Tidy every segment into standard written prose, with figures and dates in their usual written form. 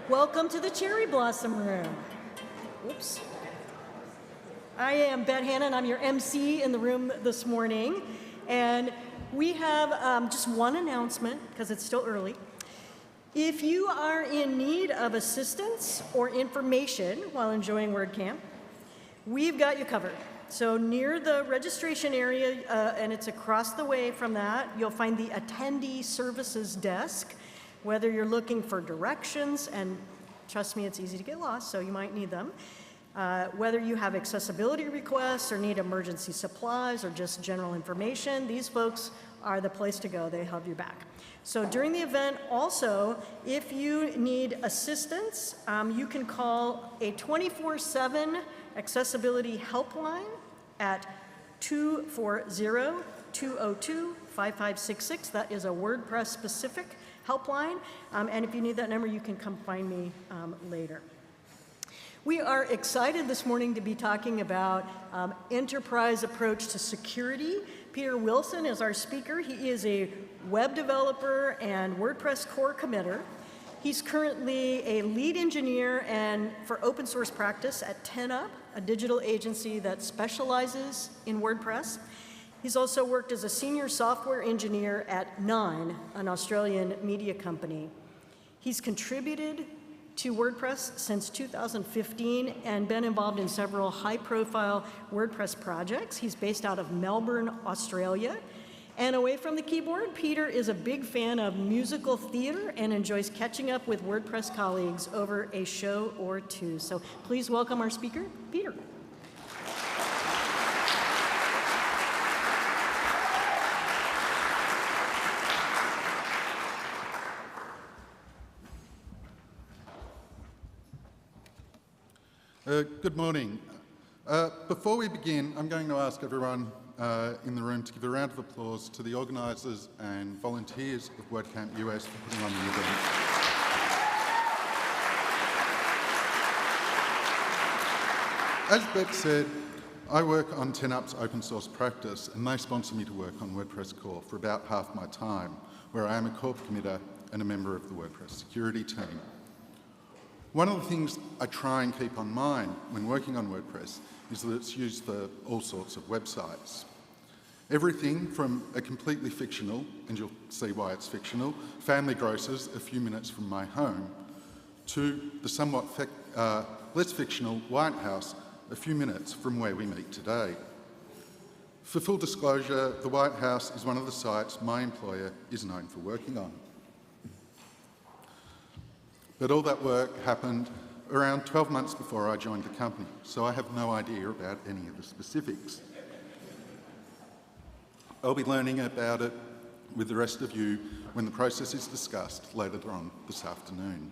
Welcome to the Cherry Blossom Room. Oops. I am Bet Hannon. I'm your MC in the room this morning. And we have just one announcement, because it's still early. If you are in need of assistance or information while enjoying WordCamp, we've got you covered. So near the registration area, and it's across the way from that, you'll find the attendee services desk. Whether you're looking for directions, and trust me, it's easy to get lost, so you might need them. Whether you have accessibility requests or need emergency supplies or just general information, these folks are the place to go. They have your back. So during the event, also, if you need assistance, you can call a 24/7 accessibility helpline at 240-202-5566. That is a WordPress specific helpline. And if you need that number, you can come find me later. We are excited this morning to be talking about enterprise approach to security. Peter Wilson is our speaker. He is a web developer and WordPress core committer. He's currently a lead engineer and for open source practice at 10up, a digital agency that specializes in WordPress. He's also worked as a senior software engineer at Nine, an Australian media company. He's contributed to WordPress since 2015 and been involved in several high-profile WordPress projects. He's based out of Melbourne, Australia. And away from the keyboard, Peter is a big fan of musical theater and enjoys catching up with WordPress colleagues over a show or two. So please welcome our speaker, Peter. Good morning. Before we begin, I'm going to ask everyone in the room to give a round of applause to the organisers and volunteers of WordCamp US for putting on the event. As Bet said, I work on 10up's open source practice, and they sponsor me to work on WordPress core for about half my time, where I am a core committer and a member of the WordPress security team. One of the things I try and keep on mind when working on WordPress is that it's used for all sorts of websites. Everything from a completely fictional, and you'll see why it's fictional, Family Grocers a few minutes from my home, to the somewhat less fictional White House a few minutes from where we meet today. For full disclosure, the White House is one of the sites my employer is known for working on. But all that work happened around 12 months before I joined the company, so I have no idea about any of the specifics. I'll be learning about it with the rest of you when the process is discussed later on this afternoon.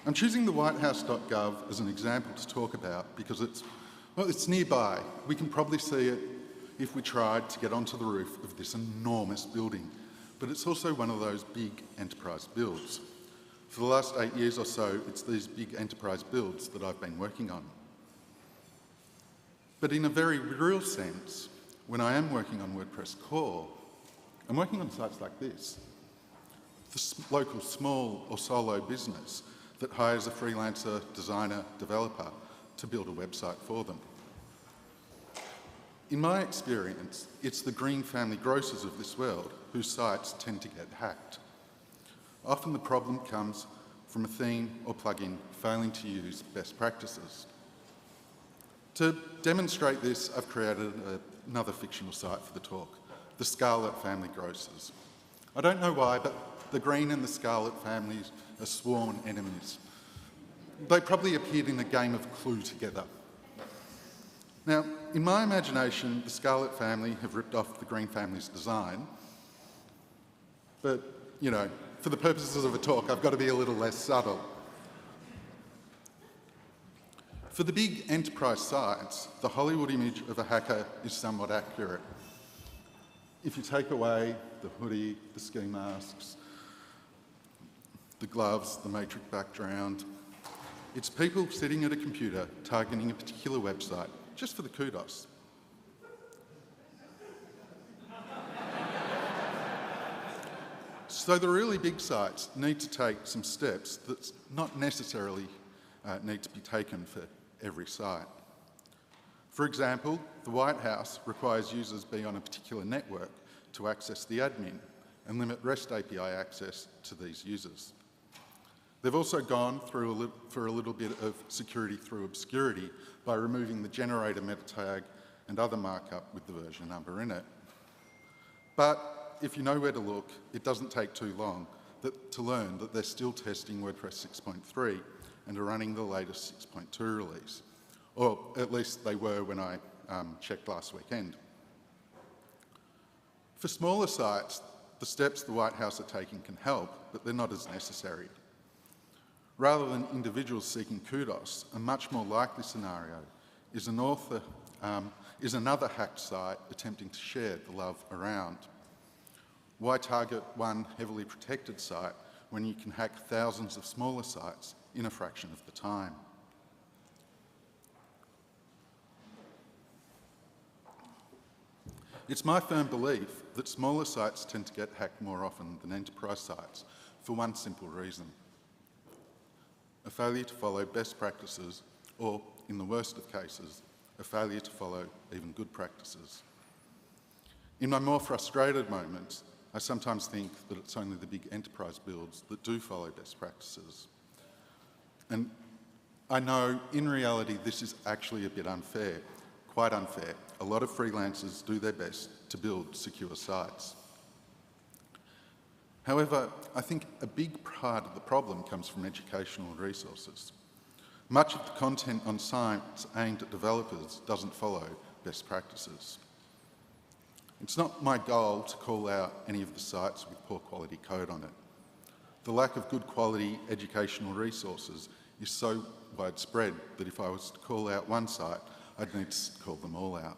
I'm choosing the whitehouse.gov as an example to talk about because it's nearby. We can probably see it if we tried to get onto the roof of this enormous building, but it's also one of those big enterprise builds. For the last 8 years or so, it's these big enterprise builds that I've been working on. But in a very real sense, when I am working on WordPress core, I'm working on sites like this. The local small or solo business that hires a freelancer, designer, developer to build a website for them. In my experience, it's the green family grocers of this world whose sites tend to get hacked. Often the problem comes from a theme or plugin failing to use best practices. To demonstrate this, I've created another fictional site for the talk, the Scarlet Family Grocers. I don't know why, but the green and the scarlet families are sworn enemies. They probably appeared in a game of Clue together. Now, in my imagination, the Scarlet family have ripped off the green family's design, but, you know, for the purposes of a talk, I've got to be a little less subtle. For the big enterprise sites, the Hollywood image of a hacker is somewhat accurate. If you take away the hoodie, the ski masks, the gloves, the matrix background, it's people sitting at a computer targeting a particular website just for the kudos. So the really big sites need to take some steps that not necessarily need to be taken for every site. For example, the White House requires users be on a particular network to access the admin and limit REST API access to these users. They've also gone through for a little bit of security through obscurity by removing the generator meta tag and other markup with the version number in it. But if you know where to look, it doesn't take too long to learn that they're still testing WordPress 6.3 and are running the latest 6.2 release. Or at least they were when I checked last weekend. For smaller sites, the steps the White House are taking can help, but they're not as necessary. Rather than individuals seeking kudos, a much more likely scenario is another hacked site attempting to share the love around. Why target one heavily protected site when you can hack thousands of smaller sites in a fraction of the time? It's my firm belief that smaller sites tend to get hacked more often than enterprise sites for one simple reason: a failure to follow best practices, or, in the worst of cases, a failure to follow even good practices. In my more frustrated moments, I sometimes think that it's only the big enterprise builds that do follow best practices. And I know, in reality, this is actually a bit unfair, quite unfair. A lot of freelancers do their best to build secure sites. However, I think a big part of the problem comes from educational resources. Much of the content on sites aimed at developers doesn't follow best practices. It's not my goal to call out any of the sites with poor quality code on it. The lack of good quality educational resources is so widespread that if I was to call out one site, I'd need to call them all out.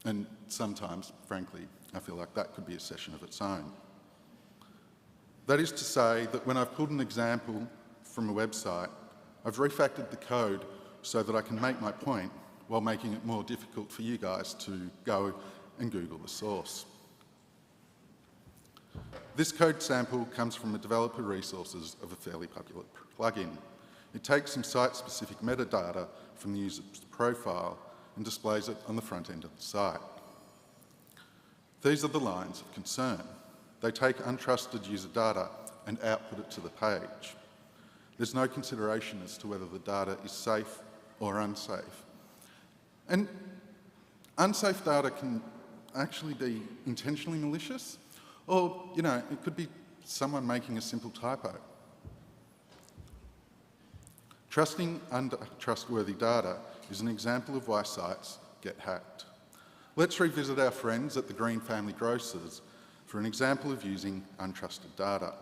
And sometimes, frankly, I feel like that could be a session of its own. That is to say that when I've pulled an example from a website, I've refactored the code so that I can make my point while making it more difficult for you guys to go and Google the source. This code sample comes from the developer resources of a fairly popular plugin. It takes some site-specific metadata from the user's profile and displays it on the front end of the site. These are the lines of concern. They take untrusted user data and output it to the page. There's no consideration as to whether the data is safe or unsafe. And unsafe data can actually be intentionally malicious, or, it could be someone making a simple typo. Trusting untrustworthy data is an example of why sites get hacked. Let's revisit our friends at the Green Family Grocers for an example of using untrusted data.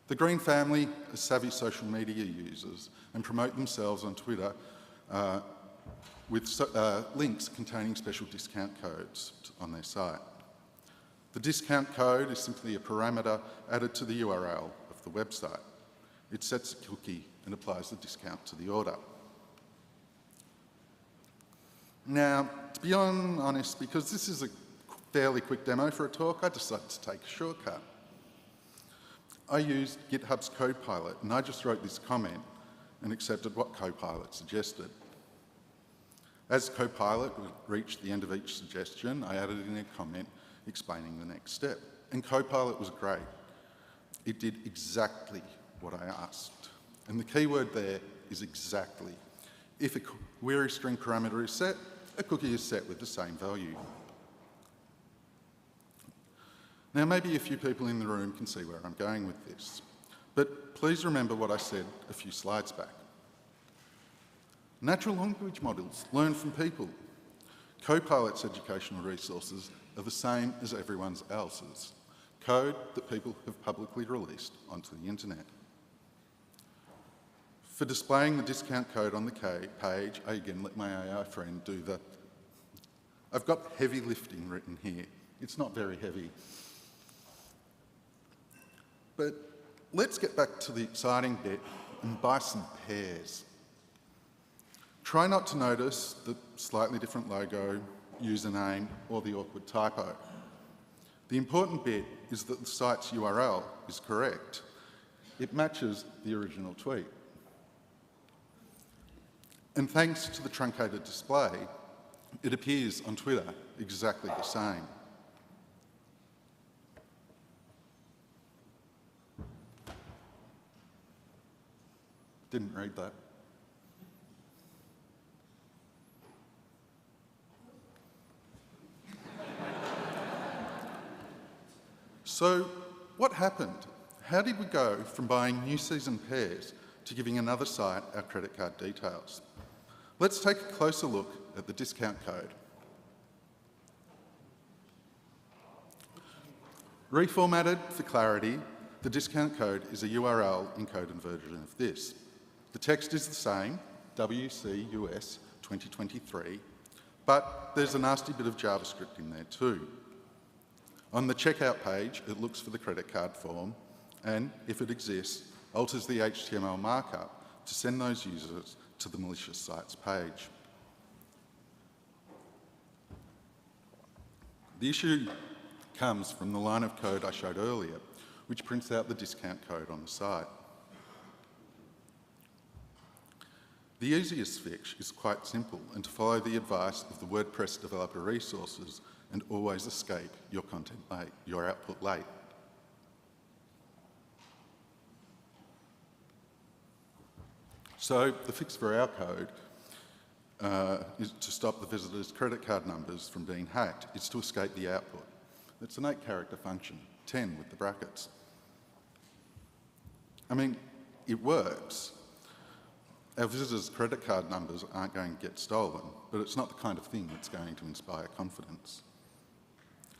The Green family are savvy social media users and promote themselves on Twitter with links containing special discount codes on their site. The discount code is simply a parameter added to the URL of the website. It sets a cookie and applies the discount to the order. Now, to be honest, because this is a fairly quick demo for a talk, I decided to take a shortcut. I used GitHub's Copilot, and I just wrote this comment and accepted what Copilot suggested. As Copilot reached the end of each suggestion, I added in a comment explaining the next step. And Copilot was great. It did exactly what I asked. And the key word there is exactly. If a query string parameter is set, a cookie is set with the same value. Now, maybe a few people in the room can see where I'm going with this, but please remember what I said a few slides back. Natural language models learn from people. Copilot's educational resources are the same as everyone else's, code that people have publicly released onto the internet. For displaying the discount code on the page, I again let my AI friend do the... I've got heavy lifting written here. It's not very heavy. But let's get back to the exciting bit and buy some pears. Try not to notice the slightly different logo, username, or the awkward typo. The important bit is that the site's URL is correct. It matches the original tweet. And thanks to the truncated display, it appears on Twitter exactly the same. Didn't read that. So, what happened? How did we go from buying new season pairs to giving another site our credit card details? Let's take a closer look at the discount code. Reformatted for clarity, the discount code is a URL encoded version of this. The text is the same, WCUS 2023, but there's a nasty bit of JavaScript in there too. On the checkout page, it looks for the credit card form and, if it exists, alters the HTML markup to send those users to the malicious site's page. The issue comes from the line of code I showed earlier, which prints out the discount code on the site. The easiest fix is quite simple and to follow the advice of the WordPress developer resources and always escape your content late, your output late. So the fix for our code is to stop the visitors' credit card numbers from being hacked. It's to escape the output. It's an 8-character function, 10 with the brackets. I mean, it works. Our visitors' credit card numbers aren't going to get stolen, but it's not the kind of thing that's going to inspire confidence.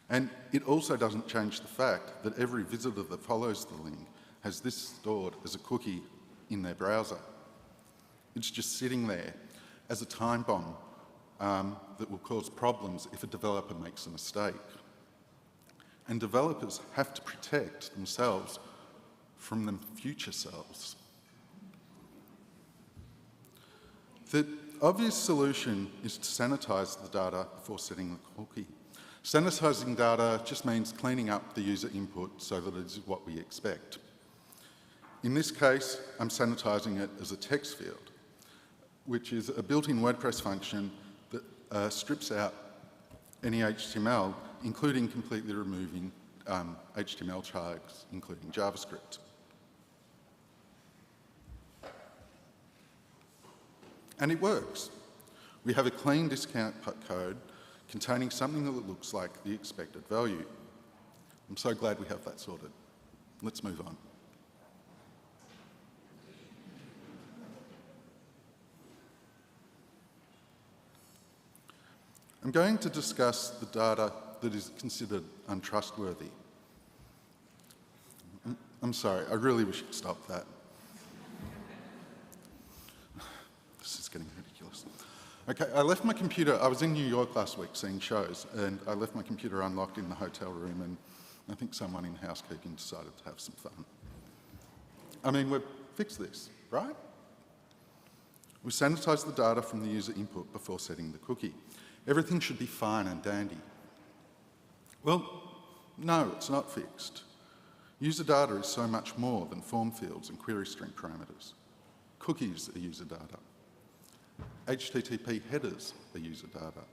And it also doesn't change the fact that every visitor that follows the link has this stored as a cookie in their browser. It's just sitting there as a time bomb that will cause problems if a developer makes a mistake. And developers have to protect themselves from their future selves. The obvious solution is to sanitize the data before setting the cookie. Sanitizing data just means cleaning up the user input so that it is what we expect. In this case, I'm sanitizing it as a text field, which is a built-in WordPress function that strips out any HTML, including completely removing HTML tags, including JavaScript. And it works. We have a clean discount code containing something that looks like the expected value. I'm so glad we have that sorted. Let's move on. I'm going to discuss the data that is considered untrustworthy. I'm sorry, I really wish you'd stop that. This is getting ridiculous. Okay, I left my computer, I was in New York last week seeing shows, and I left my computer unlocked in the hotel room, and I think someone in housekeeping decided to have some fun. I mean, we've fixed this, right? We sanitize the data from the user input before setting the cookie. Everything should be fine and dandy. Well, no, it's not fixed. User data is so much more than form fields and query string parameters. Cookies are user data. HTTP headers are user data.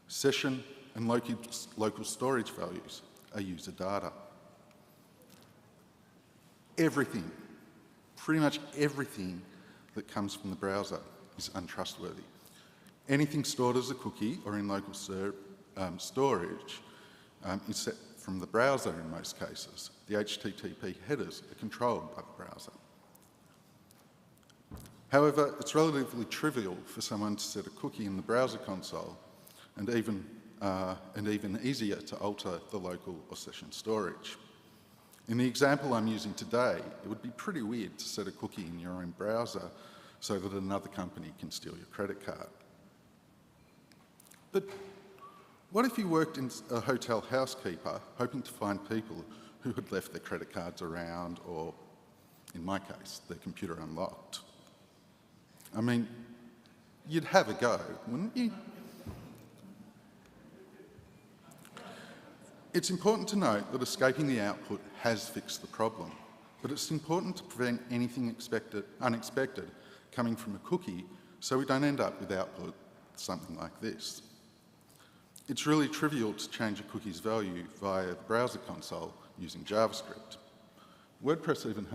Session and local storage values are user data. Everything, pretty much everything that comes from the browser is untrustworthy. Anything stored as a cookie or in local storage is set from the browser in most cases. The HTTP headers are controlled by the browser. However, it's relatively trivial for someone to set a cookie in the browser console and even easier to alter the local or session storage. In the example I'm using today, it would be pretty weird to set a cookie in your own browser so that another company can steal your credit card. But what if you worked in a hotel housekeeper hoping to find people who had left their credit cards around or, in my case, their computer unlocked? I mean, you'd have a go, wouldn't you? It's important to note that escaping the output has fixed the problem, but it's important to prevent anything unexpected coming from a cookie so we don't end up with output something like this. It's really trivial to change a cookie's value via the browser console using JavaScript. WordPress even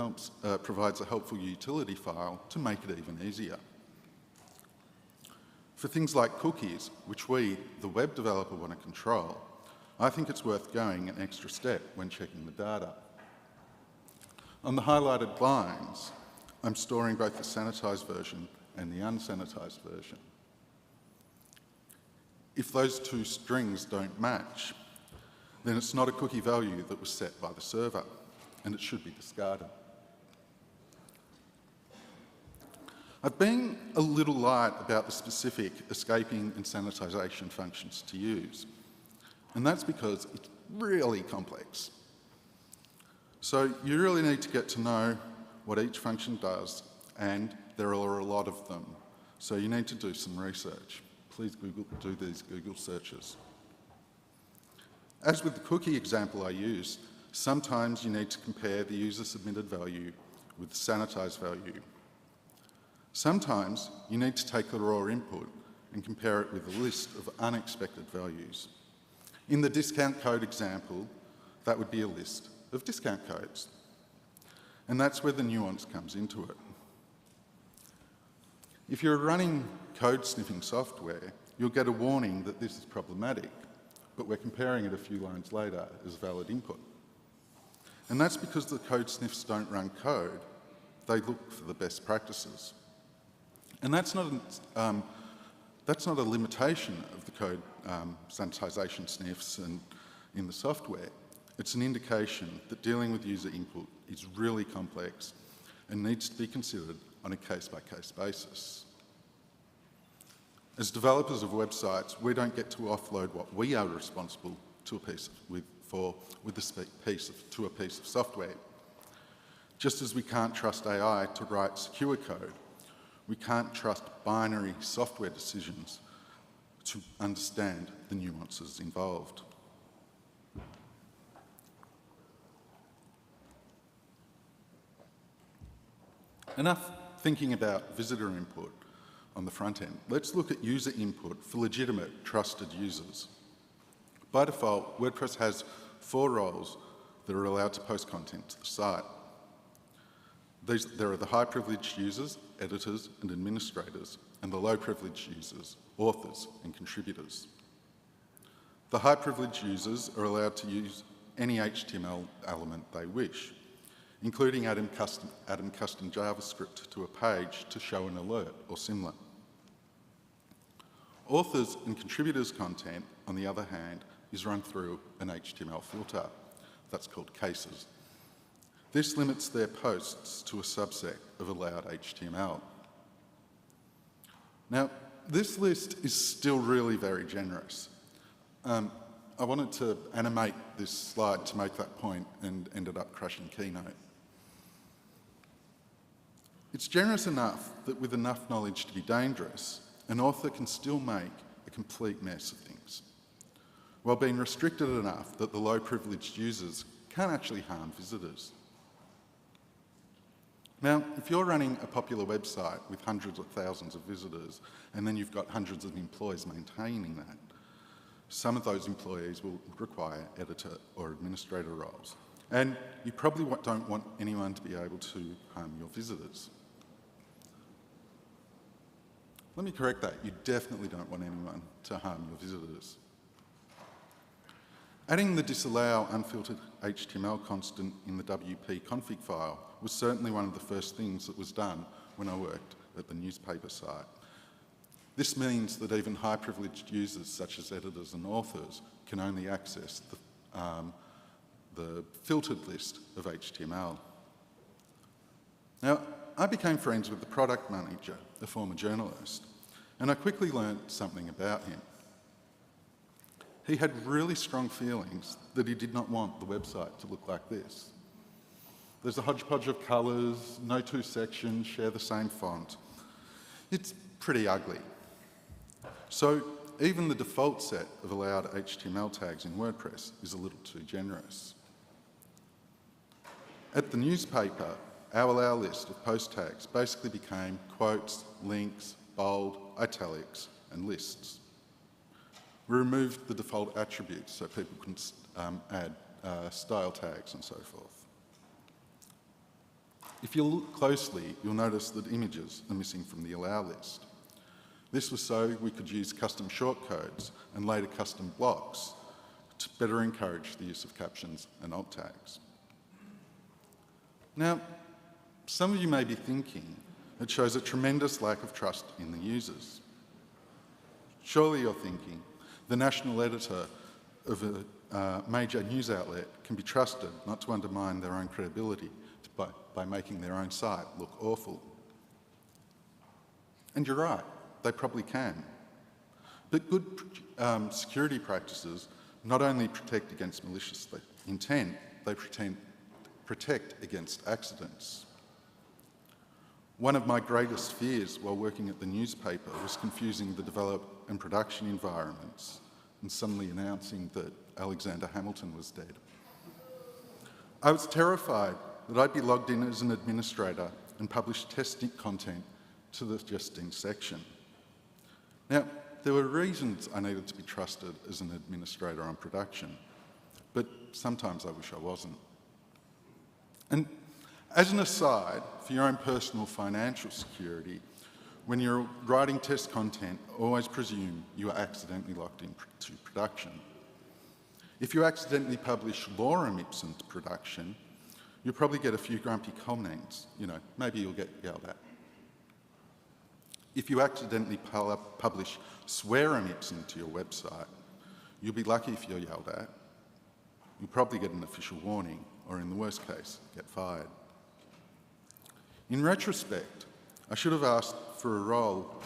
provides a helpful utility file to make it even easier. For things like cookies, which we, the web developer, want to control, I think it's worth going an extra step when checking the data. On the highlighted lines, I'm storing both the sanitized version and the unsanitized version. If those two strings don't match, then it's not a cookie value that was set by the server, and it should be discarded. I've been a little light about the specific escaping and sanitization functions to use, and that's because it's really complex. So you really need to get to know what each function does, and there are a lot of them. So you need to do some research. Please do these Google searches. As with the cookie example I used, sometimes you need to compare the user-submitted value with the sanitized value. Sometimes you need to take the raw input and compare it with a list of unexpected values. In the discount code example, that would be a list of discount codes. And that's where the nuance comes into it. If you're running code sniffing software, you'll get a warning that this is problematic, but we're comparing it a few lines later as valid input. And that's because the code sniffs don't run code, they look for the best practices. And that's not a limitation of the code sanitization sniffs and in the software. It's an indication that dealing with user input is really complex and needs to be considered on a case-by-case basis. As developers of websites, we don't get to offload what we are responsible to a piece of software. Just as we can't trust AI to write secure code, we can't trust binary software decisions to understand the nuances involved. Enough thinking about visitor input on the front end. Let's look at user input for legitimate, trusted users. By default, WordPress has 4 roles that are allowed to post content to the site. There are the high-privileged users, editors and administrators, and the low-privileged users, authors and contributors. The high-privileged users are allowed to use any HTML element they wish, including adding custom JavaScript to a page to show an alert or similar. Authors and contributors' content, on the other hand, is run through an HTML filter. That's called cases. This limits their posts to a subset of allowed HTML. Now, this list is still really very generous. I wanted to animate this slide to make that point and ended up crashing Keynote. It's generous enough that with enough knowledge to be dangerous, an author can still make a complete mess of things, while being restricted enough that the low-privileged users can't actually harm visitors. Now, if you're running a popular website with hundreds of thousands of visitors, and then you've got hundreds of employees maintaining that, some of those employees will require editor or administrator roles. And you probably don't want anyone to be able to harm your visitors. Let me correct that. You definitely don't want anyone to harm your visitors. Adding the disallow unfiltered HTML constant in the WP config file was certainly one of the first things that was done when I worked at the newspaper site. This means that even high-privileged users, such as editors and authors, can only access the filtered list of HTML. Now, I became friends with the product manager, a former journalist, and I quickly learned something about him. He had really strong feelings that he did not want the website to look like this. There's a hodgepodge of colours, no 2 sections share the same font. It's pretty ugly. So even the default set of allowed HTML tags in WordPress is a little too generous. At the newspaper, our allow list of post tags basically became quotes, links, bold, italics, and lists. We removed the default attributes so people can add style tags and so forth. If you look closely, you'll notice that images are missing from the allow list. This was so we could use custom shortcodes and later custom blocks to better encourage the use of captions and alt tags. Now, some of you may be thinking it shows a tremendous lack of trust in the users. Surely you're thinking the national editor of a major news outlet can be trusted not to undermine their own credibility by making their own site look awful. And you're right, they probably can. But good security practices not only protect against malicious intent, they protect against accidents. One of my greatest fears while working at the newspaper was confusing the develop and production environments and suddenly announcing that Alexander Hamilton was dead. I was terrified that I'd be logged in as an administrator and publish testing content to the testing section. Now, there were reasons I needed to be trusted as an administrator on production, but sometimes I wish I wasn't. And as an aside, for your own personal financial security, when you're writing test content, always presume you are accidentally locked into production. If you accidentally publish lorem ipsum to production, you'll probably get a few grumpy comments. Maybe you'll get yelled at. If you accidentally publish swearum ipsum to your website, you'll be lucky if you're yelled at. You'll probably get an official warning, or in the worst case, get fired. In retrospect, I should have asked for a role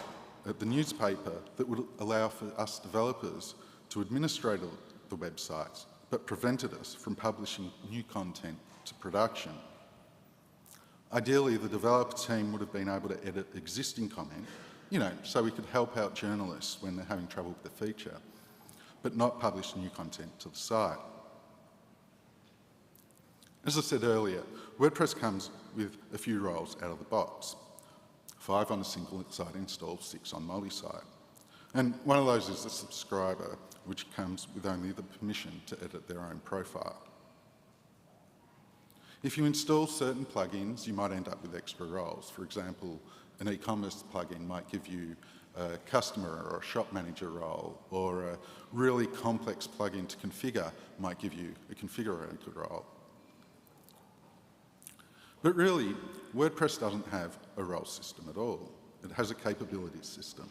at the newspaper that would allow for us developers to administrate the websites, but prevented us from publishing new content to production. Ideally, the developer team would have been able to edit existing comment, so we could help out journalists when they're having trouble with the feature, but not publish new content to the site. As I said earlier, WordPress comes with a few roles out of the box. 5 on a single site install, 6 on multi-site. And one of those is the subscriber, which comes with only the permission to edit their own profile. If you install certain plugins, you might end up with extra roles. For example, an e-commerce plugin might give you a customer or a shop manager role, or a really complex plugin to configure might give you a configurator role. But really, WordPress doesn't have a role system at all. It has a capabilities system.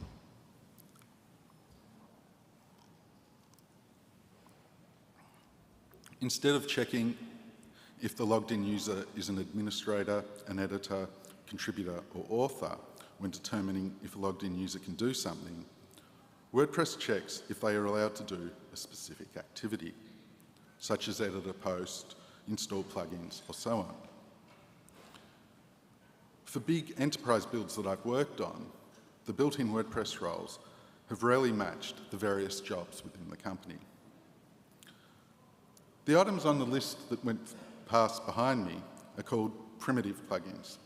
Instead of checking if the logged-in user is an administrator, an editor, contributor, or author when determining if a logged-in user can do something, WordPress checks if they are allowed to do a specific activity, such as edit a post, install plugins, or so on. For big enterprise builds that I've worked on, the built-in WordPress roles have rarely matched the various jobs within the company. The items on the list that went past behind me are called primitive plugins.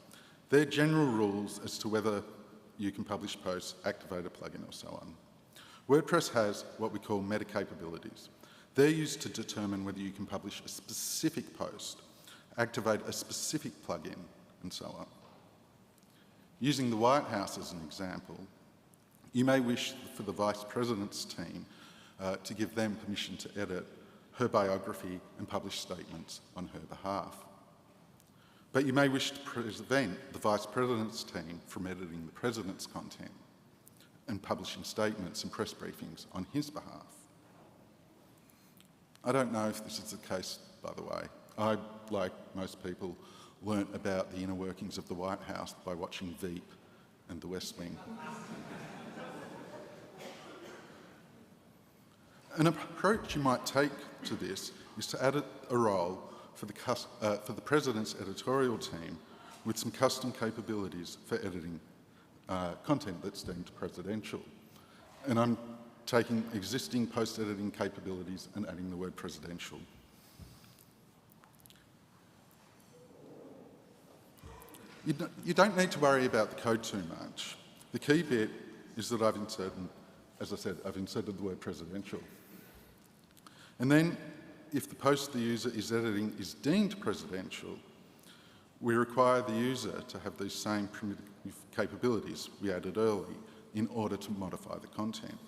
They're general rules as to whether you can publish posts, activate a plugin, or so on. WordPress has what we call meta capabilities. They're used to determine whether you can publish a specific post, activate a specific plugin, and so on. Using the White House as an example, you may wish for the Vice President's team to give them permission to edit her biography and publish statements on her behalf. But you may wish to prevent the Vice President's team from editing the President's content and publishing statements and press briefings on his behalf. I don't know if this is the case, by the way. I, like most people, learnt about the inner workings of the White House by watching Veep and The West Wing. An approach you might take to this is to add a role for the President's editorial team with some custom capabilities for editing content that's deemed presidential. And I'm taking existing post-editing capabilities and adding the word presidential. You don't need to worry about the code too much. The key bit is that I've inserted, as I said, I've inserted the word presidential. And then, if the post the user is editing is deemed presidential, we require the user to have these same primitive capabilities we added early in order to modify the content.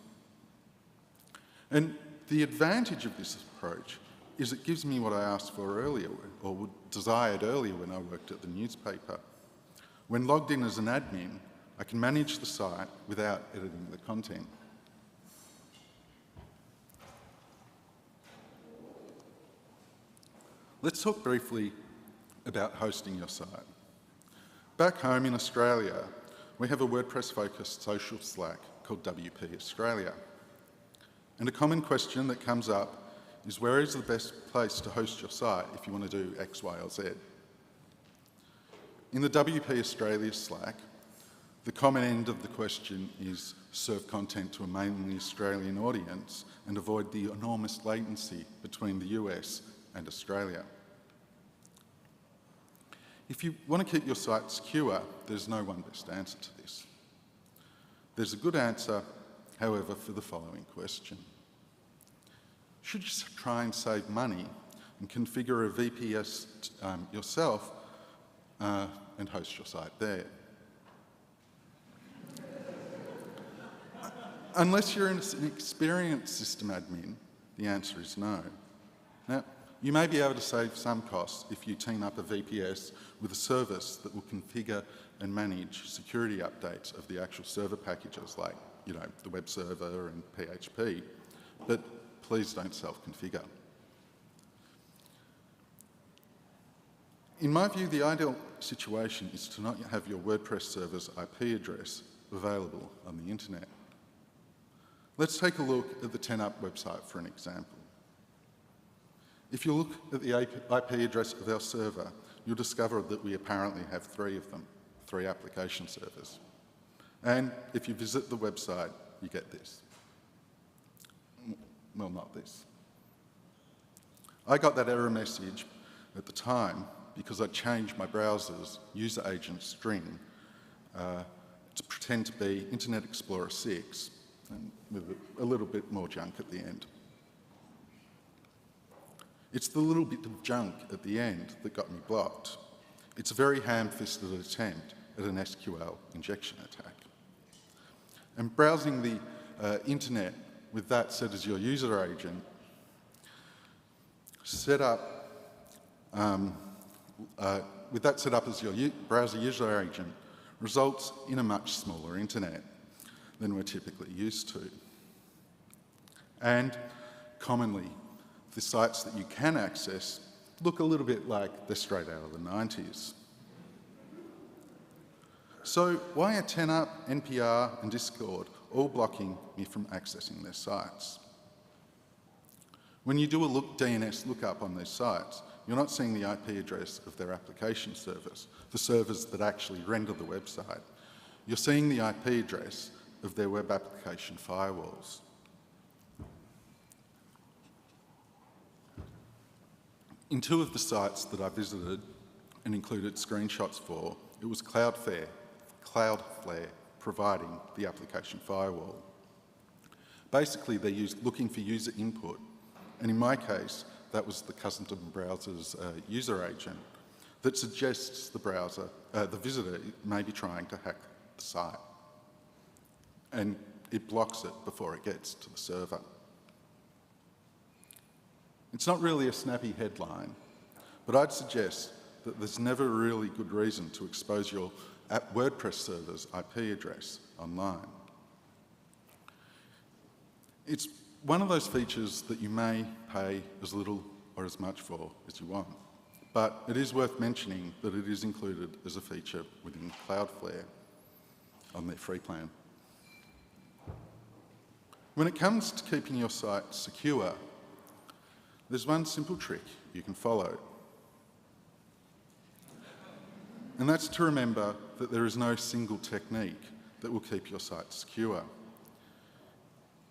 And the advantage of this approach is it gives me what I asked for earlier, or desired earlier when I worked at the newspaper. When logged in as an admin, I can manage the site without editing the content. Let's talk briefly about hosting your site. Back home in Australia, we have a WordPress-focused social Slack called WP Australia. And a common question that comes up is, where is the best place to host your site if you want to do X, Y, or Z? In the WP Australia Slack, the common end of the question is serve content to a mainly Australian audience and avoid the enormous latency between the US and Australia. If you want to keep your site secure, there's no one best answer to this. There's a good answer, however, for the following question. Should you try and save money and configure a VPS yourself and host your site there? Unless you're an experienced system admin, the answer is no. Now, you may be able to save some costs if you team up a VPS with a service that will configure and manage security updates of the actual server packages like, the web server and PHP, but please don't self-configure. In my view, the ideal situation is to not have your WordPress server's IP address available on the internet. Let's take a look at the 10up website for an example. If you look at the IP address of our server, you'll discover that we apparently have 3 of them, 3 application servers. And if you visit the website, you get this. Well, not this. I got that error message at the time because I changed my browser's user agent string to pretend to be Internet Explorer 6, and with a little bit more junk at the end. It's the little bit of junk at the end that got me blocked. It's a very ham-fisted attempt at an SQL injection attack. And browsing the internet with that set as your user agent, with that set up as your browser user agent, results in a much smaller internet than we're typically used to. And commonly, the sites that you can access look a little bit like they're straight out of the 90s. So why are 10up, NPR, and Discord all blocking me from accessing their sites? When you do a DNS lookup on these sites, you're not seeing the IP address of their application servers, the servers that actually render the website. You're seeing the IP address of their web application firewalls. In 2 of the sites that I visited and included screenshots for, it was Cloudflare providing the application firewall. Basically, they're looking for user input, and in my case, that was the custom browser's user agent that suggests the visitor may be trying to hack the site, and it blocks it before it gets to the server. It's not really a snappy headline, but I'd suggest that there's never a really good reason to expose your WordPress server's IP address online. It's one of those features that you may pay as little or as much for as you want, but it is worth mentioning that it is included as a feature within Cloudflare on their free plan. When it comes to keeping your site secure, there's one simple trick you can follow. And that's to remember that there is no single technique that will keep your site secure.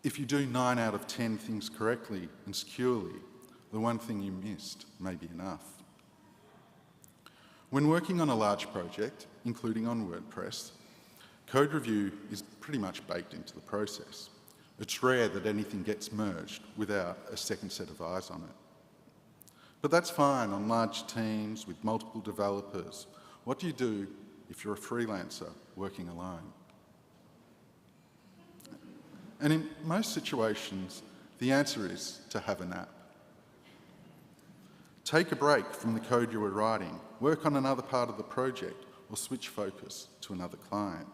if you do 9 out of 10 things correctly and securely, the one thing you missed may be enough. When working on a large project, including on WordPress, code review is pretty much baked into the process. It's rare that anything gets merged without a second set of eyes on it. But that's fine on large teams with multiple developers. What do you do if you're a freelancer working alone? And in most situations, the answer is to have a nap. Take a break from the code you were writing, work on another part of the project, or switch focus to another client.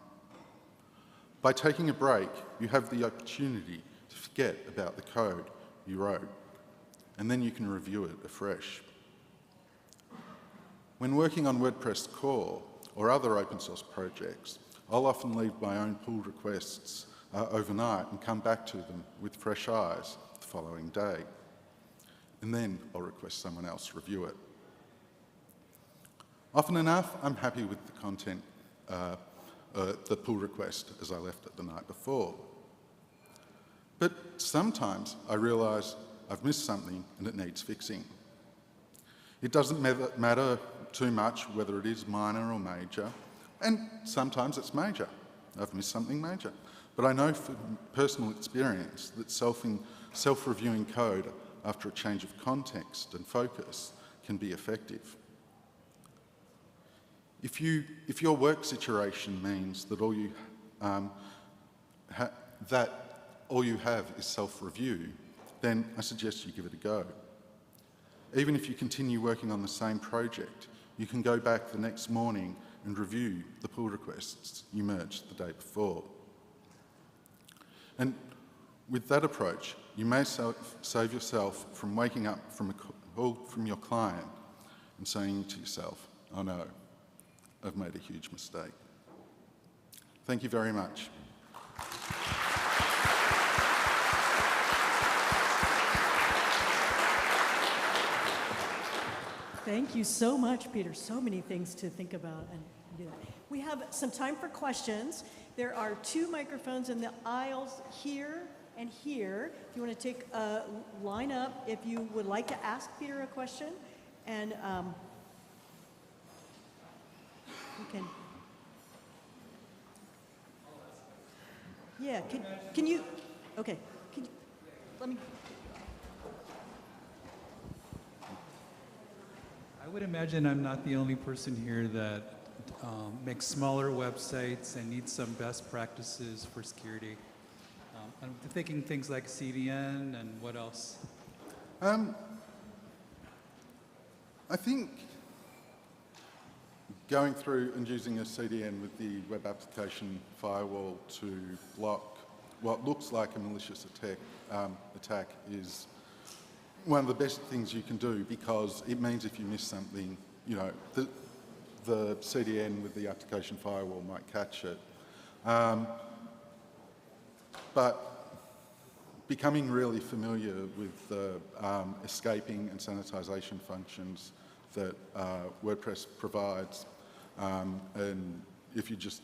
By taking a break, you have the opportunity to forget about the code you wrote, and then you can review it afresh. When working on WordPress core or other open source projects, I'll often leave my own pull requests overnight and come back to them with fresh eyes the following day. And then I'll request someone else review it. Often enough, I'm happy with the content, the pull request as I left it the night before. But sometimes I realise I've missed something and it needs fixing. It doesn't matter too much whether it is minor or major, and sometimes it's major. I've missed something major. But I know from personal experience that self-reviewing code after a change of context and focus can be effective. If your work situation means that all you have is self-review, then I suggest you give it a go. Even if you continue working on the same project, you can go back the next morning and review the pull requests you merged the day before. And with that approach, you may save yourself from waking up from a call from your client and saying to yourself, "Oh no, I've made a huge mistake." Thank you very much. Thank you so much, Peter. So many things to think about and do that. We have some time for questions. There are 2 microphones in the aisles here and here. If you want to take a line up, if you would like to ask Peter a question, and you can. Yeah. Can you? Okay. Can you, let me. I would imagine I'm not the only person here that makes smaller websites and needs some best practices for security. I'm thinking things like CDN and what else? I think going through and using a CDN with the web application firewall to block what looks like a malicious attack is one of the best things you can do, because it means if you miss something, you know, the CDN with the application firewall might catch it. But becoming really familiar with the escaping and sanitization functions that WordPress provides, and if you just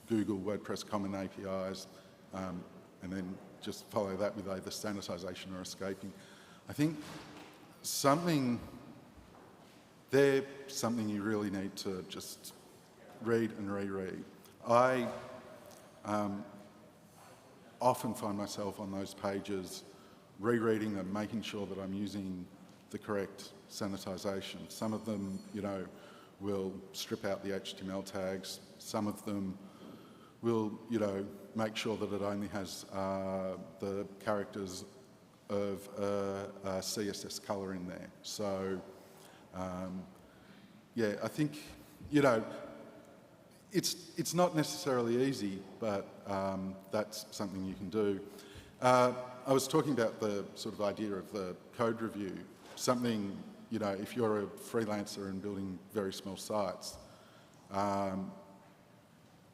Google WordPress common APIs and then just follow that with either sanitization or escaping, I think something you really need to just read and reread. I often find myself on those pages rereading them, making sure that I'm using the correct sanitization. Some of them, you know, will strip out the HTML tags. Some of them will, you know, make sure that it only has the characters of a CSS color in there. So, yeah, I think, you know, it's not necessarily easy, but that's something you can do. I was talking about the sort of idea of the code review. Something, you know, if you're a freelancer and building very small sites,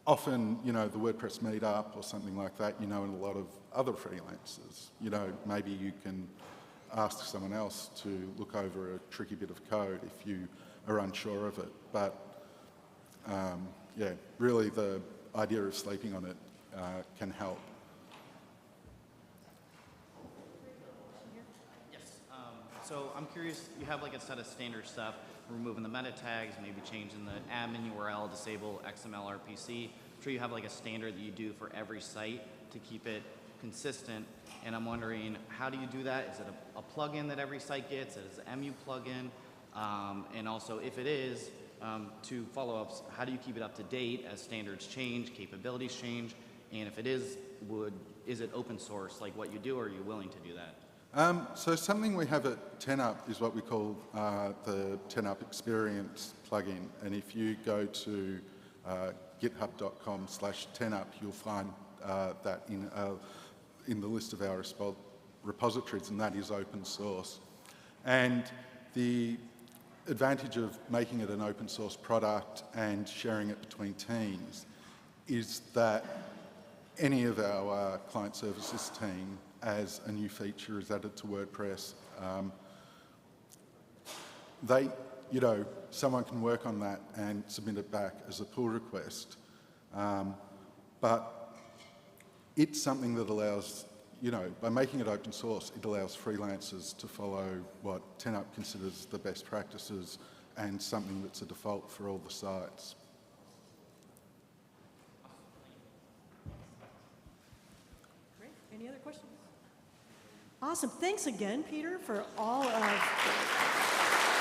often, you know, the WordPress meetup or something like that, you know, and a lot of other freelancers, you know, maybe you can ask someone else to look over a tricky bit of code if you are unsure of it. But yeah, really the idea of sleeping on it can help. So I'm curious, you have like a set of standard stuff, removing the meta tags, maybe changing the admin URL, disable XML RPC. I'm sure you have like a standard that you do for every site to keep it consistent. And I'm wondering, how do you do that? Is it a plugin that every site gets? Is it an MU plugin? And also, if it is, two follow-ups, how do you keep it up to date as standards change, capabilities change? And if it is it open source like what you do, or are you willing to do that? So something we have at 10up is what we call the 10up Experience plugin. And if you go to github.com/10up, you'll find that in the list of our repositories, and that is open source. And the advantage of making it an open source product and sharing it between teams is that any of our client services team, as a new feature is added to WordPress, someone can work on that and submit it back as a pull request. But it's something that allows, by making it open source, it allows freelancers to follow what 10up considers the best practices and something that's a default for all the sites. Great. Any other questions? Awesome. Thanks again, Peter, for all of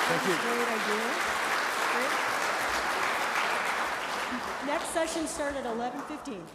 Thank you. great ideas. Great. Next session starts at 11:15.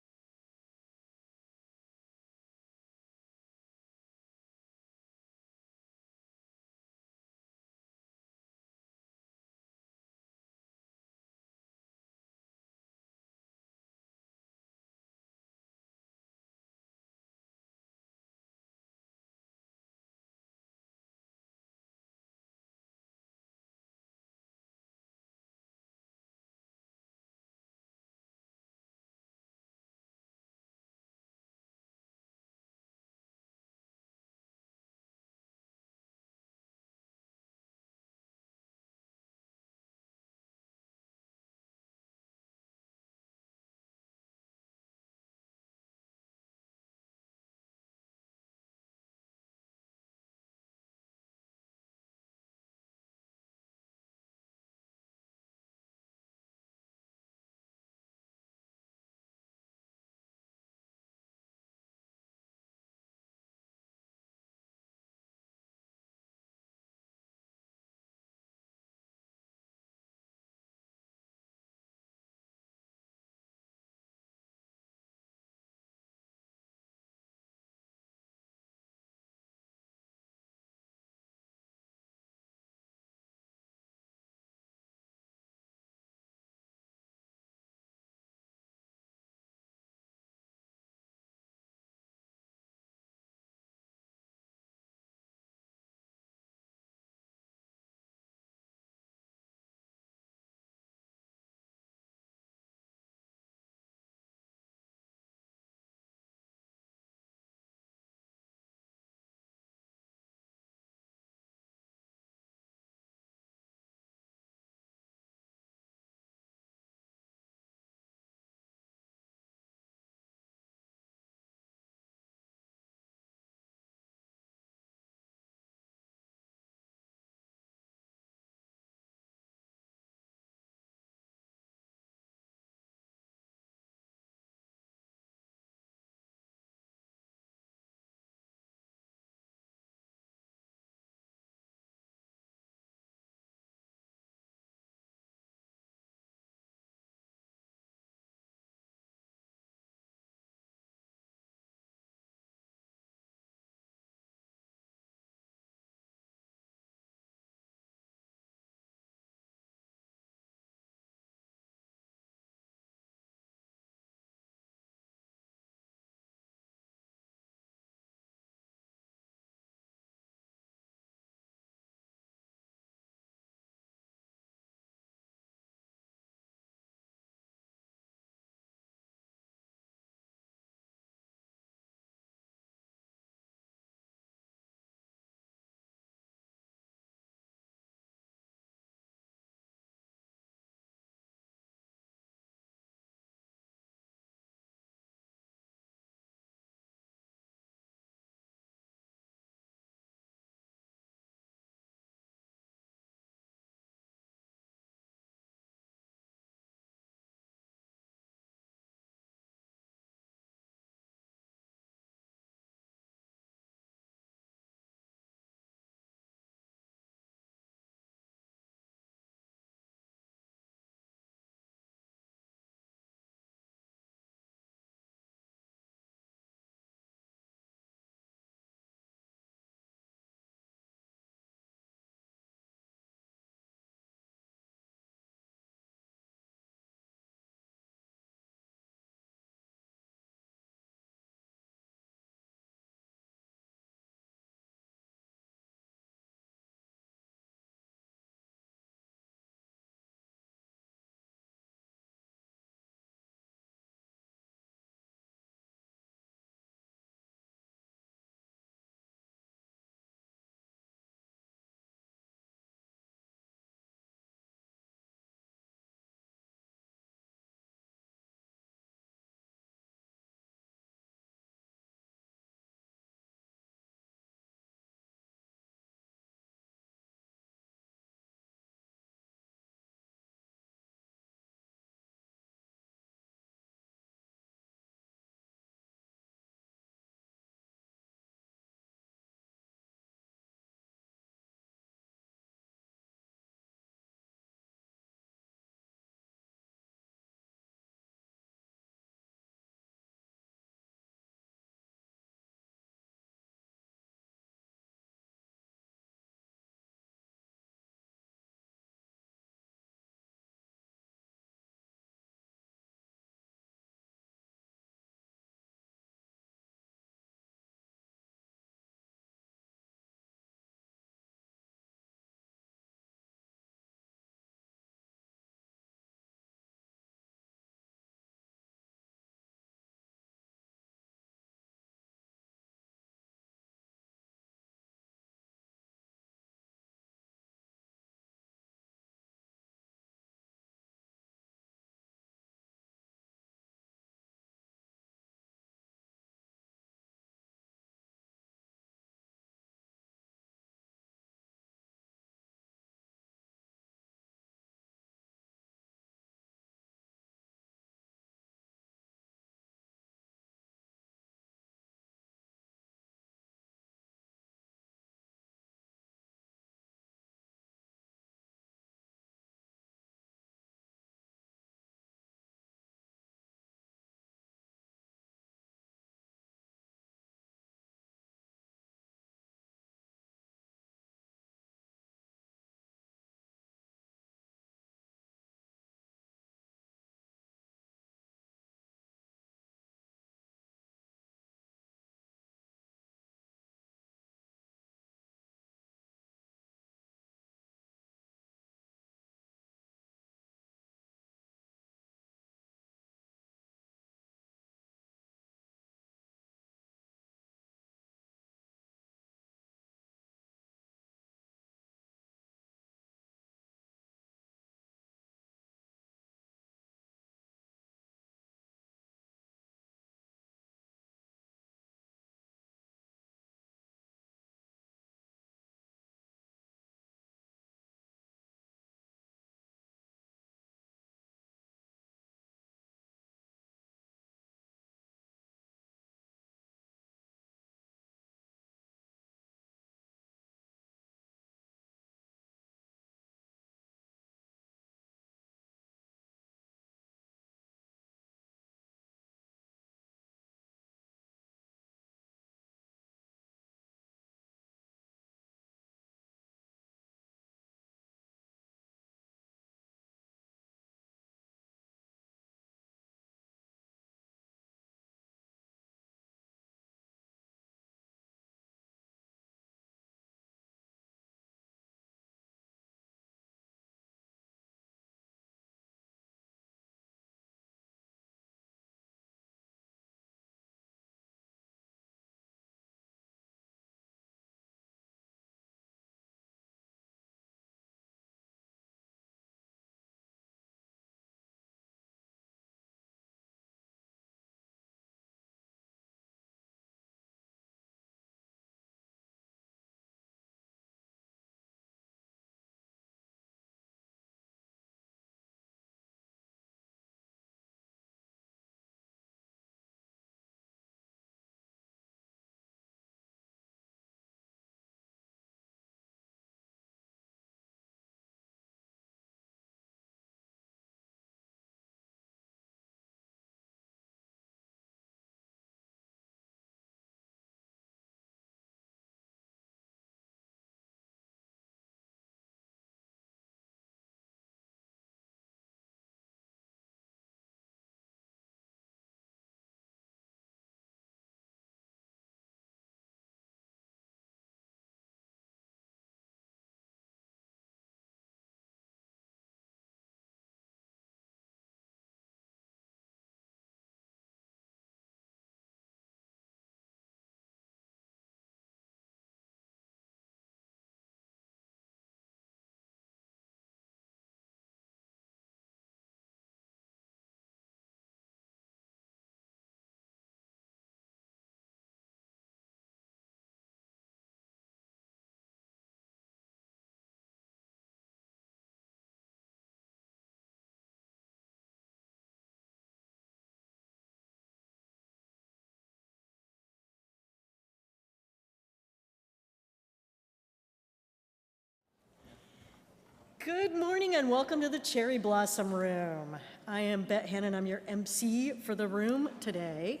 Good morning and welcome to the Cherry Blossom Room. I am Bet Hannon. I'm your MC for the room today.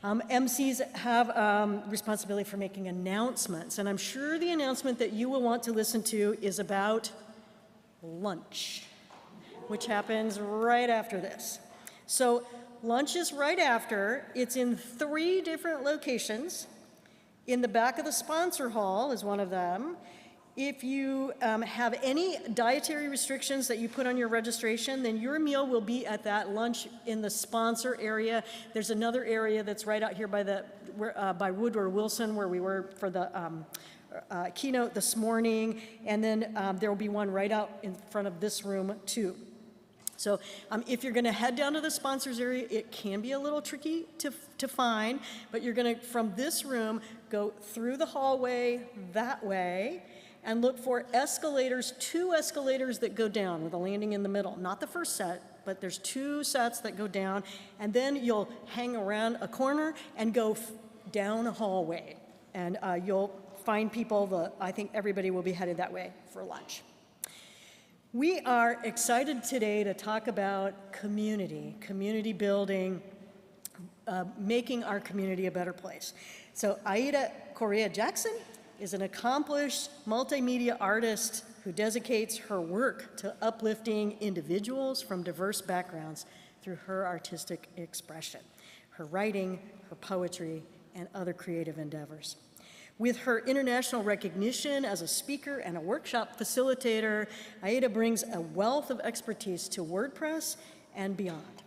MCs have responsibility for making announcements, and I'm sure the announcement that you will want to listen to is about lunch, which happens right after this. So lunch is right after. It's in 3 different locations. In the back of the sponsor hall is one of them. If you have any dietary restrictions that you put on your registration, then your meal will be at that lunch in the sponsor area. There's another area that's right out here by Woodward Wilson where we were for the keynote this morning, and then there will be one right out in front of this room too. So if you're going to head down to the sponsors area, it can be a little tricky to find, but you're going to, from this room, go through the hallway that way, and look for escalators, 2 escalators that go down with a landing in the middle. Not the first set, but there's 2 sets that go down, and then you'll hang around a corner and go down a hallway. And you'll find people, I think everybody will be headed that way for lunch. We are excited today to talk about community building, making our community a better place. So Aida Correa-Jackson is an accomplished multimedia artist who dedicates her work to uplifting individuals from diverse backgrounds through her artistic expression, her writing, her poetry, and other creative endeavors. With her international recognition as a speaker and a workshop facilitator, Aida brings a wealth of expertise to WordPress and beyond.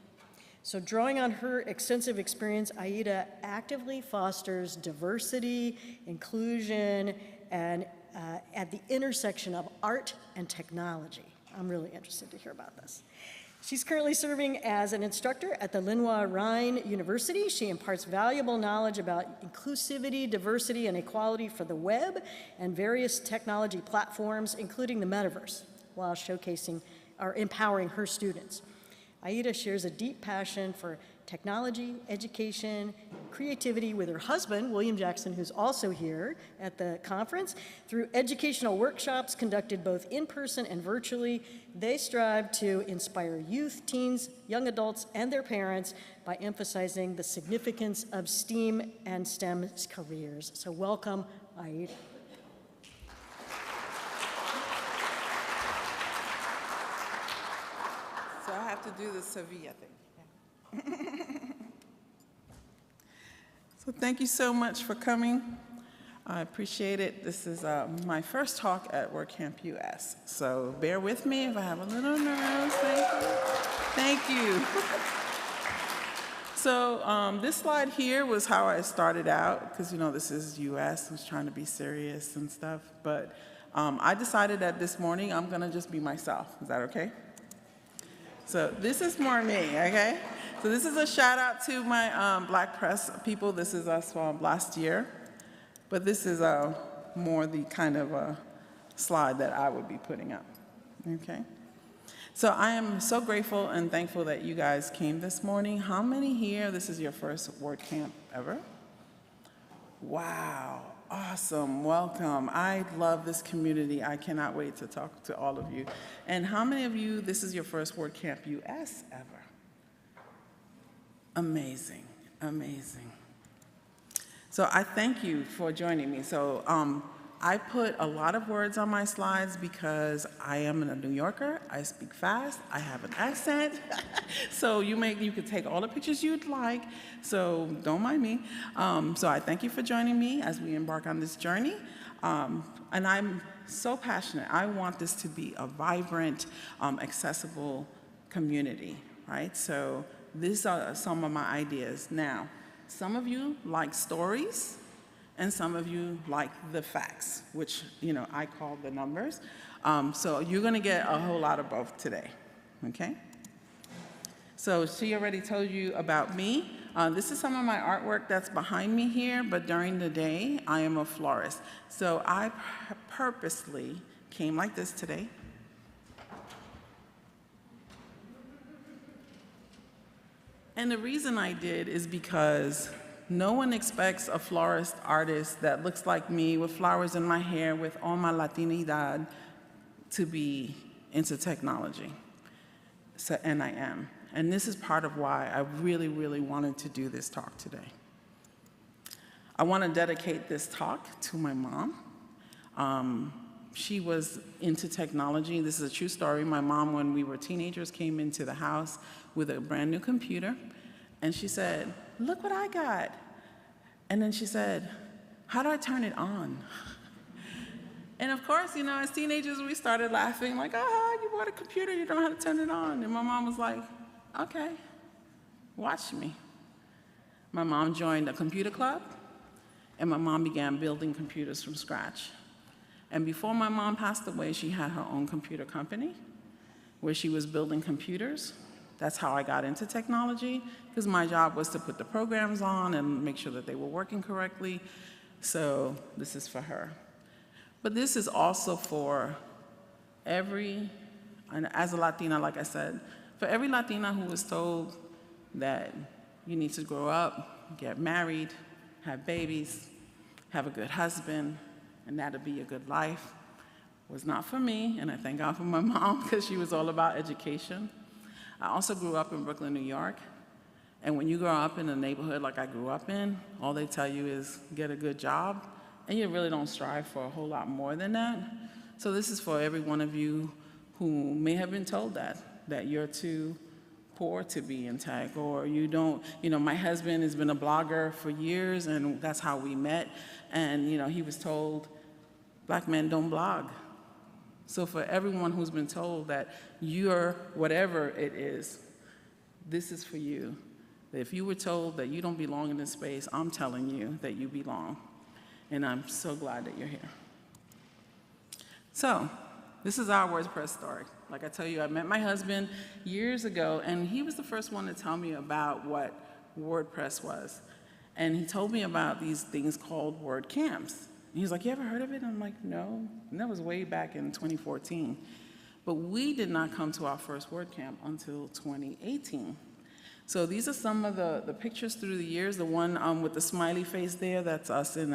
So drawing on her extensive experience, Aida actively fosters diversity, inclusion, and at the intersection of art and technology. I'm really interested to hear about this. She's currently serving as an instructor at the Lenoir Rhine University. She imparts valuable knowledge about inclusivity, diversity, and equality for the web and various technology platforms, including the metaverse, while showcasing or empowering her students. Aida shares a deep passion for technology, education, creativity with her husband, William Jackson, who's also here at the conference. Through educational workshops conducted both in person and virtually, they strive to inspire youth, teens, young adults, and their parents by emphasizing the significance of STEAM and STEM careers. So welcome, Aida. So I have to do the Sevilla thing. So thank you so much for coming. I appreciate it. This is my first talk at WordCamp US. So bear with me if I have a little nerves. Thank you. So this slide here was how I started out, because this is US. I was trying to be serious and stuff. But I decided that this morning I'm going to just be myself. Is that okay? So this is more me, okay? So this is a shout out to my Black press people. This is us from last year. But this is more the kind of slide that I would be putting up, okay? So I am so grateful and thankful that you guys came this morning. How many here, this is your first WordCamp ever? Wow. Awesome, welcome. I love this community. I cannot wait to talk to all of you. And how many of you, this is your first WordCamp US ever? Amazing, amazing. So I thank you for joining me. So I put a lot of words on my slides because I am a New Yorker. I speak fast. I have an accent. So you could take all the pictures you'd like. So don't mind me. So I thank you for joining me as we embark on this journey. And I'm so passionate. I want this to be a vibrant, accessible community, right? So these are some of my ideas. Now, some of you like stories, and some of you like the facts, which I call the numbers. So you're gonna get a whole lot of both today, okay? So she already told you about me. This is some of my artwork that's behind me here, but during the day, I am a florist. So I purposely came like this today. And the reason I did is because no one expects a florist artist that looks like me with flowers in my hair with all my Latinidad to be into technology. So, and I am. And this is part of why I really, really wanted to do this talk today. I want to dedicate this talk to my mom. She was into technology. This is a true story. My mom, when we were teenagers, came into the house with a brand new computer, and she said, "Look what I got." And then she said, "How do I turn it on?" And of course, you know, as teenagers, we started laughing, like, "Oh, you bought a computer, you don't know how to turn it on." And my mom was like, "Okay, watch me." My mom joined a computer club, and my mom began building computers from scratch. And before my mom passed away, she had her own computer company where she was building computers. That's how I got into technology, because my job was to put the programs on and make sure that they were working correctly. So this is for her. But this is also for every, and as a Latina, like I said, for every Latina who was told that you need to grow up, get married, have babies, have a good husband, and that'll be a good life. Was not for me, and I thank God for my mom, because she was all about education. I also grew up in Brooklyn, New York, and when you grow up in a neighborhood like I grew up in, all they tell you is get a good job, and you really don't strive for a whole lot more than that. So this is for every one of you who may have been told that you're too poor to be in tech, or you don't, you know, my husband has been a blogger for years, and that's how we met, and, you know, he was told, Black men don't blog. So for everyone who's been told that you're whatever it is, this is for you. If you were told that you don't belong in this space, I'm telling you that you belong. And I'm so glad that you're here. So this is our WordPress story. Like I tell you, I met my husband years ago, and he was the first one to tell me about what WordPress was. And he told me about these things called WordCamps. And he's like, "You ever heard of it?" I'm like, "No." And that was way back in 2014. But we did not come to our first WordCamp until 2018. So these are some of the pictures through the years. The one with the smiley face there, that's us in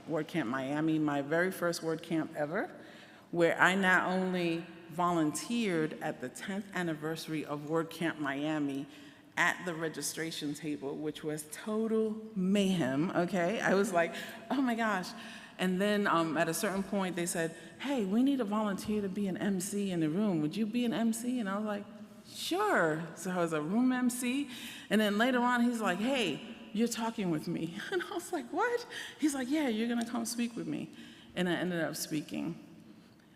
WordCamp Miami, my very first WordCamp ever, where I not only volunteered at the 10th anniversary of WordCamp Miami at the registration table, which was total mayhem, okay? I was like, oh my gosh. And then at a certain point, they said, "Hey, we need a volunteer to be an MC in the room. Would you be an MC?" And I was like, "Sure." So I was a room MC. And then later on, he's like, "Hey, you're talking with me." And I was like, "What?" He's like, "Yeah, you're going to come speak with me." And I ended up speaking.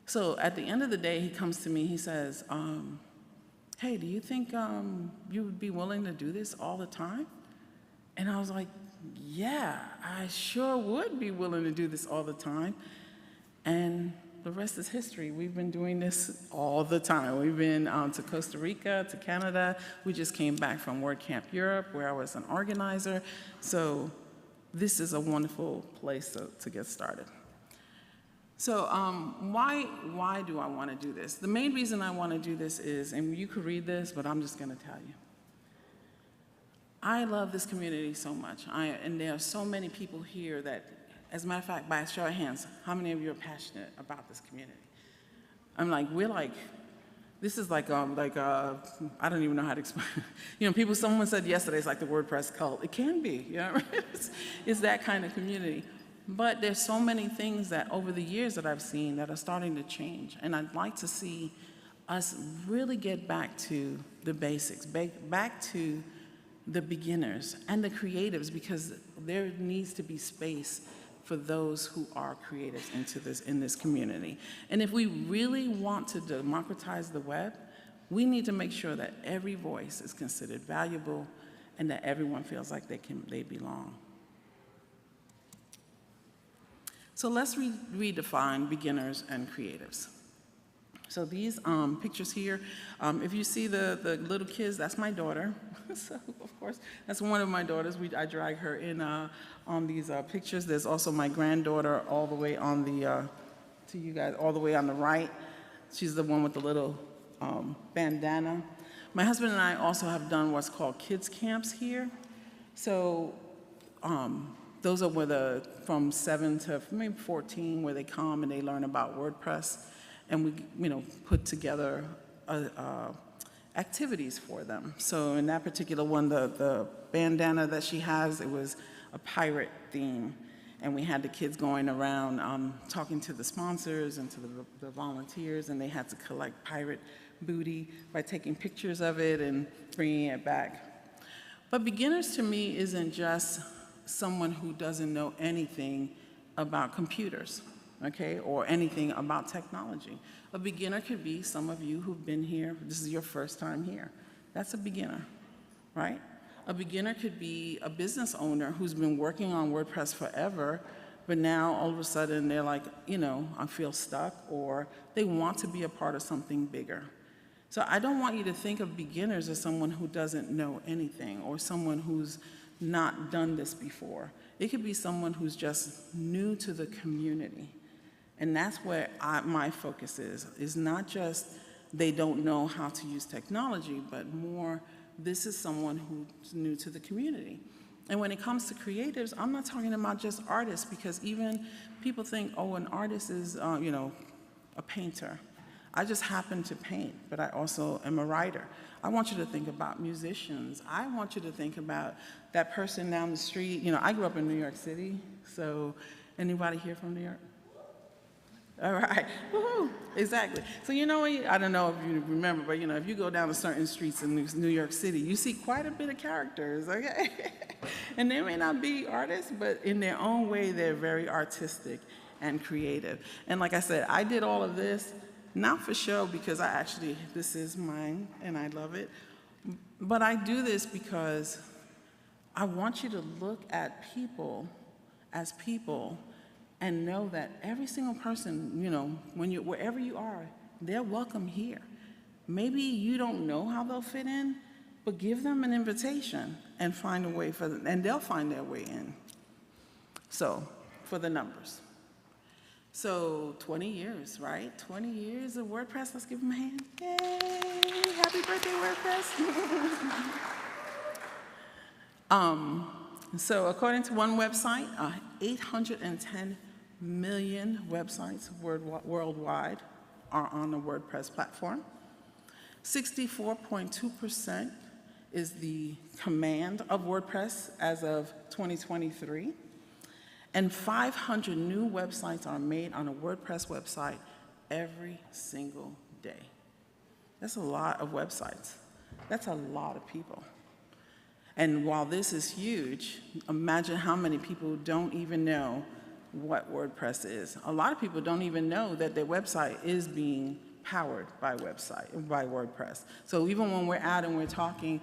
So at the end of the day, he comes to me, he says, "Hey, do you think you would be willing to do this all the time?" And I was like, "Yeah, I sure would be willing to do this all the time." And the rest is history. We've been doing this all the time. We've been to Costa Rica, to Canada. We just came back from WordCamp Europe, where I was an organizer. So this is a wonderful place to get started. So why do I want to do this? The main reason I want to do this is, and you could read this, but I'm just going to tell you. I love this community so much, and there are so many people here that, as a matter of fact, by a show of hands, how many of you are passionate about this community? I'm like, this is like I don't even know how to explain. You know, someone said yesterday it's like the WordPress cult. It can be, you know, it's that kind of community. But there's so many things that over the years that I've seen that are starting to change, and I'd like to see us really get back to the basics, back to the beginners and the creatives, because there needs to be space for those who are creatives in this community. And if we really want to democratize the web, we need to make sure that every voice is considered valuable and that everyone feels like they belong. So let's redefine beginners and creatives. So these pictures here, if you see the little kids, that's my daughter. So of course, that's one of my daughters. I drag her in on these pictures. There's also my granddaughter all the way on to you guys, all the way on the right. She's the one with the little bandana. My husband and I also have done what's called kids camps here. So those are from 7 to maybe 14, where they come and they learn about WordPress. and we, put together activities for them. So in that particular one, the bandana that she has, it was a pirate theme. And we had the kids going around talking to the sponsors and to the volunteers, and they had to collect pirate booty by taking pictures of it and bringing it back. But beginners to me isn't just someone who doesn't know anything about computers, okay, or anything about technology. A beginner could be some of you who've been here, this is your first time here. That's a beginner, right? A beginner could be a business owner who's been working on WordPress forever, but now all of a sudden they're like, I feel stuck, or they want to be a part of something bigger. So I don't want you to think of beginners as someone who doesn't know anything or someone who's not done this before. It could be someone who's just new to the community. And that's where my focus is not just they don't know how to use technology, but more this is someone who's new to the community. And when it comes to creatives, I'm not talking about just artists, because even people think, oh, an artist is, a painter. I just happen to paint, but I also am a writer. I want you to think about musicians. I want you to think about that person down the street. I grew up in New York City, so anybody here from New York? All right, woohoo, exactly. So I don't know if you remember, but if you go down to certain streets in New York City, you see quite a bit of characters, okay? And they may not be artists, but in their own way, they're very artistic and creative. And like I said, I did all of this, not for show, because this is mine and I love it, but I do this because I want you to look at people as people and know that every single person, wherever you are, they're welcome here. Maybe you don't know how they'll fit in, but give them an invitation and find a way for them, and they'll find their way in. So, for the numbers. So, 20 years, right? 20 years of WordPress. Let's give them a hand. Yay! Happy birthday, WordPress. So, according to one website, 810 million websites worldwide are on the WordPress platform. 64.2% is the command of WordPress as of 2023. And 500 new websites are made on a WordPress website every single day. That's a lot of websites. That's a lot of people. And while this is huge, imagine how many people don't even know what WordPress is. A lot of people don't even know that their website is being powered by WordPress. So even when we're out and we're talking,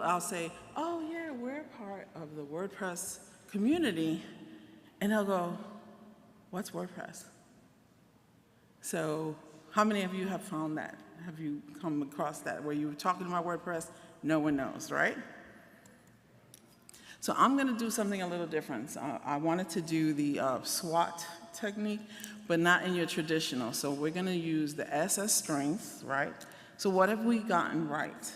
I'll say, oh yeah, we're part of the WordPress community. And they'll go, what's WordPress? So how many of you have found that? Have you come across that where you were talking about WordPress? No one knows, right? So I'm going to do something a little different. I wanted to do the SWOT technique, but not in your traditional. So we're going to use the S as strength, right? So what have we gotten right?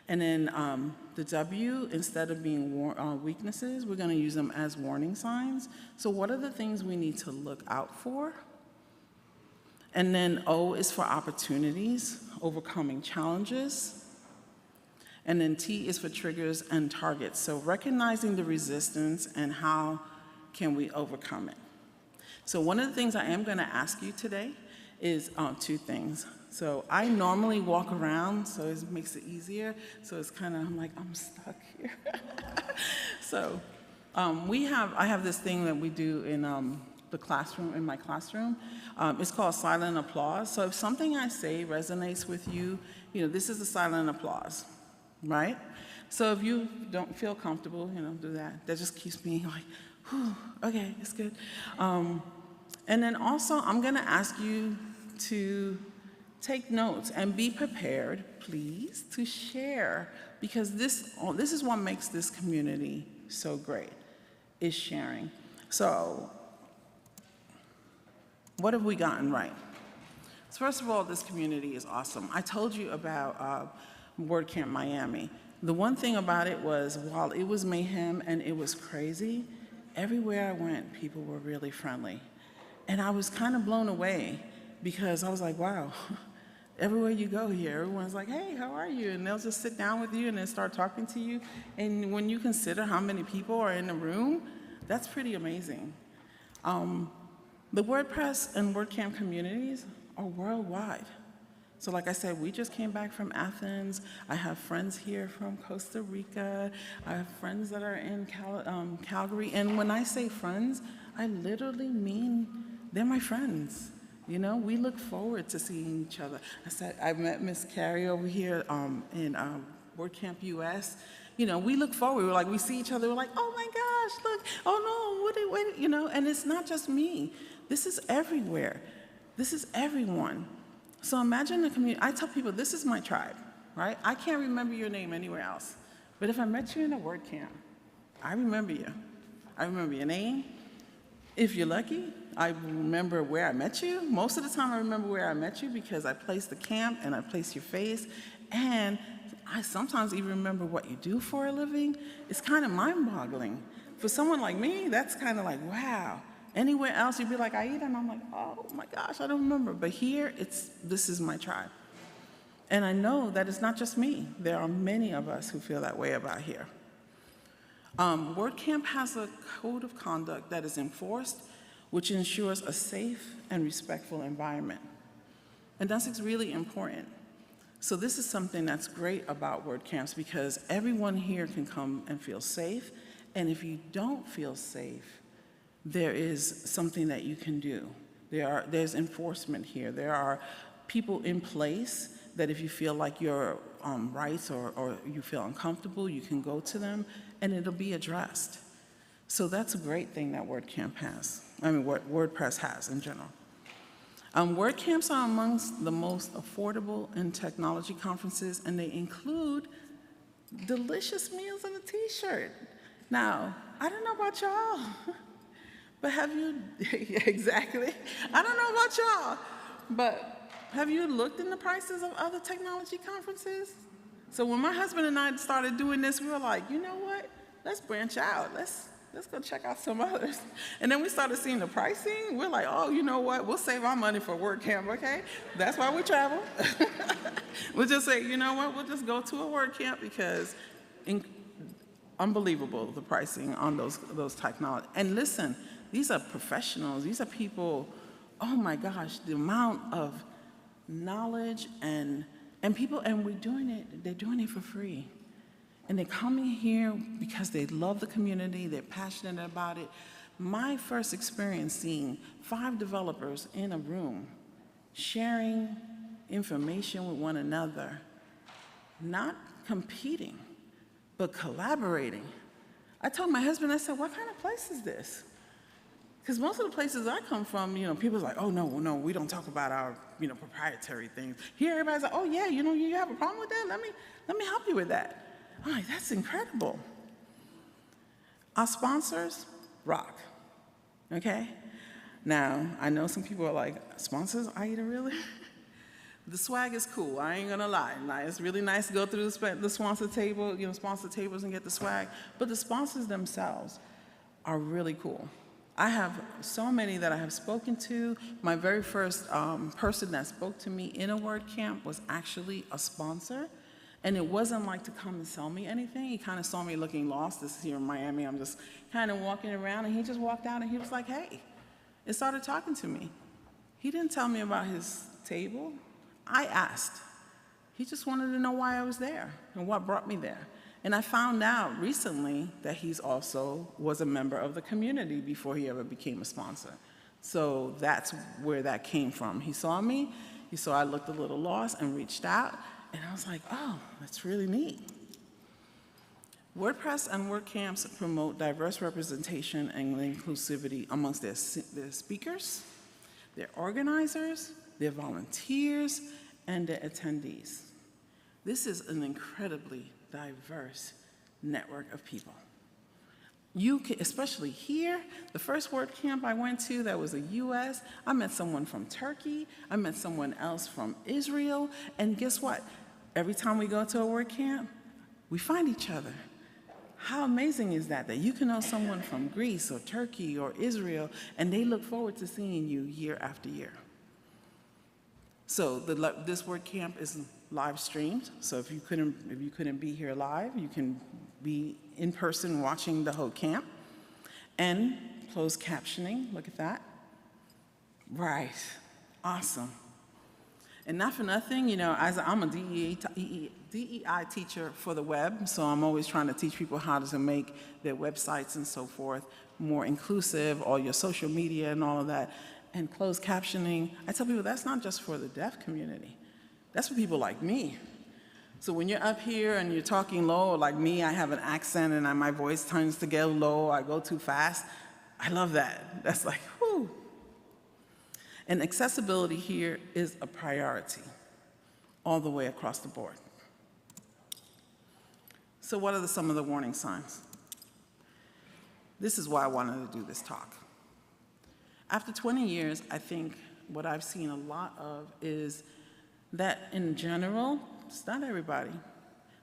And then the W, instead of being weaknesses, we're going to use them as warning signs. So what are the things we need to look out for? And then O is for opportunities, overcoming challenges. And then T is for triggers and targets. So recognizing the resistance and how can we overcome it. So one of the things I am going to ask you today is two things. So I normally walk around, so it makes it easier. So it's kind of, I'm like, I'm stuck here. So I have this thing that we do in the classroom, in my classroom. It's called silent applause. So if something I say resonates with you, this is a silent applause, right? So if you don't feel comfortable, do that. That just keeps me like, whew, okay, it's good. And then also, I'm going to ask you to take notes and be prepared, please, to share, because this is what makes this community so great, is sharing. So what have we gotten right? So first of all, this community is awesome. I told you about WordCamp Miami. The one thing about it was, while it was mayhem and it was crazy, everywhere I went, people were really friendly. And I was kind of blown away because I was like, wow, everywhere you go here, everyone's like, hey, how are you? And they'll just sit down with you and then start talking to you. And when you consider how many people are in the room, that's pretty amazing. The WordPress and WordCamp communities are worldwide. So like I said, we just came back from Athens. I have friends here from Costa Rica. I have friends that are in Calgary. And when I say friends, I literally mean they're my friends. You know, we look forward to seeing each other. I met Miss Carrie over here in WordCamp US. You know, we look forward. We're like, we see each other. We're like, oh my gosh, look. Oh no, what, you know? And it's not just me. This is everywhere. This is everyone. So imagine the community. I tell people, this is my tribe, right? I can't remember your name anywhere else. But if I met you in a WordCamp, I remember you. I remember your name. If you're lucky, I remember where I met you. Most of the time I remember where I met you because I placed the camp and I placed your face. And I sometimes even remember what you do for a living. It's kind of mind-boggling. For someone like me, that's kind of like, wow. Anywhere else, you'd be like, Aida, and I'm like, oh my gosh, I don't remember. But here, this is my tribe. And I know that it's not just me. There are many of us who feel that way about here. WordCamp has a code of conduct that is enforced, which ensures a safe and respectful environment. And that's really important. So this is something that's great about WordCamps because everyone here can come and feel safe. And if you don't feel safe, there is something that you can do. There's enforcement here. There are people in place that if you feel like your rights or you feel uncomfortable, you can go to them and it'll be addressed. So that's a great thing that WordCamp has. I mean, what WordPress has in general. WordCamps are amongst the most affordable in technology conferences, and they include delicious meals and a t-shirt. Now, I don't know about y'all, but have you, exactly, I don't know about y'all, but have you looked in the prices of other technology conferences? So when my husband and I started doing this, we were like, you know what, let's branch out, let's go check out some others. And then we started seeing the pricing, we're like, oh, you know what, we'll save our money for WordCamp, okay? That's why we travel. We'll just say, you know what, we'll just go to a WordCamp because unbelievable, the pricing on those technology. And listen, these are professionals. These are people, oh my gosh, the amount of knowledge and people, and they're doing it for free. And they're coming here because they love the community, they're passionate about it. My first experience seeing 5 developers in a room sharing information with one another, not competing, but collaborating. I told my husband, I said, what kind of place is this? Because most of the places I come from, you know, people's like, oh, no, we don't talk about our, you know, proprietary things. Here, everybody's like, oh, yeah, you know, you have a problem with that? Let me help you with that. I'm like, that's incredible. Our sponsors rock, okay? Now, I know some people are like, sponsors, Aida, really? The swag is cool, I ain't gonna lie. It's really nice to go through the sponsor table, you know, sponsor tables and get the swag, but the sponsors themselves are really cool. I have so many that I have spoken to. My very first person that spoke to me in a WordCamp was actually a sponsor. And it wasn't like to come and sell me anything. He kind of saw me looking lost. This is here in Miami. I'm just kind of walking around, and he just walked out, and he was like, hey, and started talking to me. He didn't tell me about his table. I asked. He just wanted to know why I was there and what brought me there. And I found out recently that he's also was a member of the community before he ever became a sponsor. So that's where that came from. He saw me, he saw I looked a little lost and reached out, and I was like, oh, that's really neat. WordPress and WordCamps promote diverse representation and inclusivity amongst their speakers, their organizers, their volunteers, and their attendees. This is an incredibly diverse network of people. You can, especially here, the first WordCamp I went to that was a US, I met someone from Turkey, I met someone else from Israel, and guess what? Every time we go to a WordCamp, we find each other. How amazing is that you can know someone from Greece or Turkey or Israel, and they look forward to seeing you year after year. So this WordCamp is live streamed. So if you couldn't be here live, you can be in person watching the whole camp. And closed captioning, look at that. Right, awesome. And not for nothing, as I'm a DEI teacher for the web, so I'm always trying to teach people how to make their websites and so forth more inclusive, all your social media and all of that. And closed captioning, I tell people that's not just for the deaf community. That's for people like me. So when you're up here and you're talking low, like me, I have an accent and my voice tends to get low, I go too fast. I love that. That's like, whoo. And accessibility here is a priority all the way across the board. So what are some of the warning signs? This is why I wanted to do this talk. After 20 years, I think what I've seen a lot of is that in general, it's not everybody,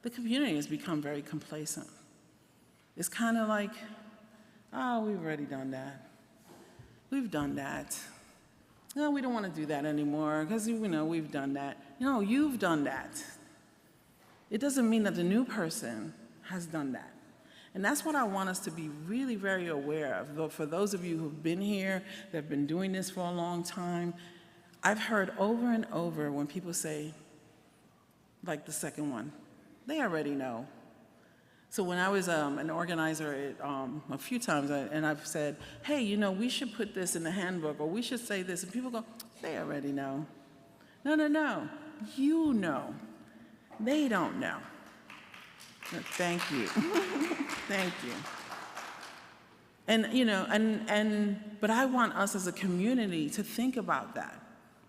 the community has become very complacent. It's kind of like, oh, we've already done that. We've done that. No, we don't want to do that anymore because, we've done that. No, you've done that. It doesn't mean that the new person has done that. And that's what I want us to be really very aware of. For those of you who've been here, that have been doing this for a long time, I've heard over and over when people say, like the second one, they already know. So when I was an organizer a few times, and I've said, hey, we should put this in the handbook, or we should say this, and people go, they already know. No, you know. They don't know. Thank you. Thank you. And but I want us as a community to think about that.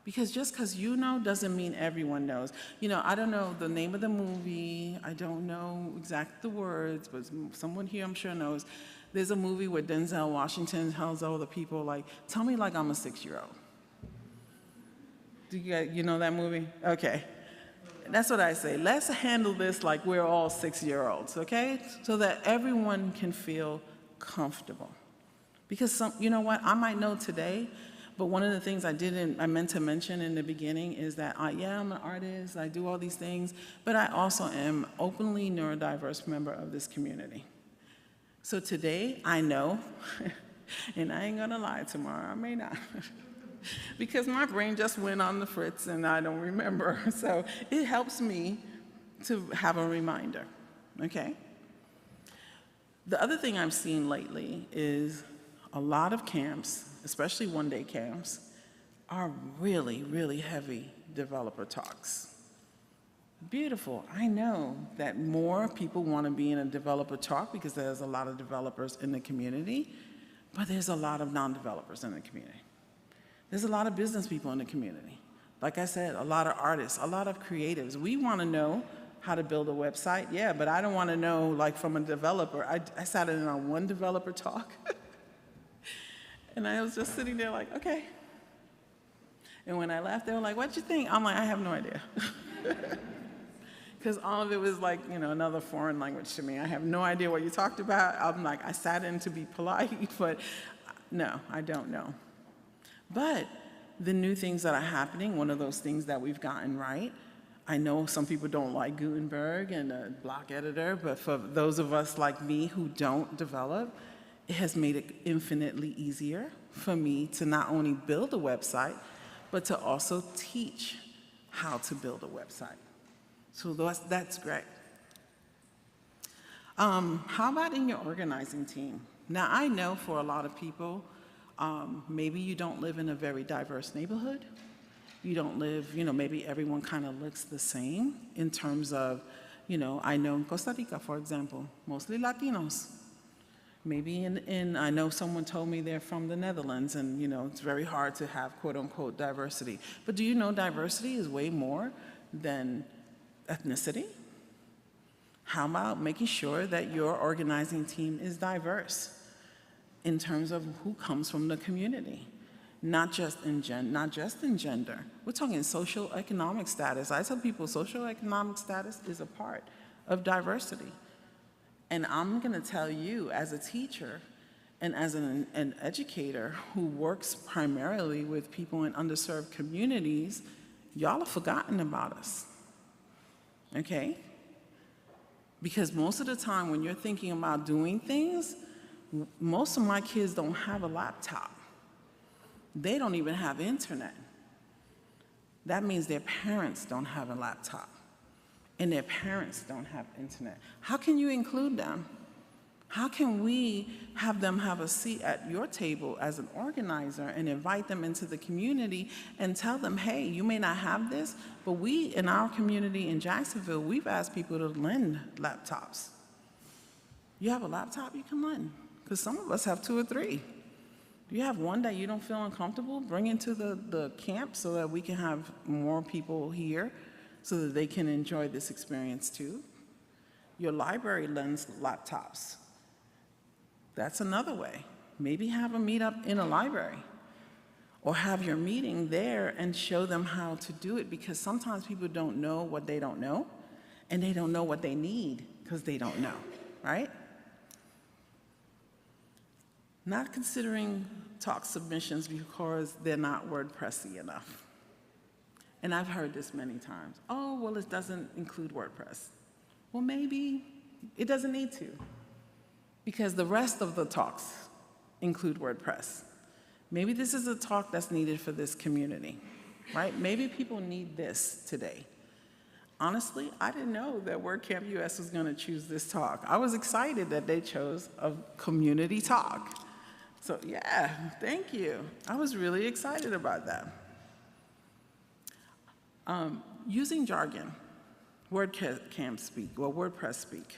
Because just because you know doesn't mean everyone knows. I don't know the name of the movie. I don't know exactly the words, but someone here I'm sure knows. There's a movie where Denzel Washington tells all the people, like, tell me like I'm a 6-year-old. Do you know that movie? Okay. That's what I say. Let's handle this like we're all 6-year-olds, okay? So that everyone can feel comfortable. Because you know what? I might know today, but one of the things I meant to mention in the beginning is that I'm an artist, I do all these things, but I also am openly neurodiverse member of this community. So today, I know, and I ain't gonna lie, tomorrow I may not. Because my brain just went on the fritz and I don't remember. So it helps me to have a reminder, okay? The other thing I've seen lately is a lot of camps, especially one-day camps, are really, really heavy developer talks. Beautiful. I know that more people want to be in a developer talk because there's a lot of developers in the community, but there's a lot of non-developers in the community. There's a lot of business people in the community. Like I said, a lot of artists, a lot of creatives. We want to know how to build a website, yeah, but I don't want to know, like, from a developer. I sat in on one developer talk, and I was just sitting there like, okay. And when I left, they were like, what'd you think? I'm like, I have no idea. Because all of it was like, another foreign language to me. I have no idea what you talked about. I'm like, I sat in to be polite, but no, I don't know. But the new things that are happening, one of those things that we've gotten right, I know some people don't like Gutenberg and a block editor, but for those of us like me who don't develop, it has made it infinitely easier for me to not only build a website, but to also teach how to build a website. So that's great. How about in your organizing team? Now, I know for a lot of people, maybe you don't live in a very diverse neighborhood. You don't live, maybe everyone kind of looks the same in terms of, I know in Costa Rica, for example, mostly Latinos. Maybe I know someone told me they're from the Netherlands, and, it's very hard to have quote-unquote diversity. But do you know diversity is way more than ethnicity? How about making sure that your organizing team is diverse in terms of who comes from the community? Not just in gender. We're talking socioeconomic status. I tell people socioeconomic status is a part of diversity. And I'm going to tell you, as a teacher and as an educator who works primarily with people in underserved communities, y'all have forgotten about us, okay? Because most of the time when you're thinking about doing things, most of my kids don't have a laptop. They don't even have internet. That means their parents don't have a laptop, and their parents don't have internet. How can you include them? How can we have them have a seat at your table as an organizer and invite them into the community and tell them, hey, you may not have this, but we in our community in Jacksonville, we've asked people to lend laptops. You have a laptop you can lend, because some of us have 2 or 3. Do you have one that you don't feel uncomfortable? Bring into the camp so that we can have more people here so that they can enjoy this experience too. Your library lends laptops. That's another way. Maybe have a meetup in a library, or have your meeting there and show them how to do it, because sometimes people don't know what they don't know, and they don't know what they need because they don't know, right? Not considering talk submissions because they're not WordPressy enough. And I've heard this many times. Oh, well, it doesn't include WordPress. Well, maybe it doesn't need to, because the rest of the talks include WordPress. Maybe this is a talk that's needed for this community, right? Maybe people need this today. Honestly, I didn't know that WordCamp US was going to choose this talk. I was excited that they chose a community talk. So yeah, thank you. I was really excited about that. Using jargon, WordCamp speak, or WordPress speak,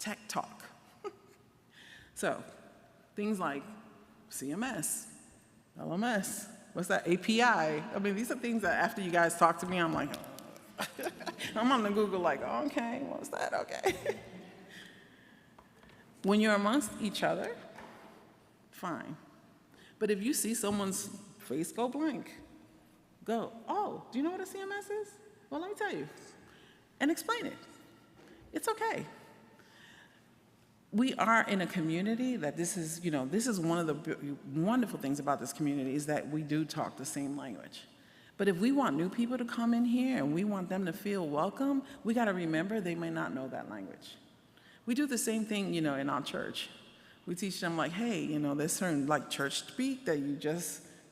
tech talk. So things like CMS, LMS, what's that, API? I mean, these are things that after you guys talk to me, I'm like, I'm on the Google like, oh, okay, what's that, okay. When you're amongst each other, fine. But if you see someone's face go blank, go, oh, do you know what a CMS is? Well, let me tell you, and explain it. It's okay. We are in a community that this is one of the wonderful things about this community is that we do talk the same language. But if we want new people to come in here and we want them to feel welcome, we got to remember they may not know that language. We do the same thing, in our church. We teach them like, hey, there's certain like church speak that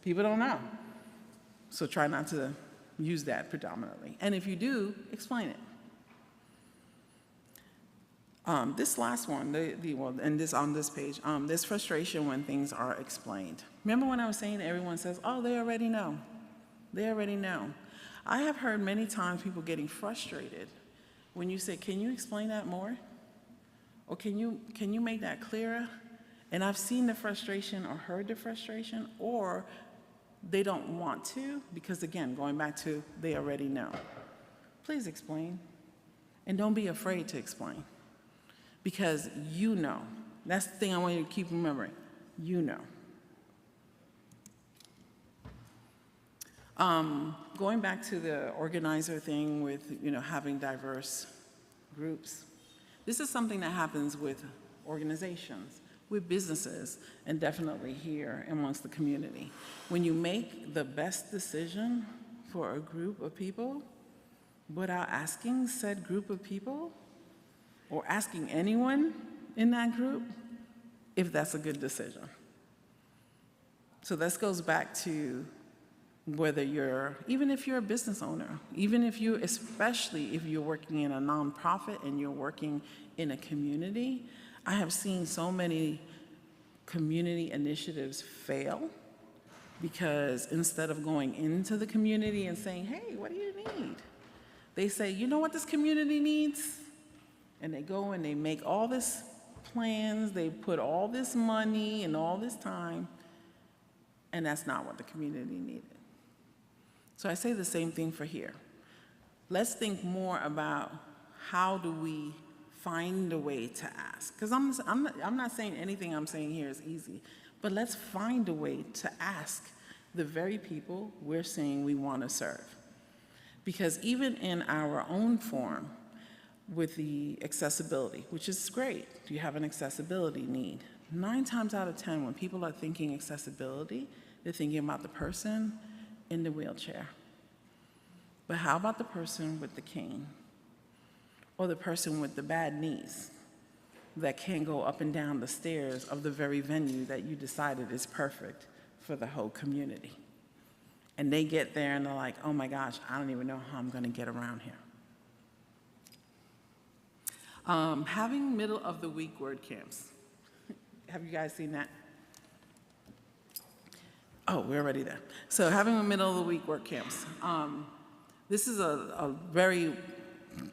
people don't know. So try not to use that predominantly. And if you do, explain it. This last one, on this page, there's frustration when things are explained. Remember when I was saying everyone says, oh, they already know. They already know. I have heard many times people getting frustrated when you say, can you explain that more? Or can you make that clearer? And I've seen the frustration or heard the frustration, or they don't want to, because again, going back to they already know. Please explain. And don't be afraid to explain. Because you know. That's the thing I want you to keep remembering. You know. Going back to the organizer thing with having diverse groups, this is something that happens with organizations, with businesses, and definitely here amongst the community. When you make the best decision for a group of people without asking said group of people, or asking anyone in that group if that's a good decision. So this goes back to whether even if you're a business owner, especially if you're working in a nonprofit and you're working in a community, I have seen so many community initiatives fail because instead of going into the community and saying, hey, what do you need? They say, you know what this community needs? And they go and they make all this plans, they put all this money and all this time, and that's not what the community needed. So I say the same thing for here. Let's think more about how do we find a way to ask. Because I'm not saying anything I'm saying here is easy, but let's find a way to ask the very people we're saying we want to serve. Because even in our own forum, with the accessibility, which is great, you have an accessibility need. 9 times out of 10, when people are thinking accessibility, they're thinking about the person in the wheelchair. But how about the person with the cane? Or the person with the bad knees that can't go up and down the stairs of the very venue that you decided is perfect for the whole community? And they get there and they're like, oh my gosh, I don't even know how I'm gonna get around here. Having middle of the week word camps. Have you guys seen that? Oh, we're already there. So having a middle of the week word camps. This is a very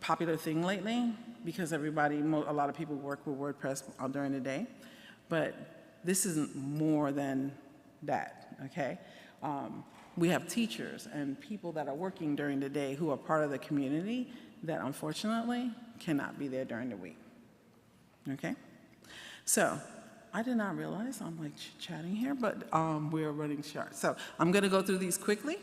popular thing lately because a lot of people work with WordPress during the day, but this isn't more than that, okay? We have teachers and people that are working during the day who are part of the community that unfortunately cannot be there during the week, okay? So I did not realize I'm like chatting here, but we're running short. So I'm gonna go through these quickly.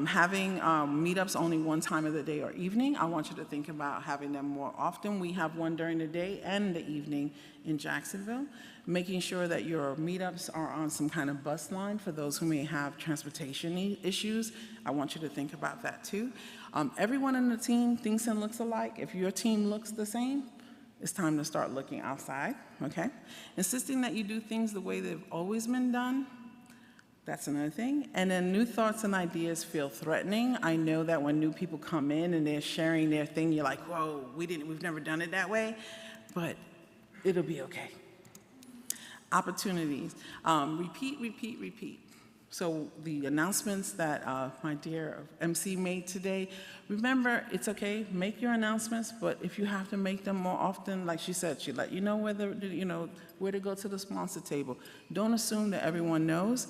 Having meetups only one time of the day or evening, I want you to think about having them more often. We have one during the day and the evening in Jacksonville. Making sure that your meetups are on some kind of bus line for those who may have transportation issues. I want you to think about that too. Everyone in the team thinks and looks alike. If your team looks the same, it's time to start looking outside, okay? Insisting that you do things the way they've always been done, that's another thing. And then new thoughts and ideas feel threatening. I know that when new people come in and they're sharing their thing, you're like, whoa, we've never done it that way, but it'll be okay. Opportunities, repeat. So the announcements that my dear MC made today, remember, it's okay, make your announcements, but if you have to make them more often, like she said, she let you know where to go to the sponsor table. Don't assume that everyone knows.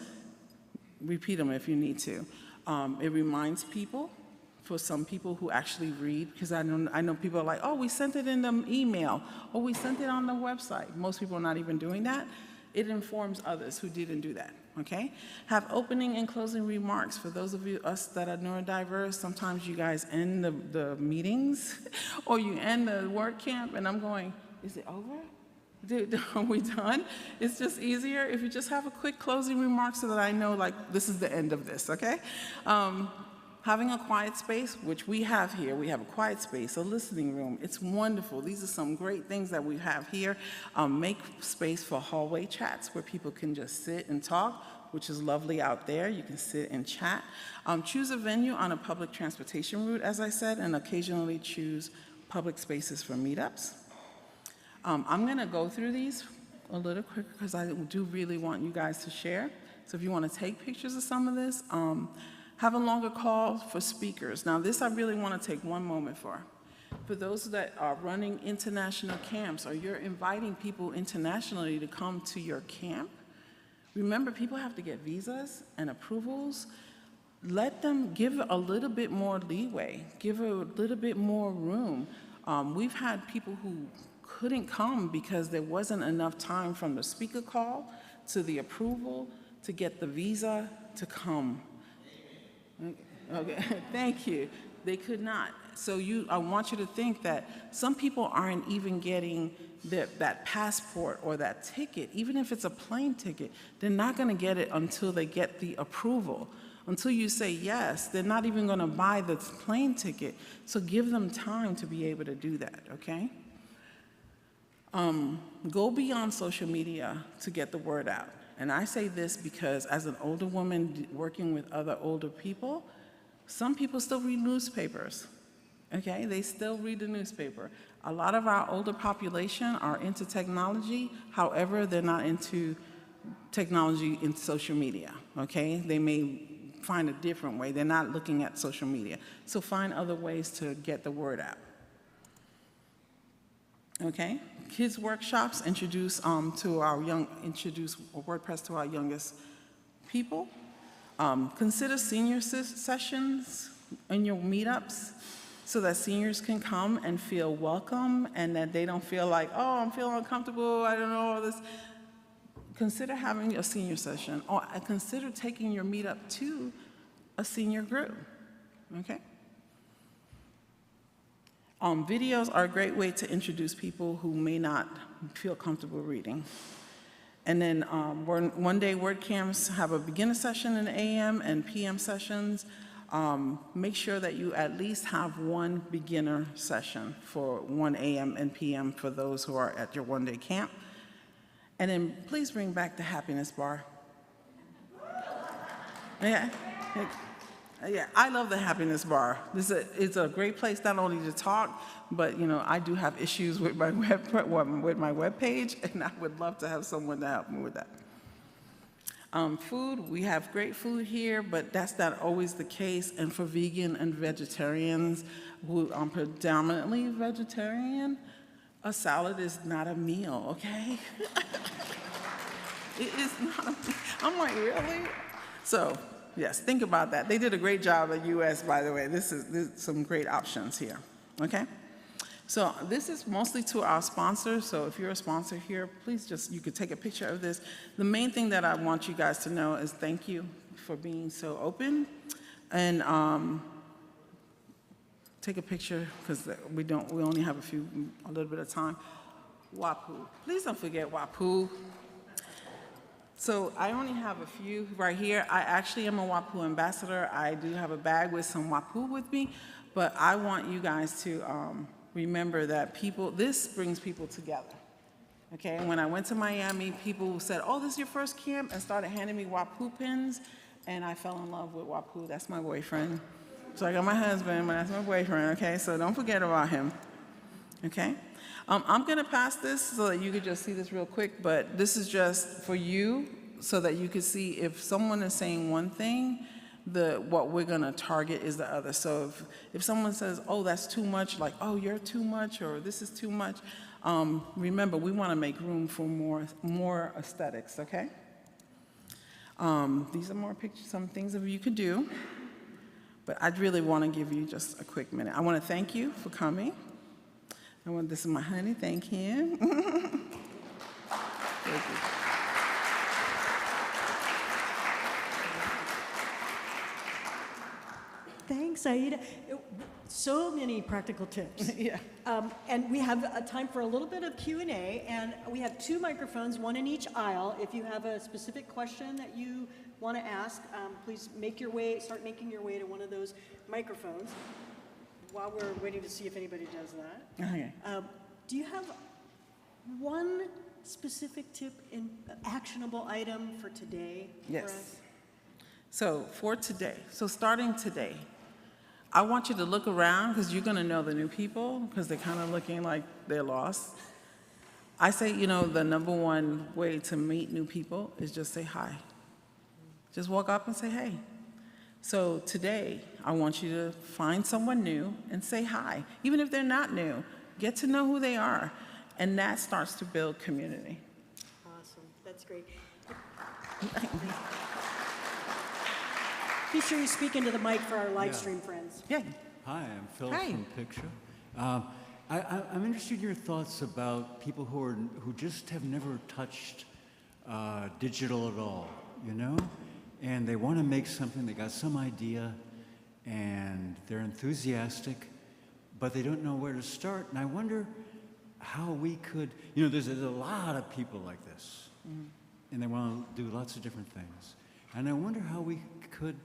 Repeat them if you need to. It reminds people, for some people who actually read, because I know people are like, oh, we sent it in the email, or we sent it on the website. Most people are not even doing that. It informs others who didn't do that, okay? Have opening and closing remarks. For those of us that are neurodiverse, sometimes you guys end the meetings, or you end the WordCamp, and I'm going, is it over? Are we done? It's just easier if you just have a quick closing remark so that I know, like, this is the end of this, okay? Having a quiet space, which we have here. We have a quiet space, a listening room. It's wonderful. These are some great things that we have here. Make space for hallway chats where people can just sit and talk, which is lovely out there. You can sit and chat. Choose a venue on a public transportation route, as I said, and occasionally choose public spaces for meetups. I'm gonna go through these a little quicker because I do really want you guys to share. So if you wanna take pictures of some of this, have a longer call for speakers. Now this I really wanna take one moment for. For those that are running international camps or you're inviting people internationally to come to your camp, remember people have to get visas and approvals. Let them give a little bit more leeway, give a little bit more room. We've had people who couldn't come because there wasn't enough time from the speaker call to the approval to get the visa to come. Okay, thank you. They could not. So I want you to think that some people aren't even getting that passport or that ticket, even if it's a plane ticket, they're not gonna get it until they get the approval. Until you say yes, they're not even gonna buy the plane ticket. So give them time to be able to do that, okay? Go beyond social media to get the word out. And I say this because as an older woman working with other older people, some people still read newspapers, okay? They still read the newspaper. A lot of our older population are into technology, however, they're not into technology in social media, okay? They may find a different way. They're not looking at social media. So find other ways to get the word out. Okay? Kids workshops, introduce WordPress to our youngest people. Consider senior sessions in your meetups so that seniors can come and feel welcome and that they don't feel like, oh, I'm feeling uncomfortable, I don't know all this. Consider having a senior session, or consider taking your meetup to a senior group, okay? Videos are a great way to introduce people who may not feel comfortable reading. And then one-day WordCamps have a beginner session in the AM and PM sessions. make sure that you at least have one beginner session for 1 a.m. and p.m. for those who are at your one-day camp. And then please bring back the happiness bar. Yeah, yeah, I love the happiness bar. It's a great place not only to talk, but I do have issues with my web page, and I would love to have someone to help me with that. Food, we have great food here, but that's not always the case. And for vegan and vegetarians who are predominantly vegetarian, a salad is not a meal, okay? It is not a meal. I'm like, really? So, yes, think about that. They did a great job at US, by the way. There's some great options here, okay? So this is mostly to our sponsors, so if you're a sponsor here, please you could take a picture of this. The main thing that I want you guys to know is thank you for being so open, and take a picture, because we only have a little bit of time. WAPU, please don't forget WAPU. So I only have a few right here. I actually am a WAPU ambassador. I do have a bag with some WAPU with me, but I want you guys to remember that this brings people together. Okay, when I went to Miami, people said, oh, this is your first camp, and started handing me WAPU pins, and I fell in love with WAPU. That's my boyfriend. So I got my husband, but that's my boyfriend, okay? So don't forget about him, okay? I'm gonna pass this so that you could just see this real quick, but this is just for you so that you can see if someone is saying one thing, what we're gonna target is the other. So if someone says, oh, that's too much, like, oh, you're too much, or this is too much, remember, we wanna make room for more aesthetics, okay? These are more pictures, some things that you could do, but I'd really wanna give you just a quick minute. I wanna thank you for coming. This is my honey, thank you. Thank you. Thanks, Aida. So many practical tips. Yeah. And we have time for a little bit of Q&A, and we have 2 microphones, one in each aisle. If you have a specific question that you want to ask, please start making your way to one of those microphones while we're waiting to see if anybody does that. Okay. Do you have one specific tip, actionable item for today for Yes. us? So for today, starting today, I want you to look around, because you're gonna know the new people, because they're kind of looking like they're lost. I say, the number one way to meet new people is just say hi. Just walk up and say, hey. So today, I want you to find someone new and say hi. Even if they're not new, get to know who they are. And that starts to build community. Awesome, that's great. Be sure you speak into the mic for our live stream friends. Yeah. Hi, I'm Phil Hi. from Picture. I'm interested in your thoughts about people who just have never touched digital at all, and they want to make something. They got some idea, and they're enthusiastic, but they don't know where to start. And I wonder how we could, there's a lot of people like this, and they want to do lots of different things. And I wonder how we could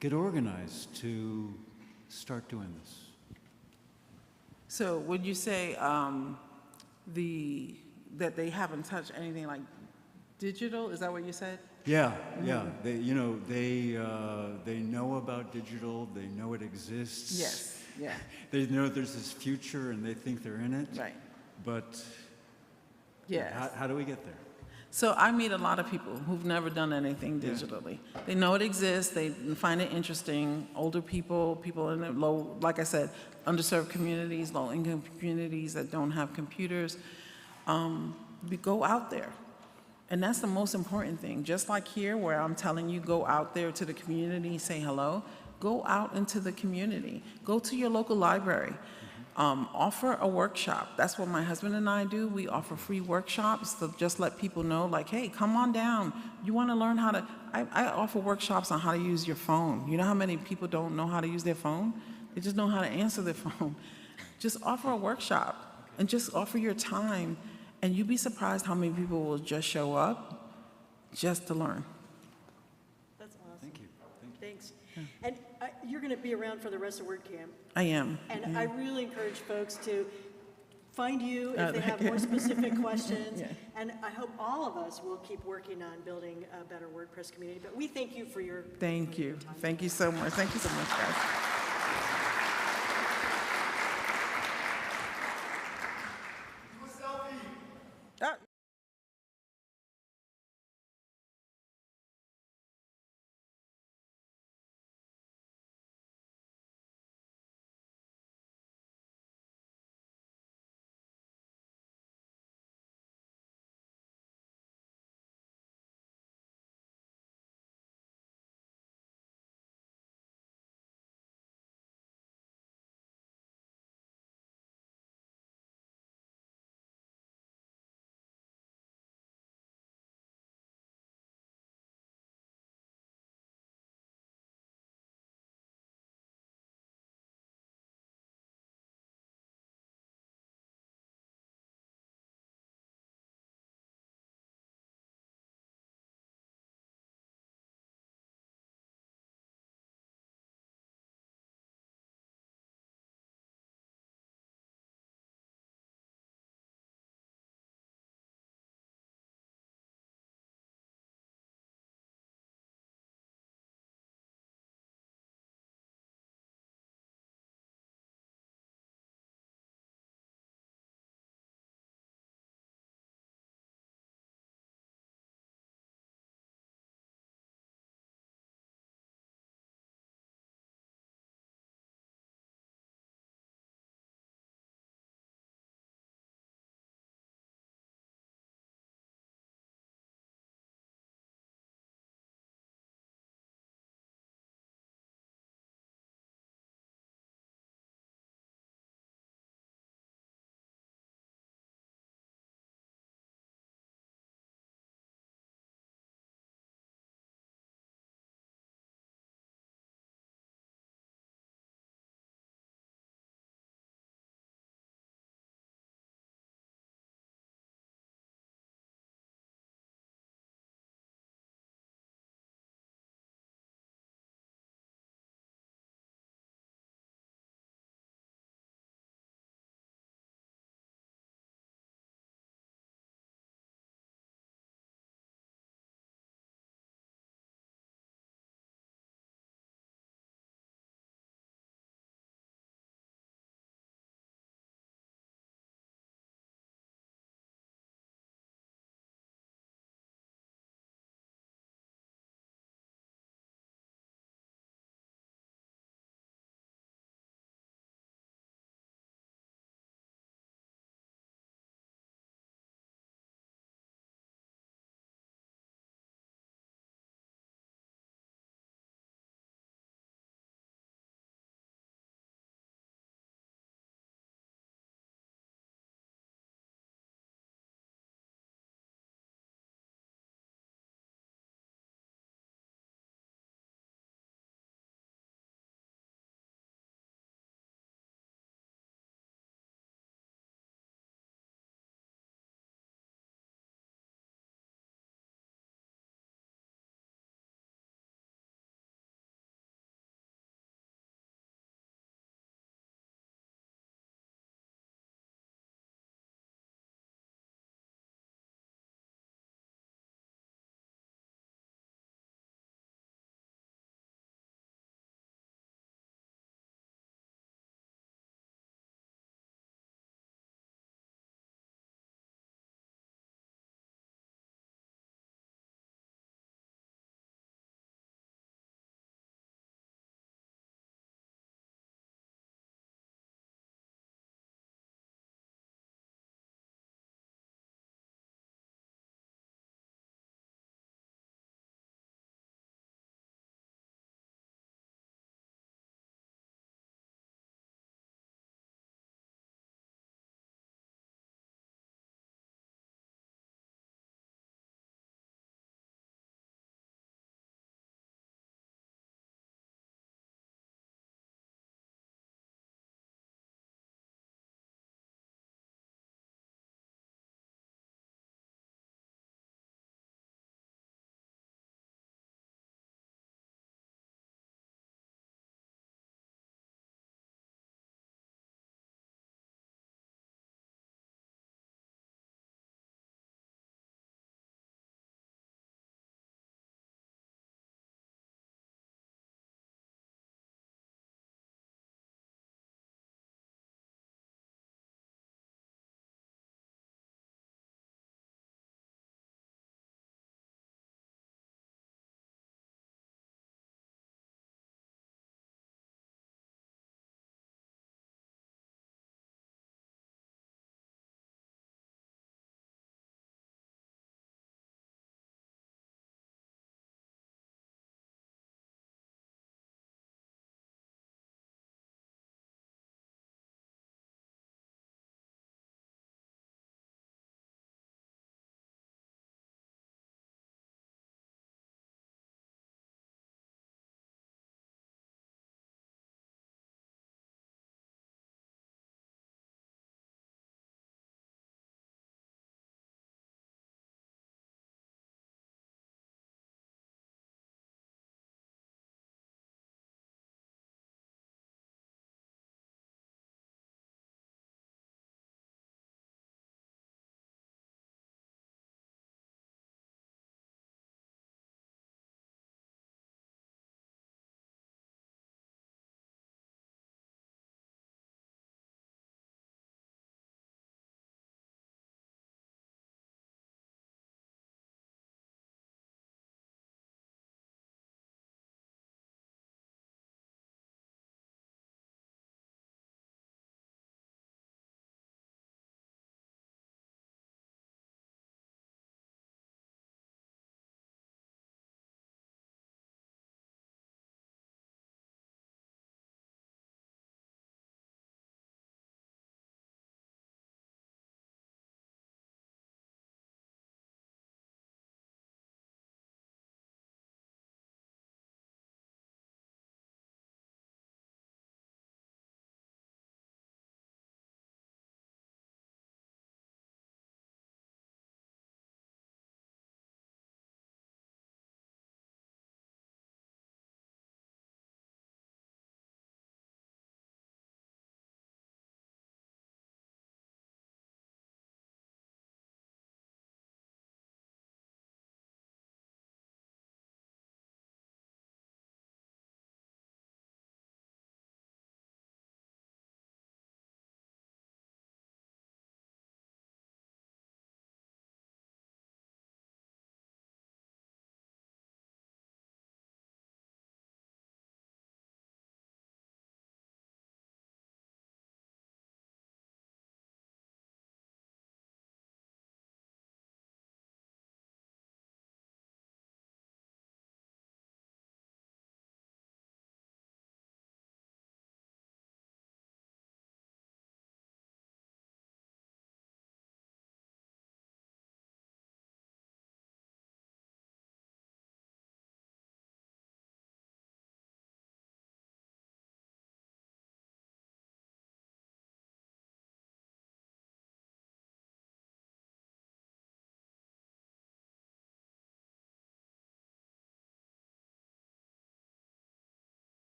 get organized to start doing this. So would you say that they haven't touched anything like digital? Is that what you said? Yeah. They know about digital. They know it exists. Yes. Yeah. They know there's this future, and they think they're in it. Right. But Yes. how do we get there? So I meet a lot of people who've never done anything digitally. They know it exists, they find it interesting. Older people in the low, like I said, underserved communities, low-income communities that don't have computers. We go out there. And that's the most important thing. Just like here, where I'm telling you, go out there to the community, say hello, go out into the community. Go to your local library. Offer a workshop. That's what my husband and I do. We offer free workshops to just let people know, like, hey, come on down. You want to learn how to, I offer workshops on how to use your phone. You know how many people don't know how to use their phone? They just know how to answer their phone. Just offer a workshop and just offer your time, and you'd be surprised how many people will just show up just to learn. That's awesome. Thank you. Thanks. And you're going to be around for the rest of WordCamp. I am. And I really encourage folks to find you if they have more specific questions. Yeah. And I hope all of us will keep working on building a better WordPress community. But we thank you for your Thank you. Thank you so much. Thank you so much, guys.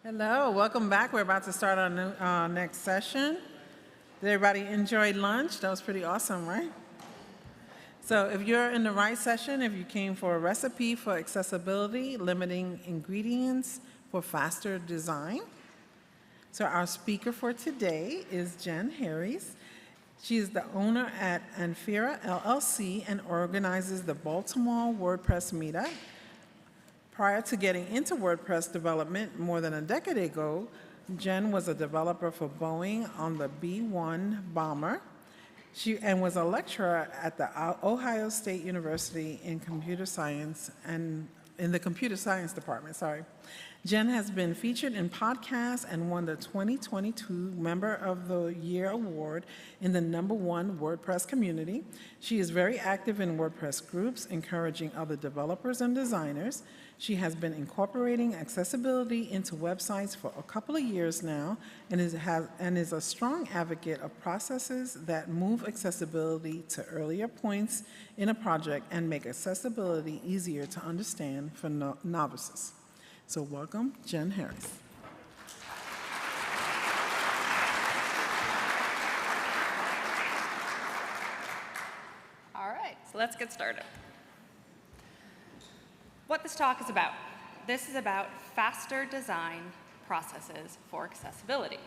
Hello, welcome back. We're about to start our next session. Did everybody enjoy lunch? That was pretty awesome, right? So if you're in the right session, if you came for a recipe for accessibility, limiting ingredients for faster design. So our speaker for today is Jen Harris. She is the owner at Anfira LLC and organizes the Baltimore WordPress Meetup. Prior to getting into WordPress development more than a decade ago, Jen was a developer for Boeing on the B-1 bomber. She was a lecturer at the Ohio State University in computer science and in the computer science department, Jen has been featured in podcasts and won the 2022 Member of the Year award in the #1 WordPress community. She is very active in WordPress groups, encouraging other developers and designers. She has been incorporating accessibility into websites for a couple of years now and is a strong advocate of processes that move accessibility to earlier points in a project and make accessibility easier to understand for novices. So welcome, Jen Harris. All right, so let's get started. What this talk is about. This is about faster design processes for accessibility.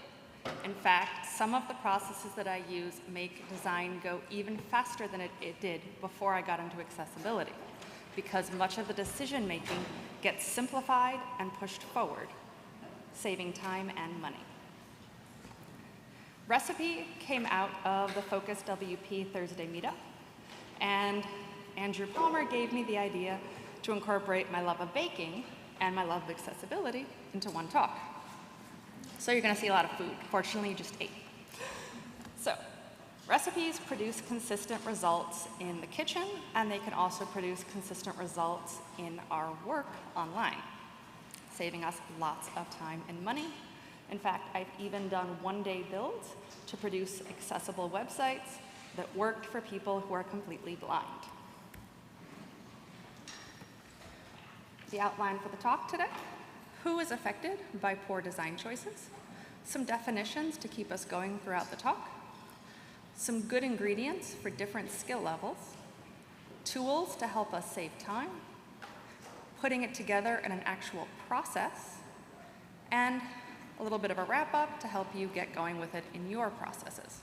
In fact, some of the processes that I use make design go even faster than it did before I got into accessibility, because much of the decision making gets simplified and pushed forward, saving time and money. Recipe came out of the Focus WP Thursday meetup, and Andrew Palmer gave me the idea to incorporate my love of baking and my love of accessibility into one talk. So you're gonna see a lot of food. Fortunately, you just ate. So, recipes produce consistent results in the kitchen, and they can also produce consistent results in our work online, saving us lots of time and money. In fact, I've even done one-day builds to produce accessible websites that worked for people who are completely blind. The outline for the talk today: who is affected by poor design choices, some definitions to keep us going throughout the talk, some good ingredients for different skill levels, tools to help us save time, putting it together in an actual process, and a little bit of a wrap-up to help you get going with it in your processes.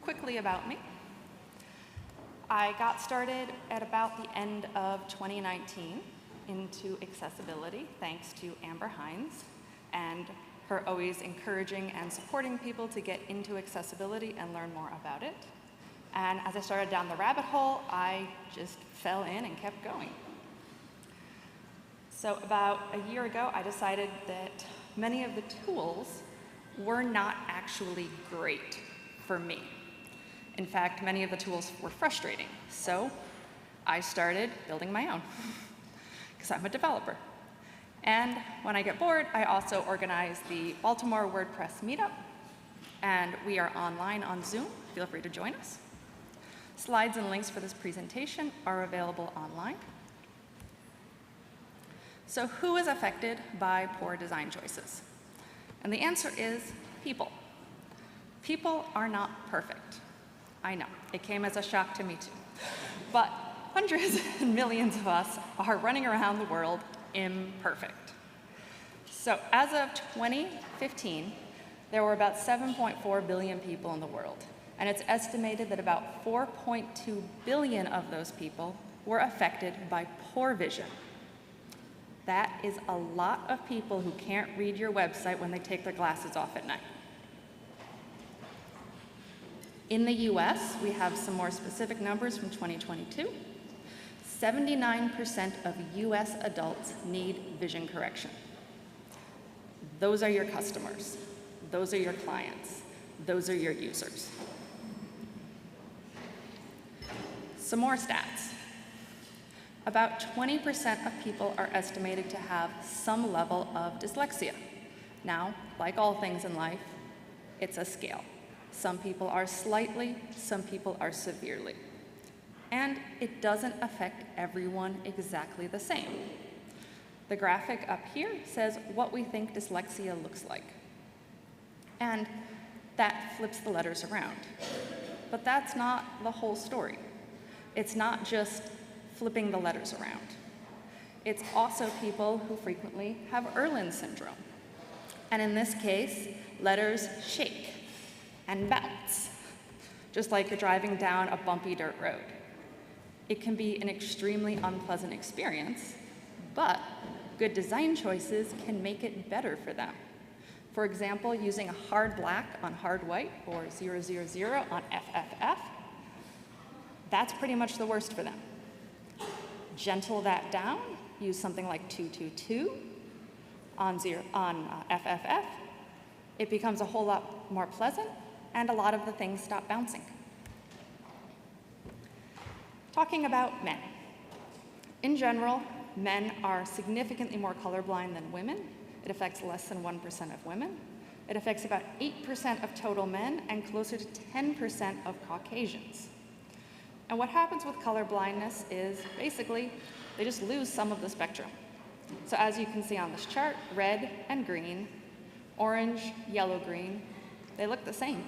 Quickly about me. I got started at about the end of 2019 into accessibility, thanks to Amber Hines and her always encouraging and supporting people to get into accessibility and learn more about it. And as I started down the rabbit hole, I just fell in and kept going. So about a year ago, I decided that many of the tools were not actually great for me. In fact, many of the tools were frustrating. So I started building my own, because I'm a developer. And when I get bored, I also organize the Baltimore WordPress Meetup, and we are online on Zoom. Feel free to join us. Slides and links for this presentation are available online. So who is affected by poor design choices? And the answer is people. People are not perfect. I know, it came as a shock to me too. But hundreds and millions of us are running around the world imperfect. So as of 2015, there were about 7.4 billion people in the world. And it's estimated that about 4.2 billion of those people were affected by poor vision. That is a lot of people who can't read your website when they take their glasses off at night. In the US, we have some more specific numbers from 2022. 79% of US adults need vision correction. Those are your customers. Those are your clients. Those are your users. Some more stats. About 20% of people are estimated to have some level of dyslexia. Now, like all things in life, it's a scale. Some people are slightly, some people are severely. And it doesn't affect everyone exactly the same. The graphic up here says what we think dyslexia looks like. And that flips the letters around. But that's not the whole story. It's not just flipping the letters around. It's also people who frequently have Erlen syndrome. And in this case, letters shake and bounce, just like you're driving down a bumpy dirt road. It can be an extremely unpleasant experience, but good design choices can make it better for them. For example, using a hard black on hard white or 000 on FFF, that's pretty much the worst for them. Gentle that down, use something like 222 on FFF. It becomes a whole lot more pleasant, and a lot of the things stop bouncing. Talking about men. In general, men are significantly more colorblind than women. It affects less than 1% of women. It affects about 8% of total men and closer to 10% of Caucasians. And what happens with color blindness is basically they just lose some of the spectrum. So as you can see on this chart, red and green, orange, yellow, green, they look the same.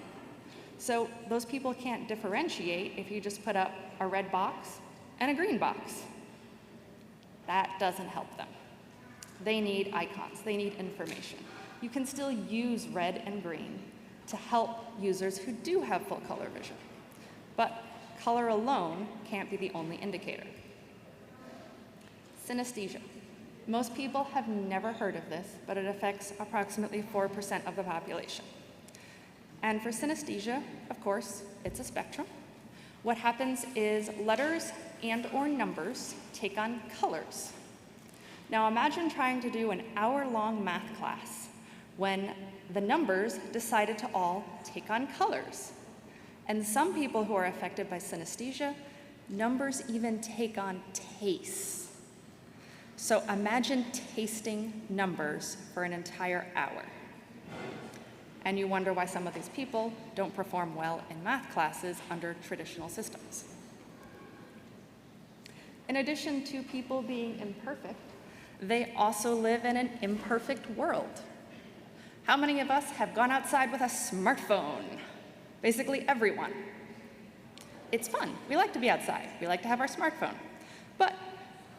So those people can't differentiate if you just put up a red box and a green box. That doesn't help them. They need icons, they need information. You can still use red and green to help users who do have full color vision. But color alone can't be the only indicator. Synesthesia. Most people have never heard of this, but it affects approximately 4% of the population. And for synesthesia, of course, it's a spectrum. What happens is letters and/or numbers take on colors. Now imagine trying to do an hour-long math class when the numbers decided to all take on colors. And some people who are affected by synesthesia, numbers even take on tastes. So imagine tasting numbers for an entire hour. And you wonder why some of these people don't perform well in math classes under traditional systems. In addition to people being imperfect, they also live in an imperfect world. How many of us have gone outside with a smartphone? Basically everyone. It's fun. We like to be outside. We like to have our smartphone. But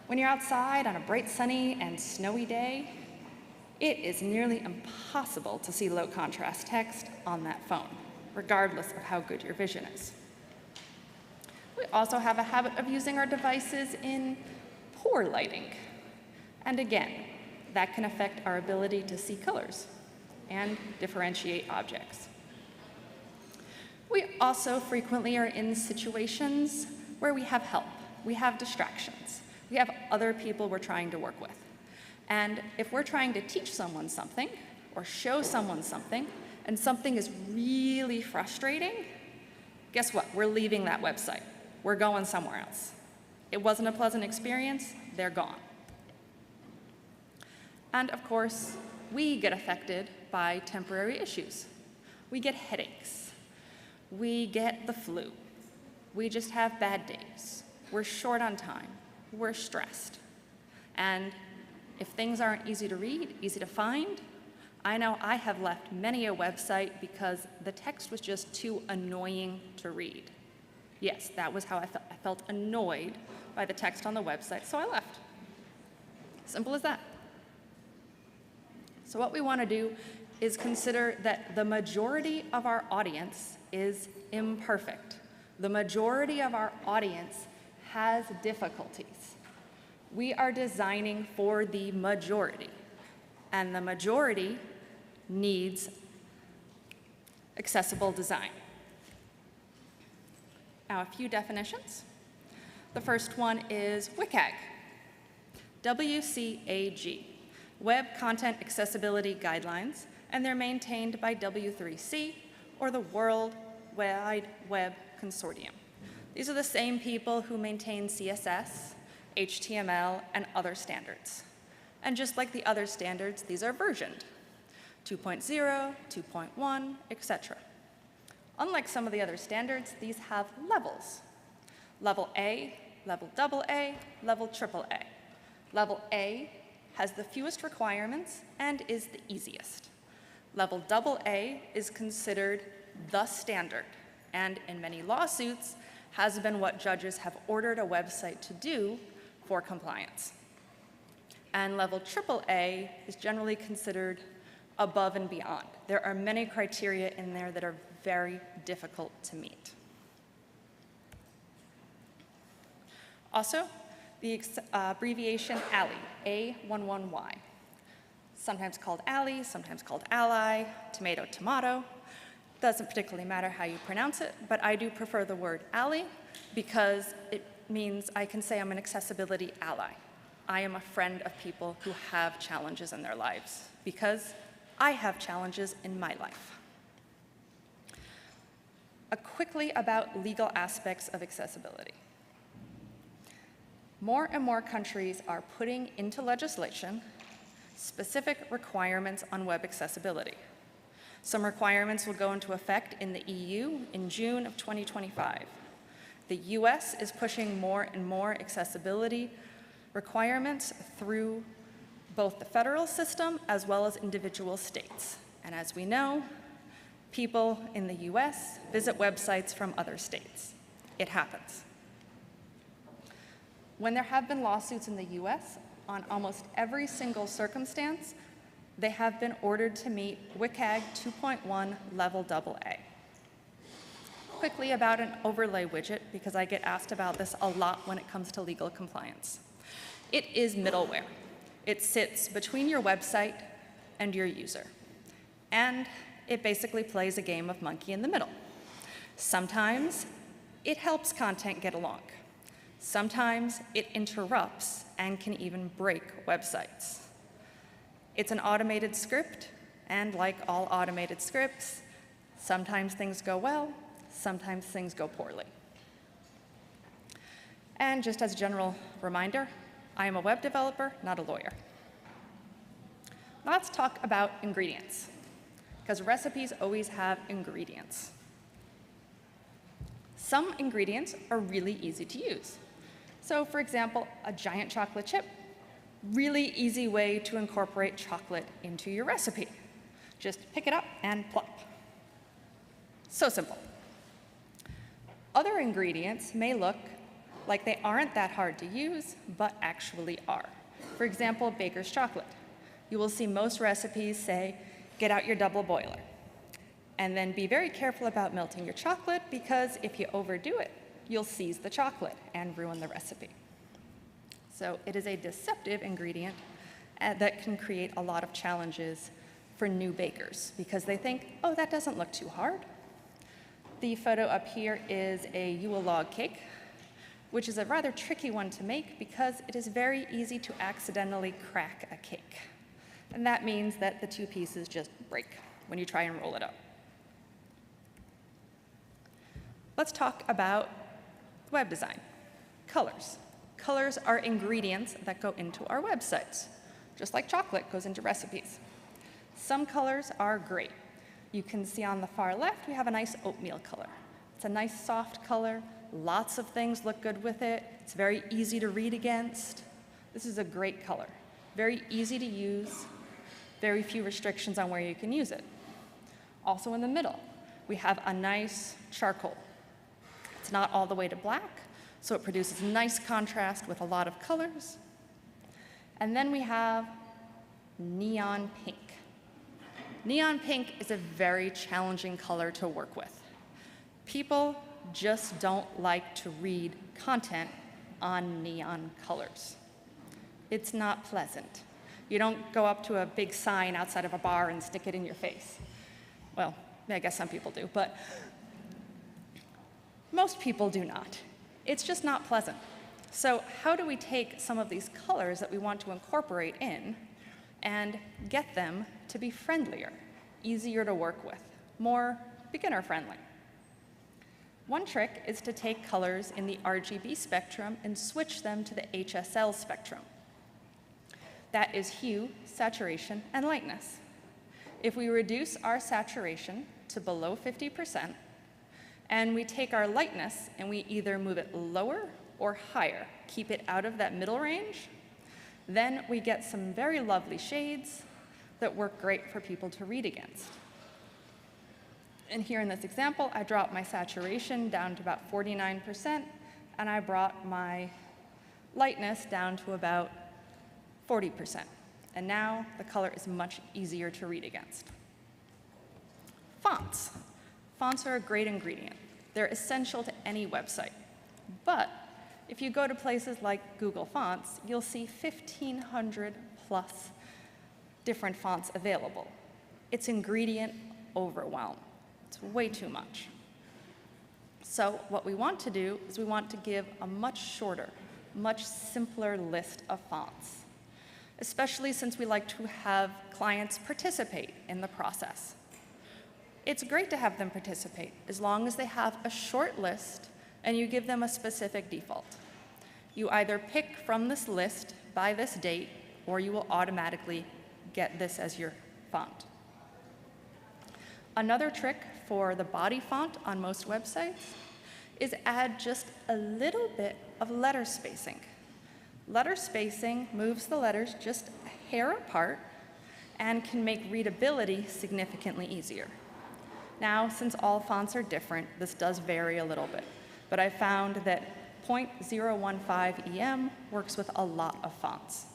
when you're outside on a bright, sunny, and snowy day, it is nearly impossible to see low contrast text on that phone, regardless of how good your vision is. We also have a habit of using our devices in poor lighting. And again, that can affect our ability to see colors and differentiate objects. We also frequently are in situations where we have help, we have distractions, we have other people we're trying to work with. And if we're trying to teach someone something or show someone something, and something is really frustrating, guess what? We're leaving that website. We're going somewhere else. It wasn't a pleasant experience, they're gone. And of course, we get affected by temporary issues. We get headaches. We get the flu. We just have bad days. We're short on time. We're stressed. And if things aren't easy to read, easy to find, I know I have left many a website because the text was just too annoying to read. Yes, that was how I felt. I felt annoyed by the text on the website, so I left. Simple as that. So what we want to do is consider that the majority of our audience is imperfect. The majority of our audience has difficulties. We are designing for the majority, and the majority needs accessible design. Now, a few definitions. The first one is WCAG, WCAG, Web Content Accessibility Guidelines, and they're maintained by W3C, or the World Wide Web Consortium. These are the same people who maintain CSS, HTML, and other standards. And just like the other standards, these are versioned, 2.0, 2.1, etc. Unlike some of the other standards, these have levels. Level A, level AA, level AAA. Level A has the fewest requirements and is the easiest. Level AA is considered the standard, and in many lawsuits has been what judges have ordered a website to do for compliance. And level AAA is generally considered above and beyond. There are many criteria in there that are very difficult to meet. Also, the abbreviation ALLY, A11Y, sometimes called ALLY, sometimes called Ally, tomato, tomato. Doesn't particularly matter how you pronounce it, but I do prefer the word ALLY because it means I can say I'm an accessibility ally. I am a friend of people who have challenges in their lives because I have challenges in my life. Quickly about legal aspects of accessibility. More and more countries are putting into legislation specific requirements on web accessibility. Some requirements will go into effect in the EU in June of 2025. The US is pushing more and more accessibility requirements through both the federal system as well as individual states. And as we know, people in the US visit websites from other states. It happens. When there have been lawsuits in the US, on almost every single circumstance, they have been ordered to meet WCAG 2.1 level AA. Quickly about an overlay widget, because I get asked about this a lot when it comes to legal compliance. It is middleware. It sits between your website and your user. And it basically plays a game of monkey in the middle. Sometimes it helps content get along. Sometimes it interrupts and can even break websites. It's an automated script, and like all automated scripts, sometimes things go well, sometimes things go poorly. And just as a general reminder, I am a web developer, not a lawyer. Let's talk about ingredients, because recipes always have ingredients. Some ingredients are really easy to use. So for example, a giant chocolate chip, really easy way to incorporate chocolate into your recipe. Just pick it up and plop. So simple. Other ingredients may look like they aren't that hard to use, but actually are. For example, baker's chocolate. You will see most recipes say, get out your double boiler. And then be very careful about melting your chocolate, because if you overdo it, you'll seize the chocolate and ruin the recipe. So it is a deceptive ingredient that can create a lot of challenges for new bakers, because they think, oh, that doesn't look too hard. The photo up here is a Yule log cake, which is a rather tricky one to make because it is very easy to accidentally crack a cake. And that means that the two pieces just break when you try and roll it up. Let's talk about web design. Colors. Colors are ingredients that go into our websites, just like chocolate goes into recipes. Some colors are great. You can see on the far left, we have a nice oatmeal color. It's a nice soft color. Lots of things look good with it. It's very easy to read against. This is a great color. Very easy to use. Very few restrictions on where you can use it. Also in the middle, we have a nice charcoal. It's not all the way to black, so it produces nice contrast with a lot of colors. And then we have neon pink. Neon pink is a very challenging color to work with. People just don't like to read content on neon colors. It's not pleasant. You don't go up to a big sign outside of a bar and stick it in your face. Well, I guess some people do, but most people do not. It's just not pleasant. So how do we take some of these colors that we want to incorporate in and get them to be friendlier, easier to work with, more beginner-friendly? One trick is to take colors in the RGB spectrum and switch them to the HSL spectrum. That is hue, saturation, and lightness. If we reduce our saturation to below 50%, and we take our lightness and we either move it lower or higher, keep it out of that middle range, Then we get some very lovely shades that work great for people to read against. And here in this example, I dropped my saturation down to about 49%, and I brought my lightness down to about 40%. And now the color is much easier to read against. Fonts. Fonts are a great ingredient. They're essential to any website. But if you go to places like Google Fonts, you'll see 1,500 plus different fonts available. It's ingredient overwhelm. It's way too much. So what we want to do is we want to give a much shorter, much simpler list of fonts, especially since we like to have clients participate in the process. It's great to have them participate as long as they have a short list and you give them a specific default. You either pick from this list by this date, or you will automatically get this as your font. Another trick for the body font on most websites is add just a little bit of letter spacing. Letter spacing moves the letters just a hair apart and can make readability significantly easier. Now, since all fonts are different, this does vary a little bit, but I found that 0.015 EM works with a lot of fonts.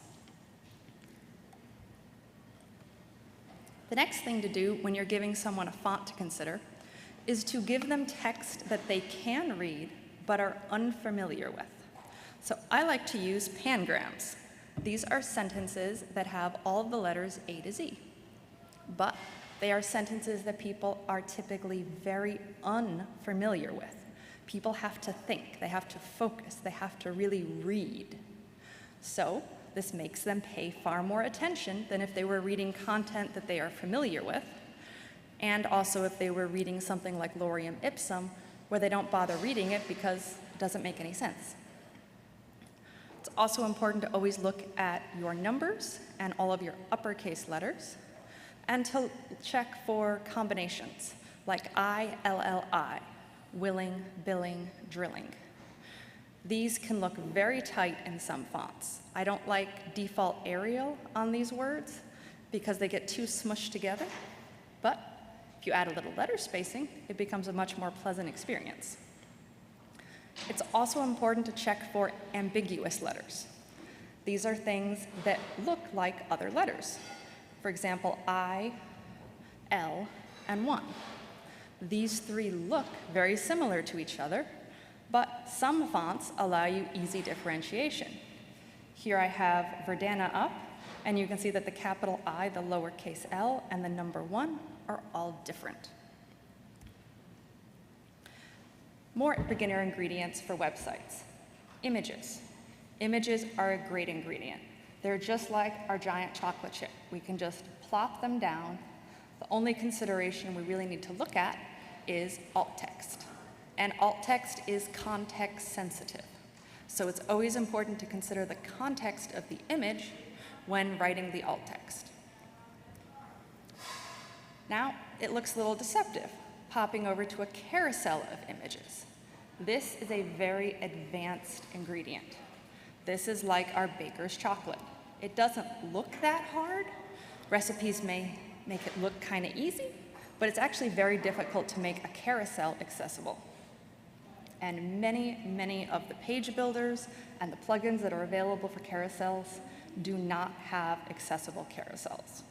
The next thing to do when you're giving someone a font to consider is to give them text that they can read but are unfamiliar with. So I like to use pangrams. These are sentences that have all of the letters A to Z, but they are sentences that people are typically very unfamiliar with. People have to think, they have to focus, they have to really read. So this makes them pay far more attention than if they were reading content that they are familiar with, and also if they were reading something like Lorem Ipsum, where they don't bother reading it because it doesn't make any sense. It's also important to always look at your numbers and all of your uppercase letters, and to check for combinations like I, willing, billing, drilling. These can look very tight in some fonts. I don't like default Arial on these words because they get too smushed together, but if you add a little letter spacing, it becomes a much more pleasant experience. It's also important to check for ambiguous letters. These are things that look like other letters. For example, I, L, and 1. These three look very similar to each other, but some fonts allow you easy differentiation. Here I have Verdana up, and you can see that the capital I, the lowercase l, and the number 1 are all different. More beginner ingredients for websites. Images. Images are a great ingredient. They're just like our giant chocolate chip. We can just plop them down. The only consideration we really need to look at is alt text. And alt text is context sensitive. So it's always important to consider the context of the image when writing the alt text. Now, it looks a little deceptive, popping over to a carousel of images. This is a very advanced ingredient. This is like our baker's chocolate. It doesn't look that hard. Recipes may make it look kind of easy, but it's actually very difficult to make a carousel accessible. And many of the page builders and the plugins that are available for carousels do not have accessible carousels.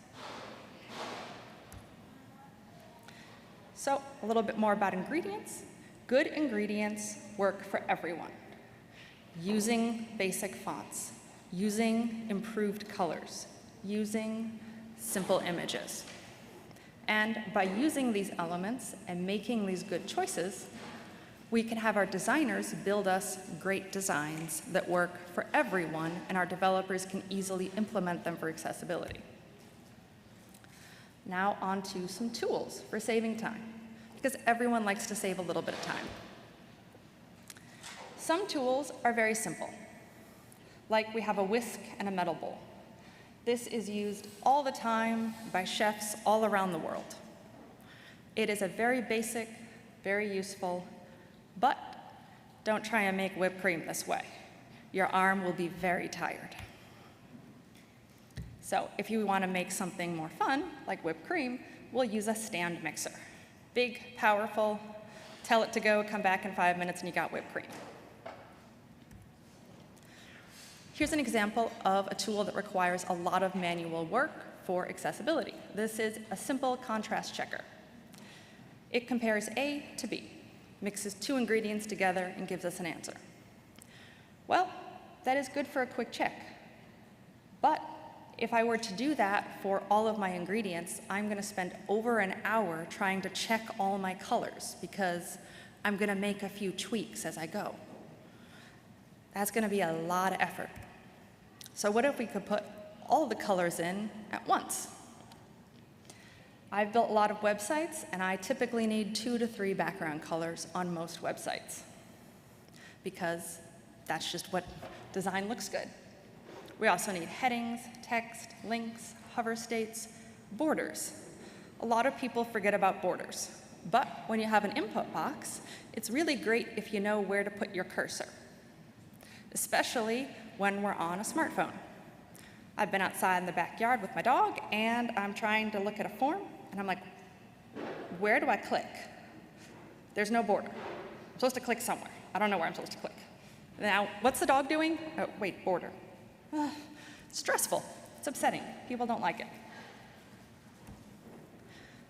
So a little bit more about ingredients. Good ingredients work for everyone. Using basic fonts, using improved colors, using simple images. And by using these elements and making these good choices, we can have our designers build us great designs that work for everyone, and our developers can easily implement them for accessibility. Now on to some tools for saving time, because everyone likes to save a little bit of time. Some tools are very simple, like we have a whisk and a metal bowl. This is used all the time by chefs all around the world. It is a very basic, very useful, but don't try and make whipped cream this way. Your arm will be very tired. So if you want to make something more fun, like whipped cream, we'll use a stand mixer. Big, powerful, tell it to go, come back in 5 minutes, and you got whipped cream. Here's an example of a tool that requires a lot of manual work for accessibility. This is a simple contrast checker. It compares A to B, mixes 2 ingredients together, and gives us an answer. Well, that is good for a quick check. But if I were to do that for all of my ingredients, I'm going to spend over an hour trying to check all my colors because I'm going to make a few tweaks as I go. That's going to be a lot of effort. So what if we could put all the colors in at once? I've built a lot of websites, and I typically need 2 to 3 background colors on most websites because that's just what design looks good. We also need headings, text, links, hover states, borders. A lot of people forget about borders, but when you have an input box, it's really great if you know where to put your cursor, especially when we're on a smartphone. I've been outside in the backyard with my dog, and I'm trying to look at a form, and I'm like, where do I click? There's no border. I'm supposed to click somewhere. I don't know where I'm supposed to click. Now, what's the dog doing? Oh, wait, border. It's stressful. It's upsetting. People don't like it.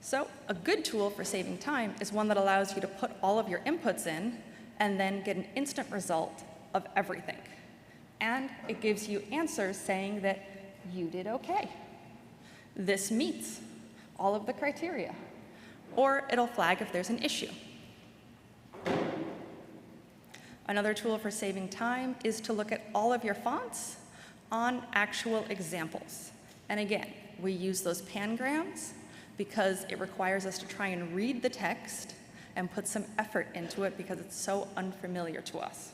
So a good tool for saving time is one that allows you to put all of your inputs in and then get an instant result of everything. And it gives you answers saying that you did okay. This meets all of the criteria. Or it'll flag if there's an issue. Another tool for saving time is to look at all of your fonts on actual examples. And again, we use those pangrams because it requires us to try and read the text and put some effort into it because it's so unfamiliar to us.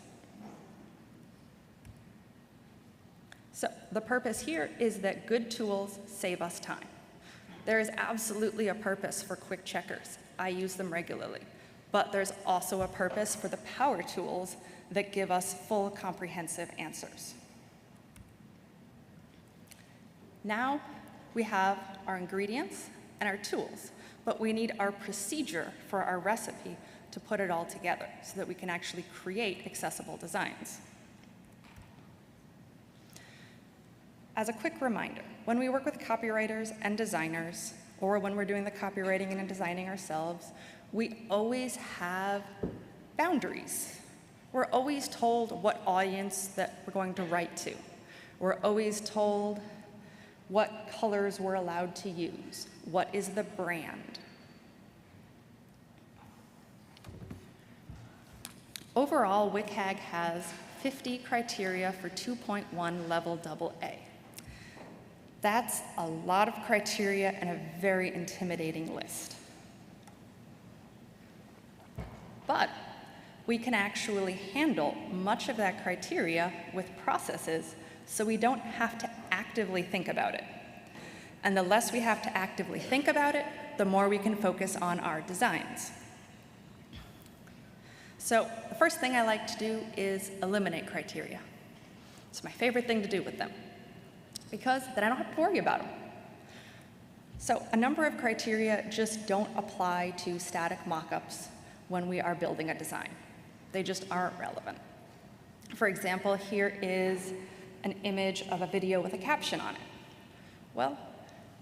So the purpose here is that good tools save us time. There is absolutely a purpose for quick checkers. I use them regularly. But there's also a purpose for the power tools that give us full comprehensive answers. Now we have our ingredients and our tools, but we need our procedure for our recipe to put it all together so that we can actually create accessible designs. As a quick reminder, when we work with copywriters and designers, or when we're doing the copywriting and designing ourselves, we always have boundaries. We're always told what audience that we're going to write to. We're always told what colors we're allowed to use. What is the brand? Overall, WCAG has 50 criteria for 2.1 level AA. That's a lot of criteria and a very intimidating list. But we can actually handle much of that criteria with processes so we don't have to actively think about it. And the less we have to actively think about it, the more we can focus on our designs. So the first thing I like to do is eliminate criteria. It's my favorite thing to do with them, because then I don't have to worry about them. So a number of criteria just don't apply to static mockups when we are building a design. They just aren't relevant. For example, here is an image of a video with a caption on it. Well,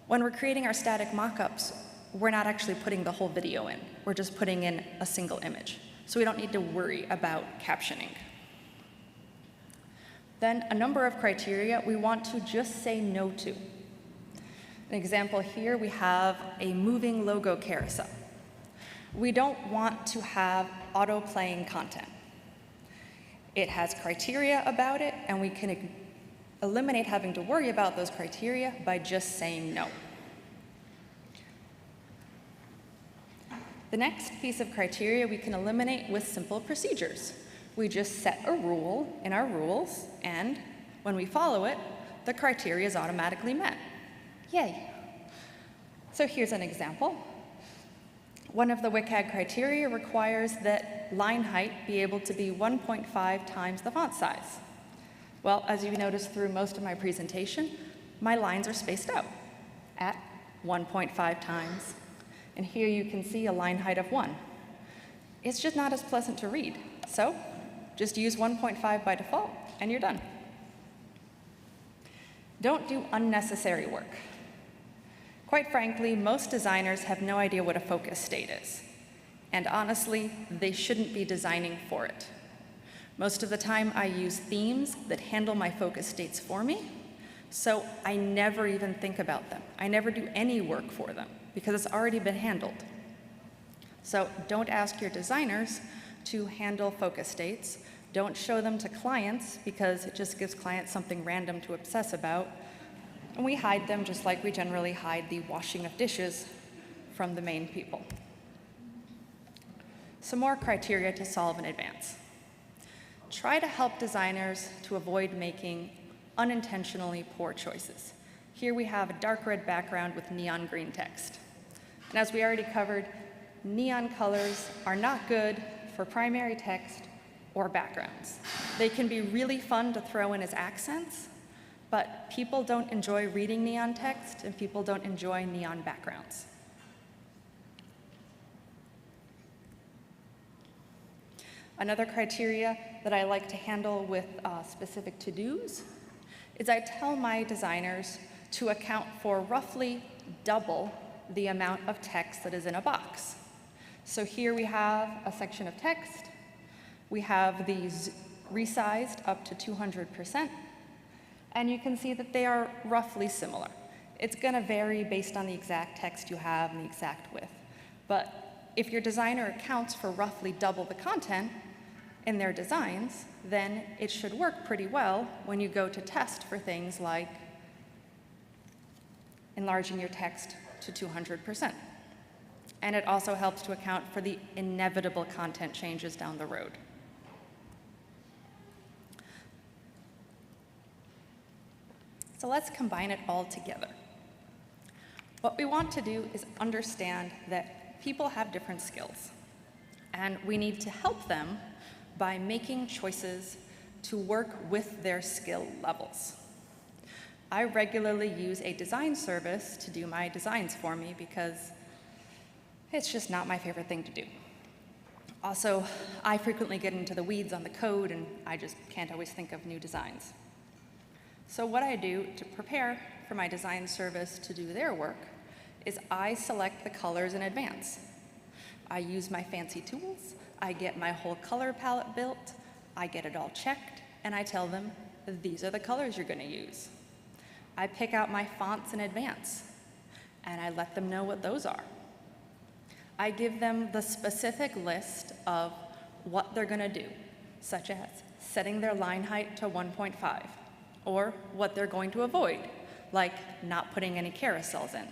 when we're creating our static mockups, we're not actually putting the whole video in. We're just putting in a single image. So we don't need to worry about captioning. Then a number of criteria we want to just say no to. An example here, we have a moving logo carousel. We don't want to have auto-playing content. It has criteria about it, and we can eliminate having to worry about those criteria by just saying no. The next piece of criteria we can eliminate with simple procedures. We just set a rule in our rules, and when we follow it, the criteria is automatically met. Yay. So here's an example. One of the WCAG criteria requires that line height be able to be 1.5 times the font size. Well, as you noticed through most of my presentation, my lines are spaced out at 1.5 times. And here you can see a line height of 1. It's just not as pleasant to read. So just use 1.5 by default, and you're done. Don't do unnecessary work. Quite frankly, most designers have no idea what a focus state is. And honestly, they shouldn't be designing for it. Most of the time, I use themes that handle my focus states for me, so I never even think about them. I never do any work for them, because it's already been handled. So don't ask your designers to handle focus states. Don't show them to clients, because it just gives clients something random to obsess about. And we hide them just like we generally hide the washing of dishes from the main people. Some more criteria to solve in advance. Try to help designers to avoid making unintentionally poor choices. Here we have a dark red background with neon green text. And as we already covered, neon colors are not good for primary text or backgrounds. They can be really fun to throw in as accents, but people don't enjoy reading neon text, and people don't enjoy neon backgrounds. Another criteria that I like to handle with specific to-dos is I tell my designers to account for roughly double the amount of text that is in a box. So here we have a section of text. We have these resized up to 200%, and you can see that they are roughly similar. It's going to vary based on the exact text you have and the exact width. But if your designer accounts for roughly double the content in their designs, then it should work pretty well when you go to test for things like enlarging your text to 200%. And it also helps to account for the inevitable content changes down the road. So let's combine it all together. What we want to do is understand that people have different skills, and we need to help them by making choices to work with their skill levels. I regularly use a design service to do my designs for me because it's just not my favorite thing to do. Also, I frequently get into the weeds on the code, and I just can't always think of new designs. So what I do to prepare for my design service to do their work is I select the colors in advance. I use my fancy tools, I get my whole color palette built, I get it all checked, and I tell them, these are the colors you're going to use. I pick out my fonts in advance, and I let them know what those are. I give them the specific list of what they're going to do, such as setting their line height to 1.5, or what they're going to avoid, like not putting any carousels in.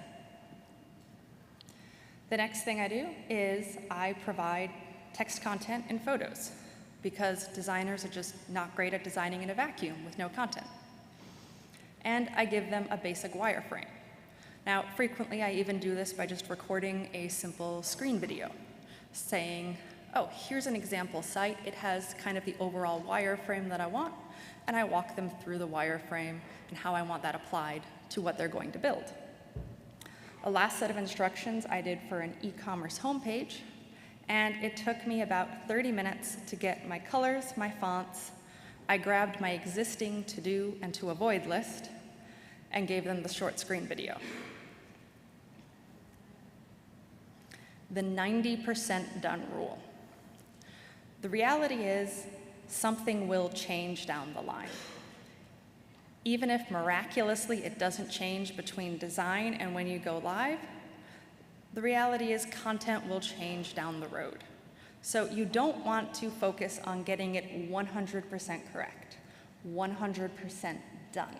The next thing I do is I provide text content and photos, because designers are just not great at designing in a vacuum with no content. And I give them a basic wireframe. Now, frequently I even do this by just recording a simple screen video, saying, oh, here's an example site. It has kind of the overall wireframe that I want, and I walk them through the wireframe and how I want that applied to what they're going to build. The last set of instructions I did for an e-commerce homepage, and it took me about 30 minutes to get my colors, my fonts. I grabbed my existing to-do and to-avoid list and gave them the short screen video. The 90% done rule. The reality is something will change down the line. Even if miraculously it doesn't change between design and when you go live, the reality is content will change down the road. So you don't want to focus on getting it 100% correct, 100% done,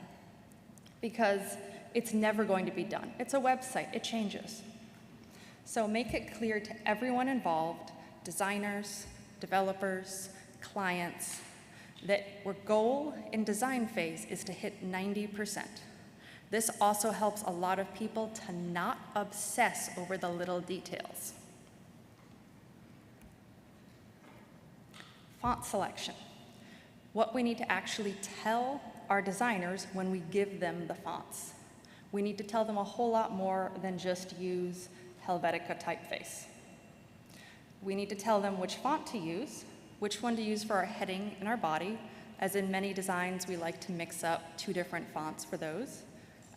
because it's never going to be done. It's a website, it changes. So make it clear to everyone involved, designers, developers, clients, that our goal in design phase is to hit 90%. This also helps a lot of people to not obsess over the little details. Font selection. What we need to actually tell our designers when we give them the fonts. We need to tell them a whole lot more than just use Helvetica typeface. We need to tell them which font to use, which one to use for our heading and our body, as in many designs we like to mix up 2 different fonts for those,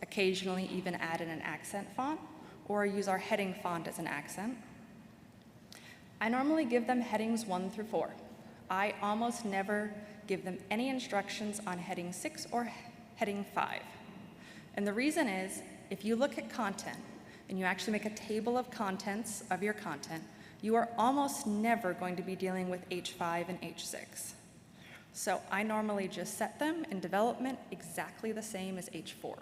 occasionally even add in an accent font, or use our heading font as an accent. I normally give them headings 1 through 4. I almost never give them any instructions on heading 6 or heading 5. And the reason is, if you look at content and you actually make a table of contents of your content, you are almost never going to be dealing with H5 and H6. So I normally just set them in development exactly the same as H4,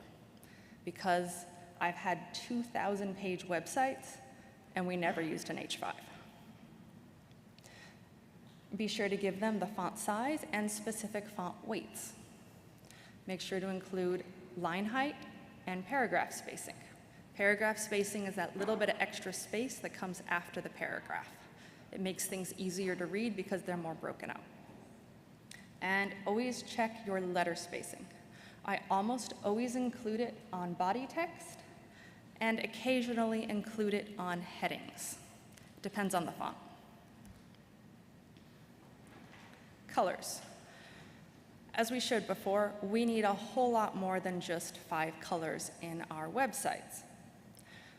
because I've had 2,000-page websites and we never used an H5. Be sure to give them the font size and specific font weights. Make sure to include line height and paragraph spacing. Paragraph spacing is that little bit of extra space that comes after the paragraph. It makes things easier to read because they're more broken out. And always check your letter spacing. I almost always include it on body text and occasionally include it on headings. Depends on the font. Colors. As we showed before, we need a whole lot more than just 5 colors in our websites.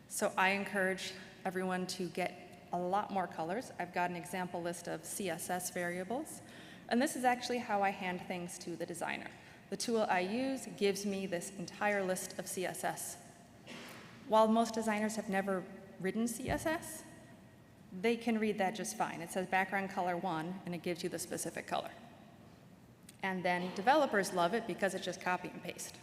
So I encourage everyone to get a lot more colors. I've got an example list of CSS variables, and this is actually how I hand things to the designer. The tool I use gives me this entire list of CSS. While most designers have never written CSS, they can read that just fine. It says background color 1, and it gives you the specific color. And then developers love it because it's just copy and paste.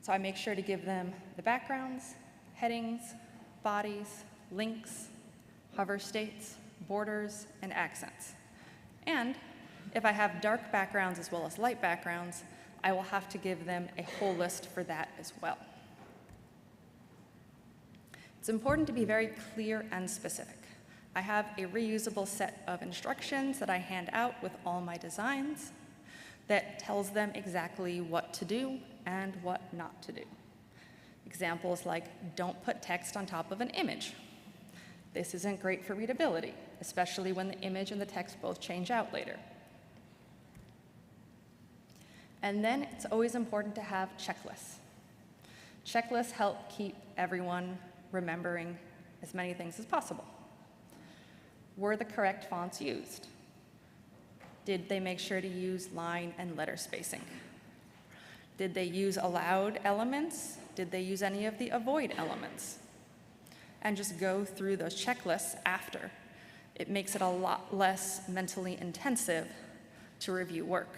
So I make sure to give them the backgrounds, headings, bodies, links, hover states, borders, and accents. And if I have dark backgrounds as well as light backgrounds, I will have to give them a whole list for that as well. It's important to be very clear and specific. I have a reusable set of instructions that I hand out with all my designs that tells them exactly what to do and what not to do. Examples like, don't put text on top of an image. This isn't great for readability, especially when the image and the text both change out later. And then it's always important to have checklists. Checklists help keep everyone remembering as many things as possible. Were the correct fonts used? Did they make sure to use line and letter spacing? Did they use allowed elements? Did they use any of the avoid elements? And just go through those checklists after. It makes it a lot less mentally intensive to review work.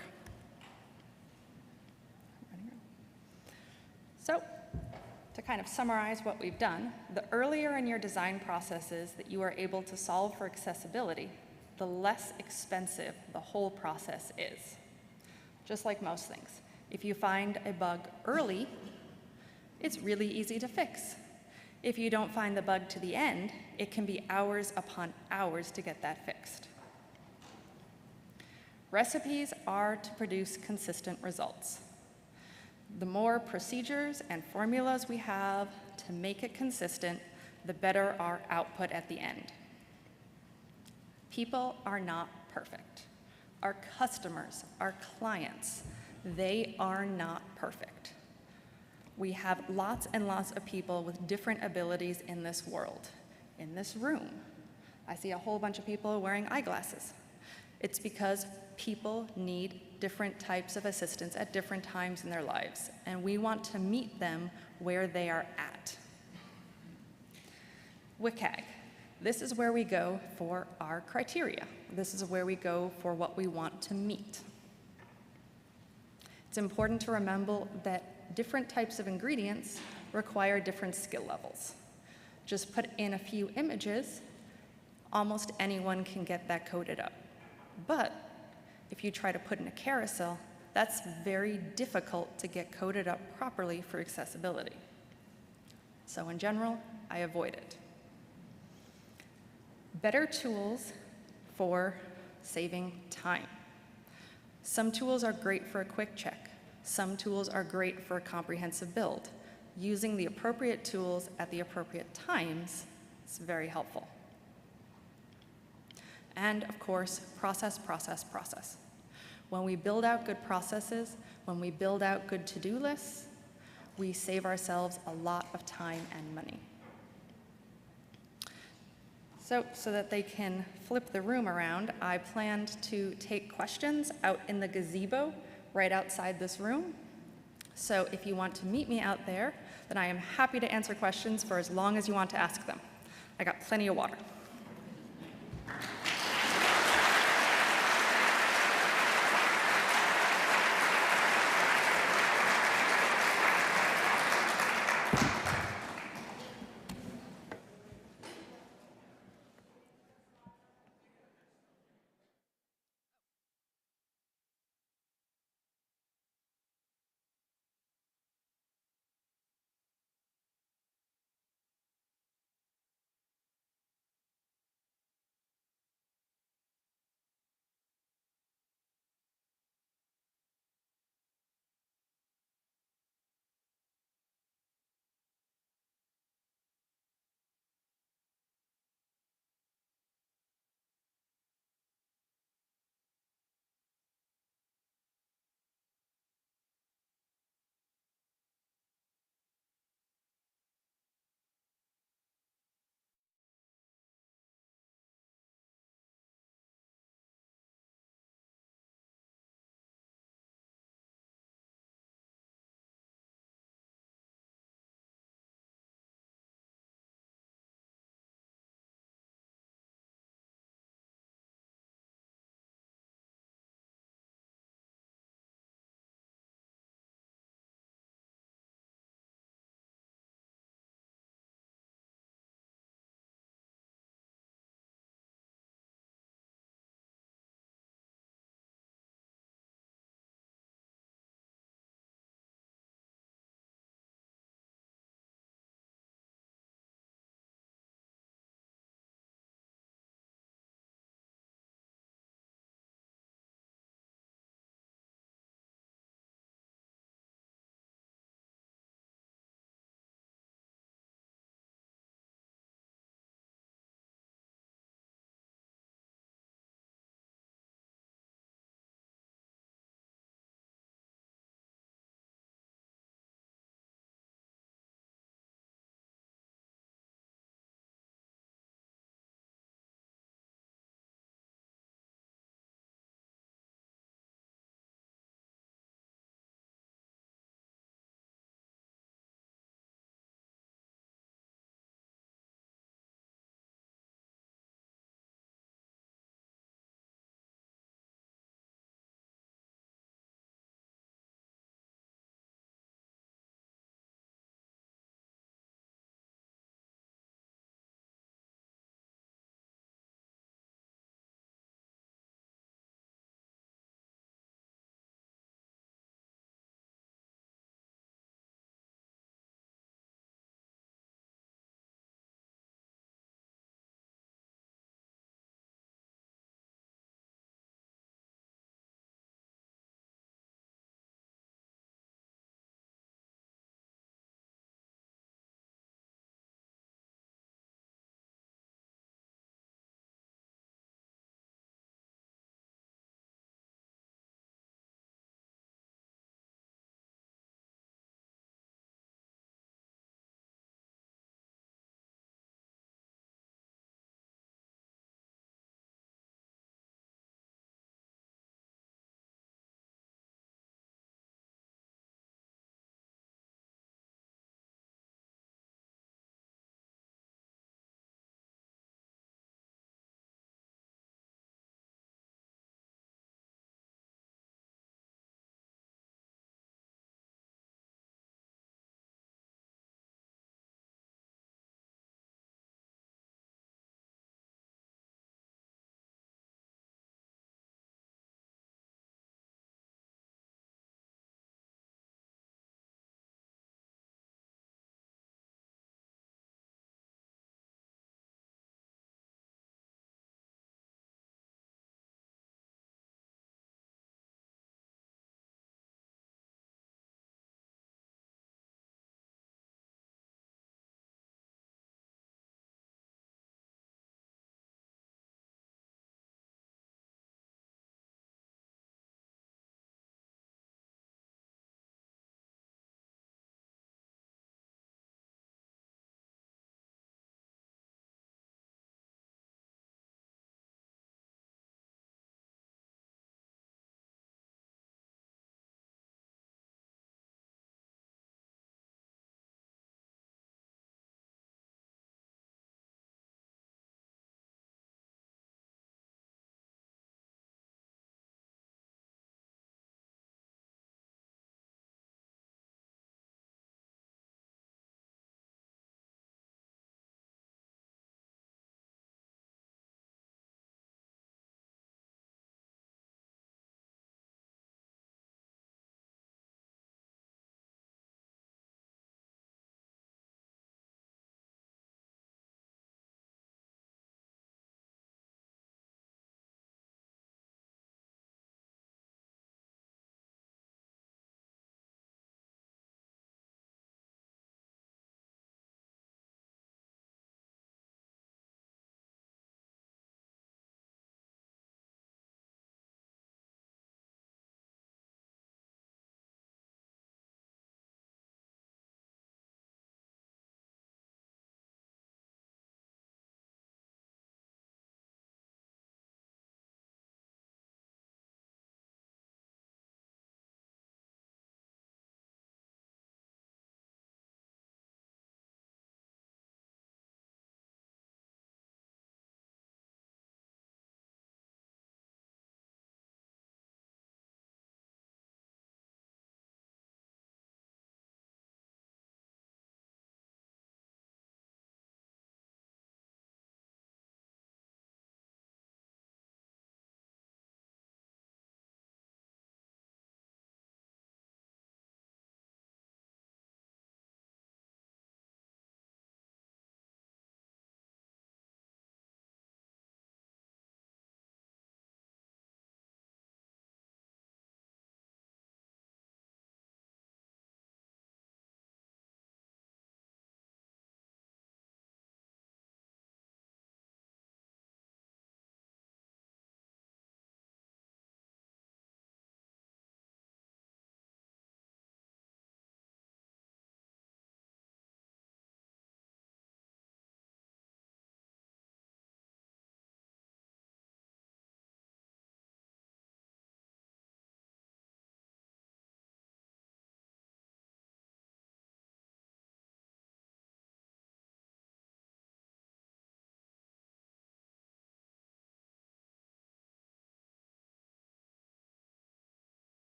So, to kind of summarize what we've done, the earlier in your design processes that you are able to solve for accessibility, the less expensive the whole process is. Just like most things. If you find a bug early, it's really easy to fix. If you don't find the bug to the end, it can be hours upon hours to get that fixed. Recipes are to produce consistent results. The more procedures and formulas we have to make it consistent, the better our output at the end. People are not perfect. Our customers, our clients, they are not perfect. We have lots and lots of people with different abilities in this world. In this room, I see a whole bunch of people wearing eyeglasses. It's because people need different types of assistance at different times in their lives, and we want to meet them where they are at. WCAG. This is where we go for our criteria. This is where we go for what we want to meet. It's important to remember that different types of ingredients require different skill levels. Just put in a few images, almost anyone can get that coded up. But if you try to put in a carousel, that's very difficult to get coded up properly for accessibility. So in general, I avoid it. Better tools for saving time. Some tools are great for a quick check. Some tools are great for a comprehensive build. Using the appropriate tools at the appropriate times is very helpful. And of course, process, process, process. When we build out good processes, when we build out good to-do lists, we save ourselves a lot of time and money. So that they can flip the room around, I planned to take questions out in the gazebo right outside this room. So if you want to meet me out there, then I am happy to answer questions for as long as you want to ask them. I got plenty of water.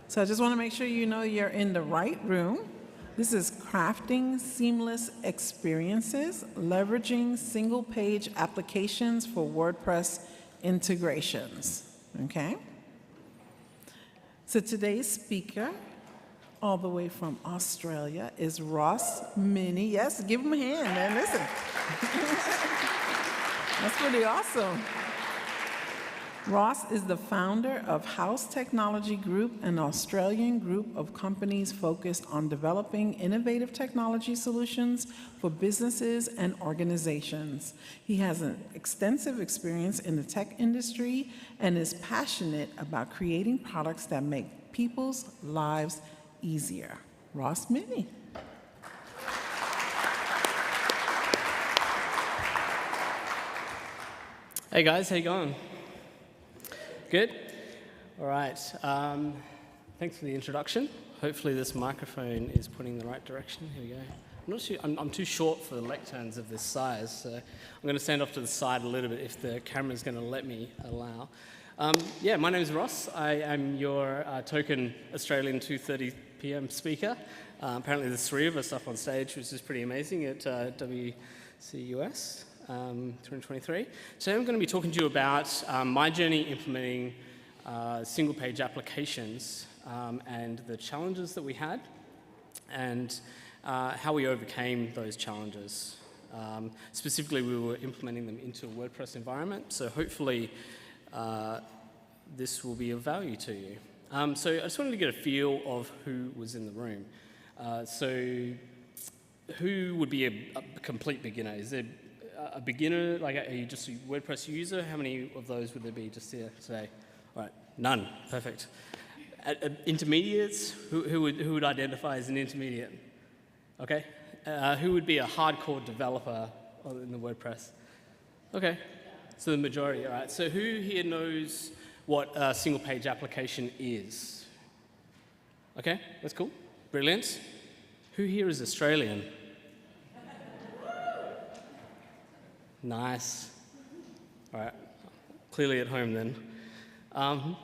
So I just want to make sure you know you're in the right room. This is Crafting Seamless Experiences, Leveraging Single-Page Applications for WordPress Integrations, okay? So today's speaker, all the way from Australia, is Ross Minnie. Yes, give him a hand, man, listen. That's pretty awesome. Ross is the founder of House Technology Group, an Australian group of companies focused on developing innovative technology solutions for businesses and organizations. He has an extensive experience in the tech industry and is passionate about creating products that make people's lives easier. Ross Minnie. Hey guys, how you going? Good? All right. Thanks for the introduction. Hopefully this microphone is pointing in the right direction. Here we go. I'm not sure, I'm too short for the lecterns of this size, so I'm going to stand off to the side a little bit if the camera's going to let me allow. Yeah, my name is Ross. I am your token Australian 2:30 p.m. speaker. Apparently there's 3 of us up on stage, which is pretty amazing at WCUS. 2023. Today I'm going to be talking to you about my journey implementing single-page applications and the challenges that we had and how we overcame those challenges. Specifically, we were implementing them into a WordPress environment, so hopefully this will be of value to you. So I just wanted to get a feel of who was in the room. So who would be a complete beginner? Is there a beginner, like are you just a WordPress user? How many of those would there be just here today? All right, none, perfect. Intermediates, who would identify as an intermediate? Okay, who would be a hardcore developer in the WordPress? Okay, so the majority, all right. So who here knows what a single page application is? Okay, that's cool, brilliant. Who here is Australian? Nice. All right, clearly at home then. All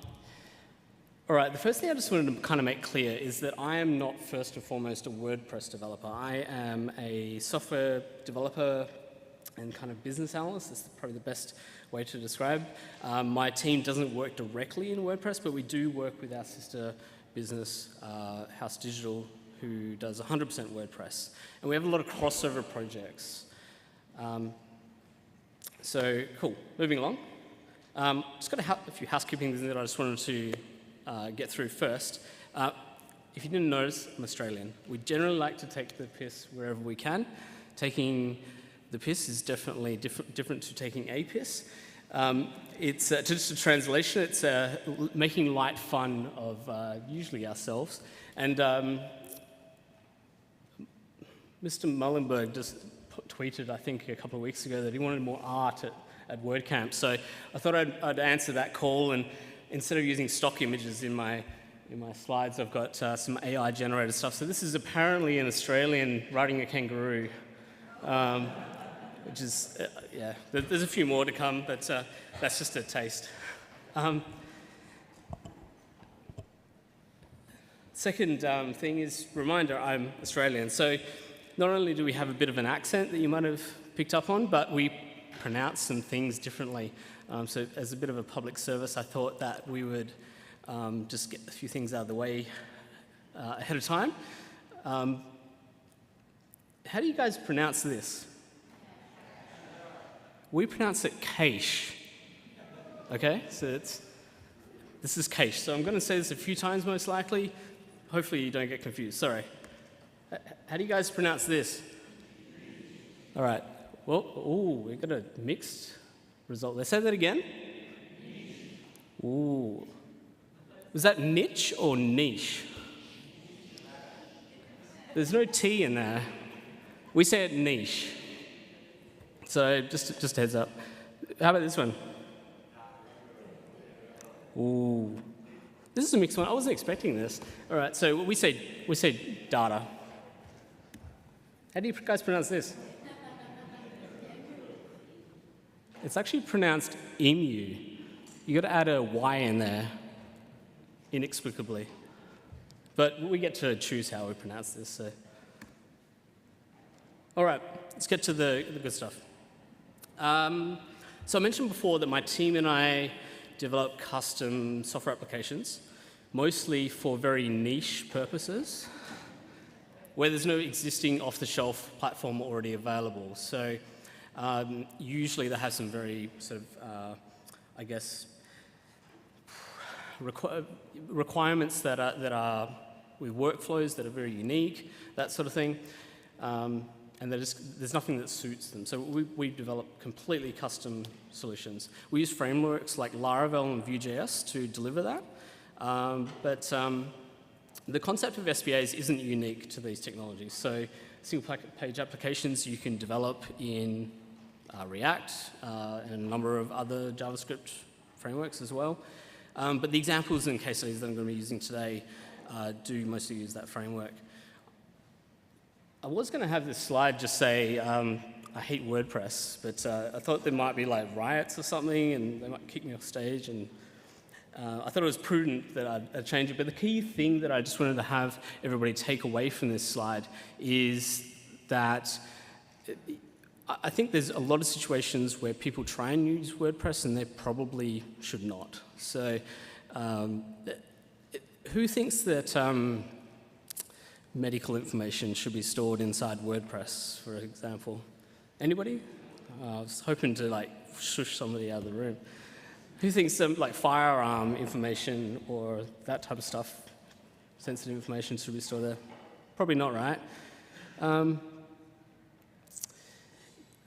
right, the first thing I just wanted to kind of make clear is that I am not first and foremost a WordPress developer. I am a software developer and kind of business analyst. That's probably the best way to describe. My team doesn't work directly in WordPress, but we do work with our sister business, House Digital, who does 100% WordPress. And we have a lot of crossover projects. So, cool. Moving along. Just got a few housekeeping things that I just wanted to get through first. If you didn't notice, I'm Australian. We generally like to take the piss wherever we can. Taking the piss is definitely different to taking a piss. It's just a translation. It's making light fun of usually ourselves. And Mr. Mullenberg just tweeted, I think, a couple of weeks ago that he wanted more art at WordCamp. So I thought I'd answer that call, and instead of using stock images in my slides, I've got some AI-generated stuff. So this is apparently an Australian riding a kangaroo, which is, yeah, there's a few more to come, but that's just a taste. Second thing is, reminder, I'm Australian. So not only do we have a bit of an accent that you might have picked up on, but we pronounce some things differently. So as a bit of a public service, I thought that we would just get a few things out of the way ahead of time. How do you guys pronounce this? We pronounce it cache. Okay, so this is cache. So I'm going to say this a few times most likely. Hopefully you don't get confused. Sorry. How do you guys pronounce this? All right. Well, ooh, we got a mixed result. Let's say that again. Ooh. Was that niche or niche? There's no T in there. We say it niche. So just a heads up. How about this one? Ooh. This is a mixed one. I wasn't expecting this. All right, so we say data. How do you guys pronounce this? It's actually pronounced emu. You got to add a Y in there, inexplicably. But we get to choose how we pronounce this. So. All right, let's get to the good stuff. So I mentioned before that my team and I develop custom software applications, mostly for very niche purposes, where there's no existing off-the-shelf platform already available. So usually they have some very sort of, I guess, requirements that are with workflows that are very unique, that sort of thing. And there's nothing that suits them. So we develop completely custom solutions. We use frameworks like Laravel and Vue.js to deliver that. But the concept of SPAs isn't unique to these technologies. So single-page applications you can develop in React and a number of other JavaScript frameworks as well. But the examples and case studies that I'm going to be using today do mostly use that framework. I was going to have this slide just say, I hate WordPress, but I thought there might be like riots or something and they might kick me off stage. And I thought it was prudent that I'd change it. But the key thing that I just wanted to have everybody take away from this slide is that I think there's a lot of situations where people try and use WordPress and they probably should not. So who thinks that medical information should be stored inside WordPress, for example? Anybody? I was hoping to like shush somebody out of the room. Who thinks like firearm information or that type of stuff, sensitive information, should be stored there? Probably not, right?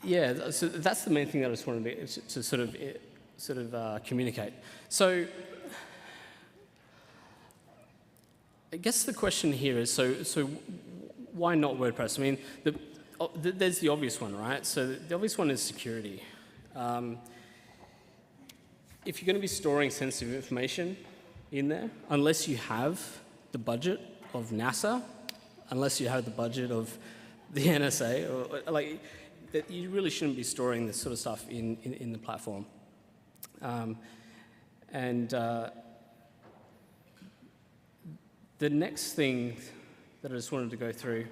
Yeah, so that's the main thing that I just wanted to sort of communicate. So I guess the question here is, so why not WordPress? I mean, there's the obvious one, right? So the obvious one is security. If you're going to be storing sensitive information in there, unless you have the budget of NASA, unless you have the budget of the NSA, or like, that you really shouldn't be storing this sort of stuff in the platform. The next thing that I just wanted to go through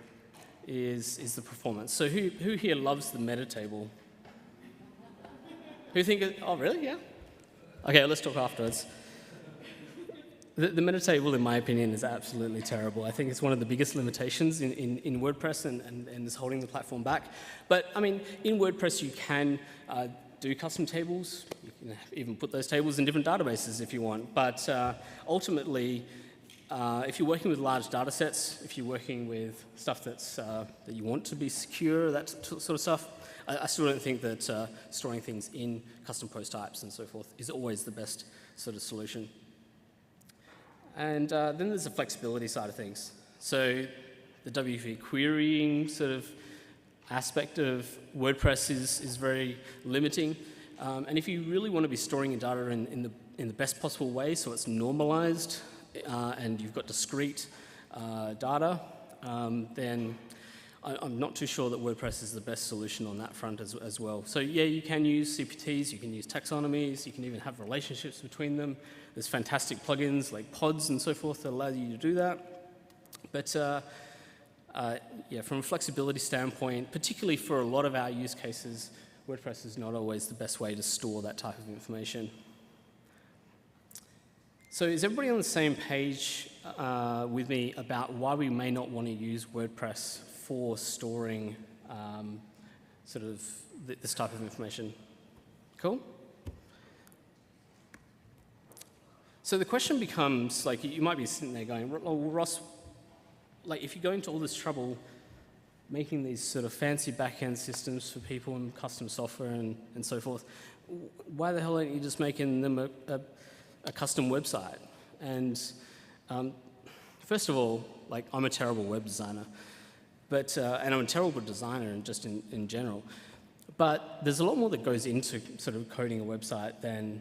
is the performance. So who here loves the meta table? Who think, oh really, yeah? Okay, let's talk afterwards. The meta table, in my opinion, is absolutely terrible. I think it's one of the biggest limitations in WordPress and is holding the platform back. But I mean, in WordPress you can do custom tables. You can even put those tables in different databases if you want. But ultimately, if you're working with large data sets, if you're working with stuff that's, that you want to be secure, that sort of stuff, I still don't think that storing things in custom post types and so forth is always the best sort of solution. And then there's the flexibility side of things. So the WP querying sort of aspect of WordPress is very limiting. And if you really want to be storing your data in the best possible way, so it's normalized, and you've got discrete data, then I'm not too sure that WordPress is the best solution on that front as well. So yeah, you can use CPTs, you can use taxonomies, you can even have relationships between them. There's fantastic plugins like pods and so forth that allow you to do that. But yeah, from a flexibility standpoint, particularly for a lot of our use cases, WordPress is not always the best way to store that type of information. So is everybody on the same page with me about why we may not want to use WordPress for storing sort of this type of information? Cool? So the question becomes, like, you might be sitting there going, well, Ross, like, if you're going to all this trouble making these sort of fancy back-end systems for people and custom software and so forth, why the hell aren't you just making them a custom website? And first of all, like, I'm a terrible web designer, but and I'm a terrible designer in general. But there's a lot more that goes into sort of coding a website than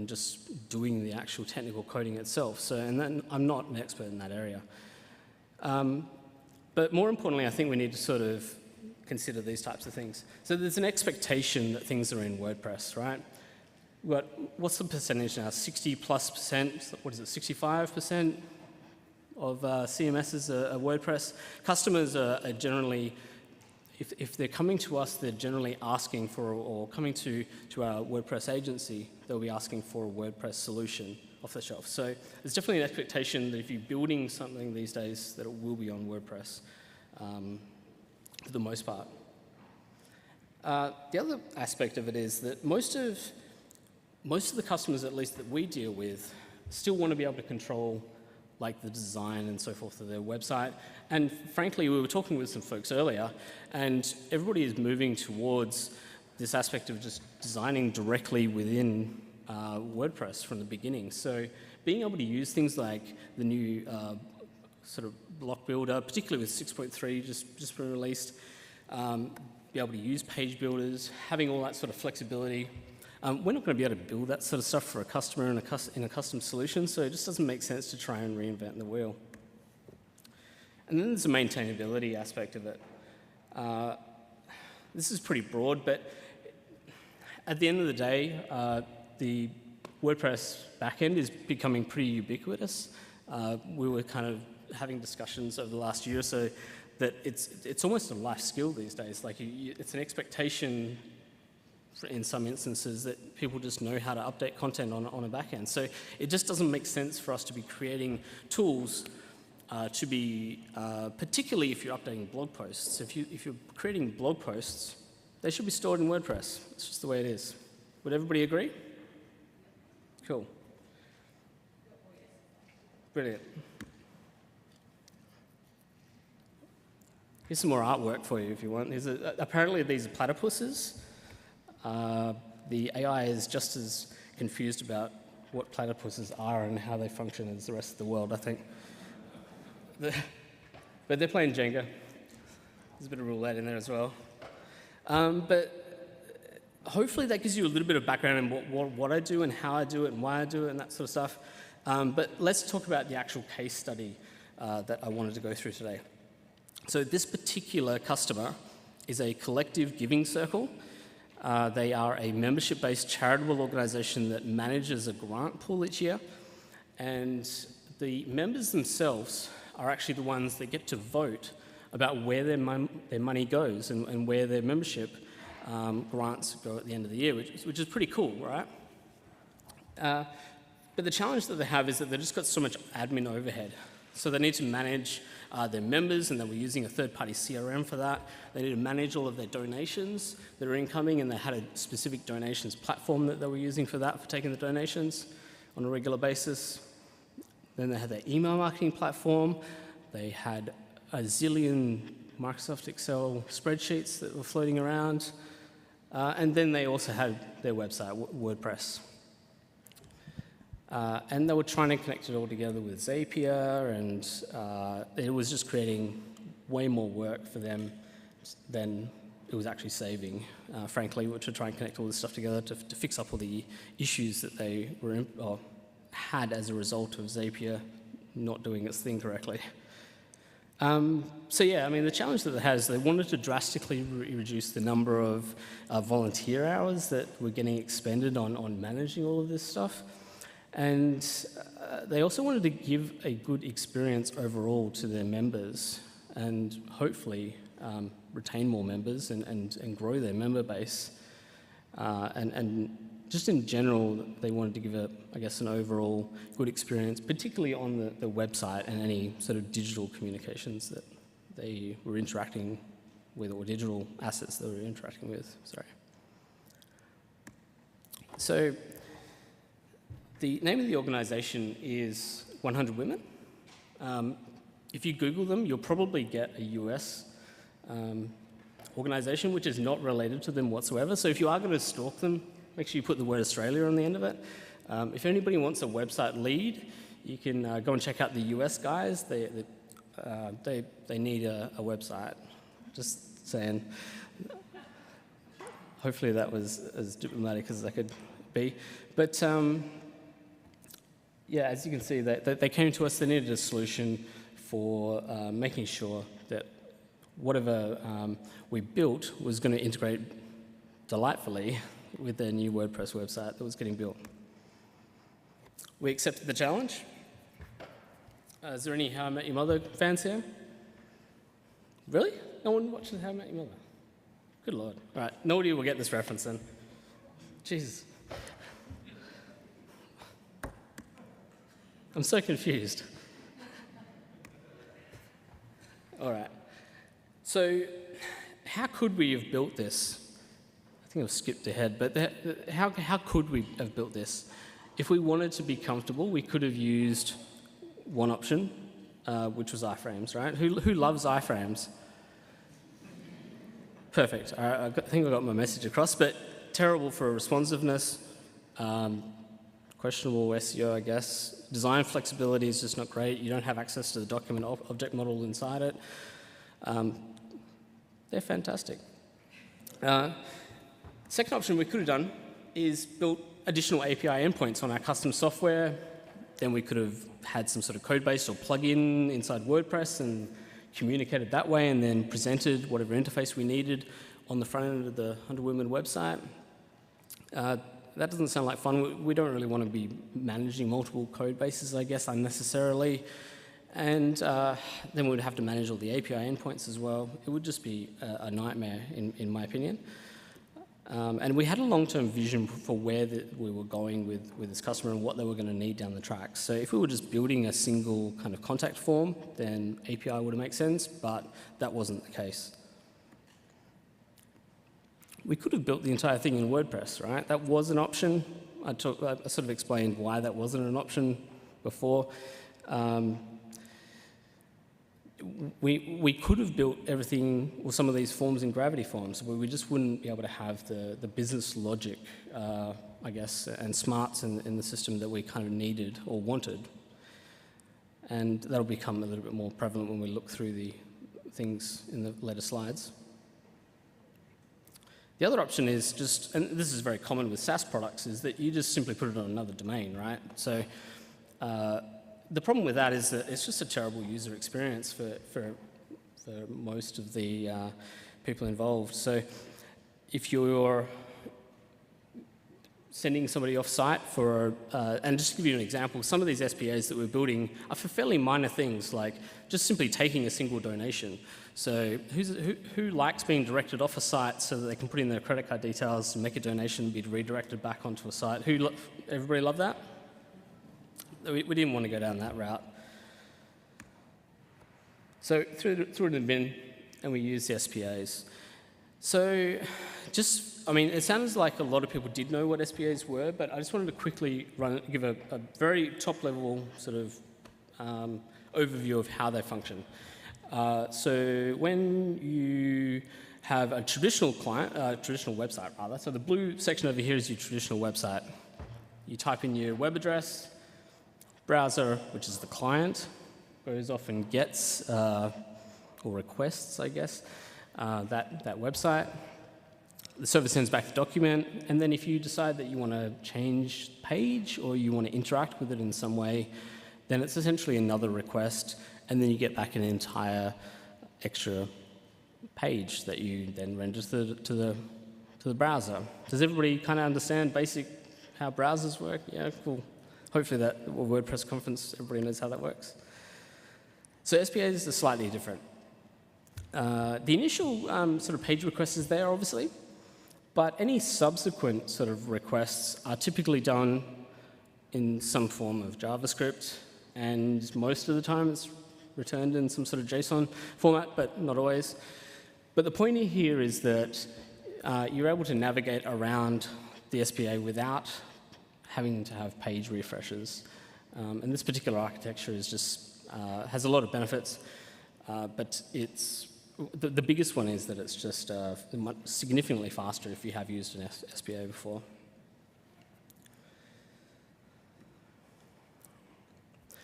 just doing the actual technical coding itself. So, and then I'm not an expert in that area. But more importantly, I think we need to sort of consider these types of things. So there's an expectation that things are in WordPress, right? What's the percentage now? 60+%? What is it, 65%? CMSs are WordPress. Customers are generally, if they're coming to us, they're generally asking for, or coming to our WordPress agency, they'll be asking for a WordPress solution off the shelf. So there's definitely an expectation that if you're building something these days, that it will be on WordPress for the most part. The other aspect of it is that most of the customers, at least that we deal with, still want to be able to control like the design and so forth of their website. And frankly, we were talking with some folks earlier, and everybody is moving towards this aspect of just designing directly within WordPress from the beginning. So being able to use things like the new sort of block builder, particularly with 6.3 just been released, be able to use page builders, having all that sort of flexibility. We're not going to be able to build that sort of stuff for a customer in a custom solution, so it just doesn't make sense to try and reinvent the wheel. And then there's the maintainability aspect of it. This is pretty broad, but at the end of the day, the WordPress backend is becoming pretty ubiquitous. We were kind of having discussions over the last year or so that it's almost a life skill these days. Like it's an expectation in some instances that people just know how to update content on a backend. So it just doesn't make sense for us to be creating tools to be, particularly if you're updating blog posts. If you're creating blog posts, they should be stored in WordPress. It's just the way it is. Would everybody agree? Cool. Brilliant. Here's some more artwork for you if you want. Apparently these are platypuses. The AI is just as confused about what platypuses are and how they function as the rest of the world, I think. But they're playing Jenga. There's a bit of roulette in there as well. But hopefully that gives you a little bit of background in what I do and how I do it and why I do it and that sort of stuff. But let's talk about the actual case study that I wanted to go through today. So this particular customer is a collective giving circle. They are a membership-based charitable organisation that manages a grant pool each year. And the members themselves are actually the ones that get to vote about where their money goes and where their membership grants go at the end of the year, which is pretty cool, right? But the challenge that they have is that they've just got so much admin overhead. So they need to manage their members, and they were using a third-party CRM for that. They need to manage all of their donations that are incoming, and they had a specific donations platform that they were using for that, for taking the donations on a regular basis. Then they had their email marketing platform. They had a zillion Microsoft Excel spreadsheets that were floating around. And then they also had their website, WordPress. And they were trying to connect it all together with Zapier, and it was just creating way more work for them than it was actually saving, frankly, to try and connect all this stuff together to fix up all the issues that they had as a result of Zapier not doing its thing correctly. So yeah, I mean, the challenge that they had is they wanted to drastically reduce the number of volunteer hours that were getting expended on managing all of this stuff. And they also wanted to give a good experience overall to their members and hopefully retain more members and grow their member base. And just in general, they wanted to give, an overall good experience, particularly on the website and any sort of digital communications that they were interacting with, or digital assets that they were interacting with, sorry. So the name of the organization is 100 Women. If you Google them, you'll probably get a US organization which is not related to them whatsoever. So if you are going to stalk them, make sure you put the word Australia on the end of it. If anybody wants a website lead, you can go and check out the US guys. They need a website. Just saying. Hopefully that was as diplomatic as I could be. But yeah, as you can see, they came to us. They needed a solution for making sure that whatever we built was going to integrate delightfully with their new WordPress website that was getting built. We accepted the challenge. Is there any How I Met Your Mother fans here? Really? No one watches How I Met Your Mother? Good Lord. All right, nobody will get this reference then. Jesus. I'm so confused. All right. So how could we have built this? I think I've skipped ahead, but how could we have built this? If we wanted to be comfortable, we could have used one option, which was iframes, right? Who loves iframes? Perfect. I think I got my message across, but terrible for responsiveness, questionable SEO, I guess. Design flexibility is just not great. You don't have access to the document object model inside it. They're fantastic. Second option we could have done is built additional API endpoints on our custom software. Then we could have had some sort of code base or plugin inside WordPress and communicated that way, and then presented whatever interface we needed on the front end of the 100 Women website. That doesn't sound like fun. We don't really want to be managing multiple code bases, I guess, unnecessarily. And then we'd have to manage all the API endpoints as well. It would just be a nightmare, in my opinion. And we had a long-term vision for where we were going with this customer and what they were going to need down the track. So if we were just building a single kind of contact form, then API would have made sense, but that wasn't the case. We could have built the entire thing in WordPress, right? That was an option. I sort of explained why that wasn't an option before. We could have built everything, or some of these forms in Gravity Forms, where we just wouldn't be able to have the business logic, I guess, and smarts in the system that we kind of needed or wanted. And that'll become a little bit more prevalent when we look through the things in the later slides. The other option is just, and this is very common with SaaS products, is that you just simply put it on another domain, right? So the problem with that is that it's just a terrible user experience for most of the people involved. So if you're sending somebody off-site for, and just to give you an example, some of these SPAs that we're building are for fairly minor things, like just simply taking a single donation. So who likes being directed off a site so that they can put in their credit card details and make a donation and be redirected back onto a site? Everybody love that? We didn't want to go down that route. So threw it in the bin, and we used the SPAs. So it sounds like a lot of people did know what SPAs were, but I just wanted to quickly give a very top-level sort of overview of how they function. So when you have a traditional website rather, so the blue section over here is your traditional website. You type in your web address, browser, which is the client, goes off and gets, or requests, I guess, that website. The server sends back the document, and then if you decide that you want to change page or you want to interact with it in some way, then it's essentially another request, and then you get back an entire extra page that you then render to the browser. Does everybody kind of understand basic how browsers work? Yeah, cool. Hopefully that WordPress conference, everybody knows how that works. So SPAs are slightly different. The initial sort of page request is there, obviously, but any subsequent sort of requests are typically done in some form of JavaScript, and most of the time it's returned in some sort of JSON format, but not always. But the point here is that you're able to navigate around the SPA without having to have page refreshes. And this particular architecture is just has a lot of benefits, but the biggest one is that it's just significantly faster if you have used an SPA before.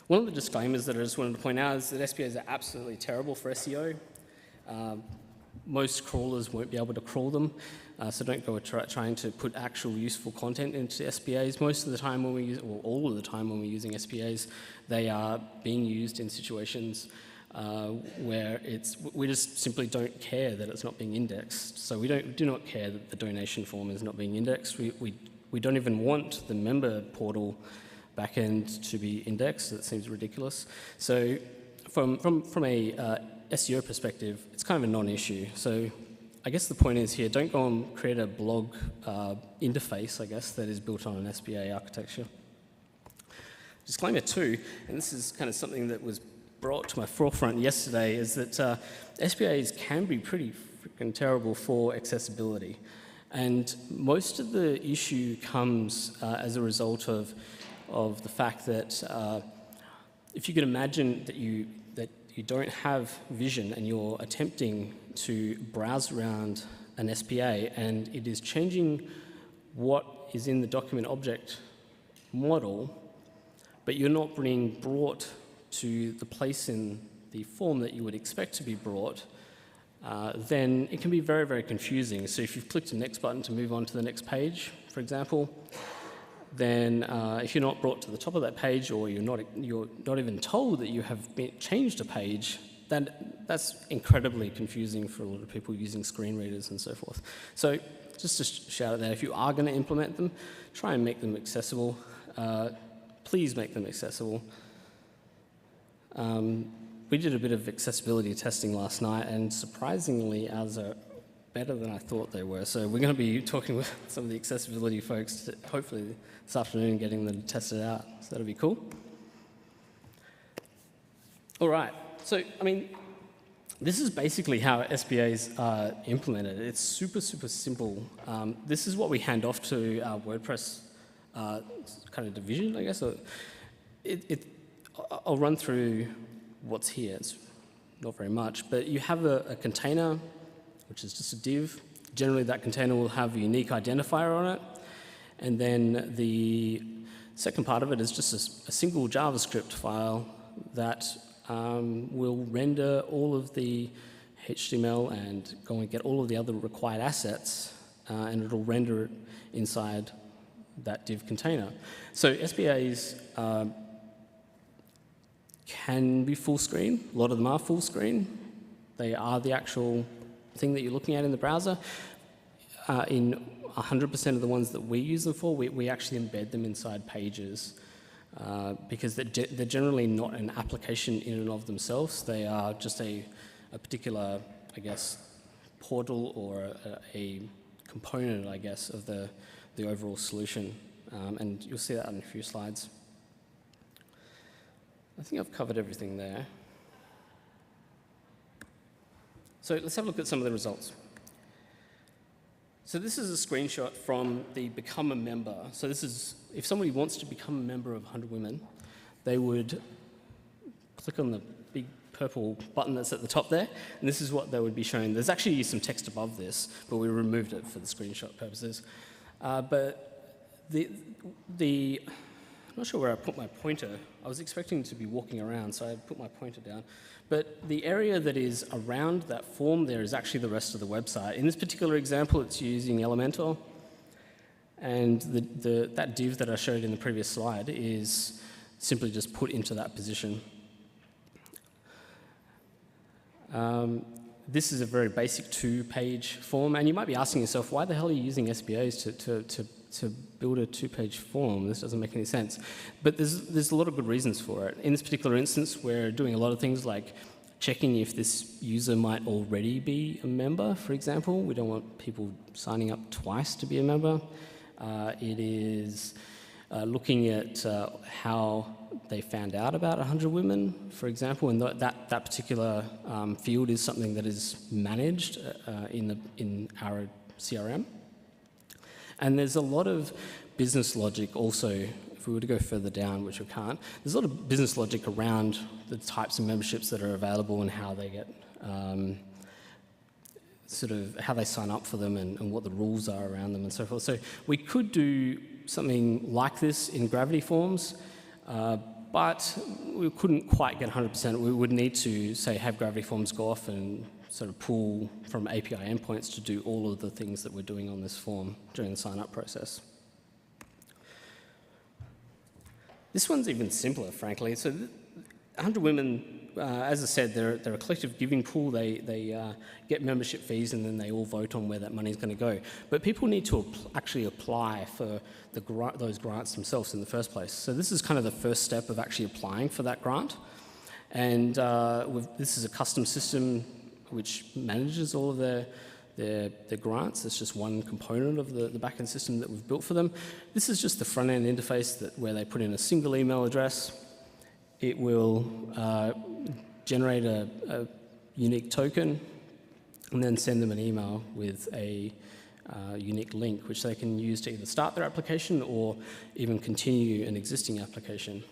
One of the disclaimers that I just wanted to point out is that SPAs are absolutely terrible for SEO. Most crawlers won't be able to crawl them, so don't go trying to put actual useful content into SPAs. Most of the time when we use, or all of the time when we're using SPAs, they are being used in situations where we just simply don't care that it's not being indexed. So we do not care that the donation form is not being indexed. We don't even want the member portal backend to be indexed. That seems ridiculous. So from a SEO perspective, it's kind of a non-issue. So I guess the point is here, don't go and create a blog interface, I guess, that is built on an SPA architecture. Disclaimer 2, and this is kind of something that was brought to my forefront yesterday, is that SPAs can be pretty freaking terrible for accessibility. And most of the issue comes as a result of the fact that if you can imagine that you don't have vision and you're attempting to browse around an SPA and it is changing what is in the document object model, but you're not being brought to the place in the form that you would expect to be brought, then it can be very, very confusing. So if you've clicked the next button to move on to the next page, for example, then if you're not brought to the top of that page, or you're not even told that you have changed a page, that's incredibly confusing for a lot of people using screen readers and so forth. So just to shout out there, if you are going to implement them, try and make them accessible. Please make them accessible. We did a bit of accessibility testing last night, and surprisingly, ours are better than I thought they were. So we're going to be talking with some of the accessibility folks, hopefully this afternoon, getting them tested out. So that'll be cool. All right. So, I mean, this is basically how SPAs are implemented. It's super, super simple. This is what we hand off to our WordPress kind of division, I guess. So I'll run through what's here. It's not very much, but you have a container, which is just a div. Generally, that container will have a unique identifier on it. And then the second part of it is just a single JavaScript file that will render all of the HTML and go and get all of the other required assets, and it'll render it inside that div container. So SPAs can be full screen. A lot of them are full screen. They are the actual thing that you're looking at in the browser. In 100% of the ones that we use them for, we actually embed them inside pages because they're generally not an application in and of themselves. They are just a particular, I guess, portal or a component, I guess, of the overall solution. And you'll see that in a few slides. I think I've covered everything there. So let's have a look at some of the results. So this is a screenshot from the Become a Member. So this is, if somebody wants to become a member of 100 Women, they would click on the big purple button that's at the top there, and this is what they would be shown. There's actually some text above this, but we removed it for the screenshot purposes. But I'm not sure where I put my pointer. I was expecting to be walking around, so I put my pointer down. But the area that is around that form there is actually the rest of the website. In this particular example, it's using Elementor. And that div that I showed in the previous slide is simply just put into that position. This is a very basic 2-page form. And you might be asking yourself, why the hell are you using SPAs to build a 2-page form? This doesn't make any sense. But there's a lot of good reasons for it. In this particular instance, we're doing a lot of things like checking if this user might already be a member, for example. We don't want people signing up twice to be a member. It is looking at how they found out about 100 Women, for example, and that particular field is something that is managed in our CRM. And there's a lot of business logic also, if we were to go further down, which we can't, there's a lot of business logic around the types of memberships that are available and how they get, sort of how they sign up for them and what the rules are around them and so forth. So we could do something like this in Gravity Forms, but we couldn't quite get 100%. We would need to, say, have Gravity Forms go off and sort of pull from API endpoints to do all of the things that we're doing on this form during the sign-up process. This one's even simpler, frankly. So 100 Women as I said, they're a collective giving pool. They get membership fees, and then they all vote on where that money is going to go. But people need to actually apply for those grants themselves in the first place. So this is kind of the first step of actually applying for that grant. And this is a custom system which manages all of their grants. It's just one component of the backend system that we've built for them. This is just the front-end interface where they put in a single email address. It will generate a unique token and then send them an email with a unique link, which they can use to either start their application or even continue an existing application.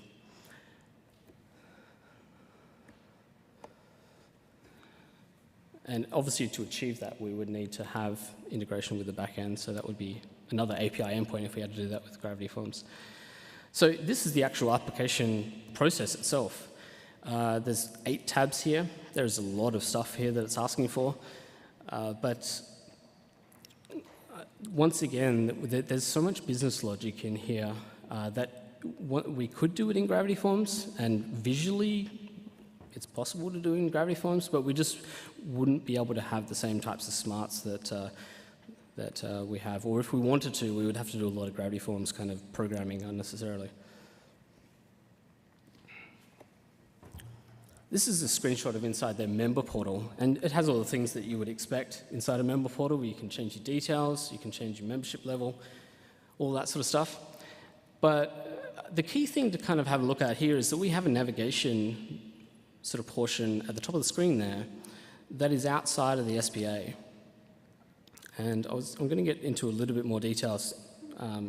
And obviously, to achieve that, we would need to have integration with the backend, so that would be another API endpoint if we had to do that with Gravity Forms. So this is the actual application process itself. There's 8 tabs here. There's a lot of stuff here that it's asking for. But once again, there's so much business logic in here that we could do it in Gravity Forms, and visually it's possible to do in Gravity Forms, but we just wouldn't be able to have the same types of smarts that we have. Or if we wanted to, we would have to do a lot of Gravity Forms kind of programming unnecessarily. This is a screenshot of inside their member portal, and it has all the things that you would expect inside a member portal, where you can change your details, you can change your membership level, all that sort of stuff. But the key thing to kind of have a look at here is that we have a navigation sort of portion at the top of the screen there that is outside of the SPA. And I'm going to get into a little bit more details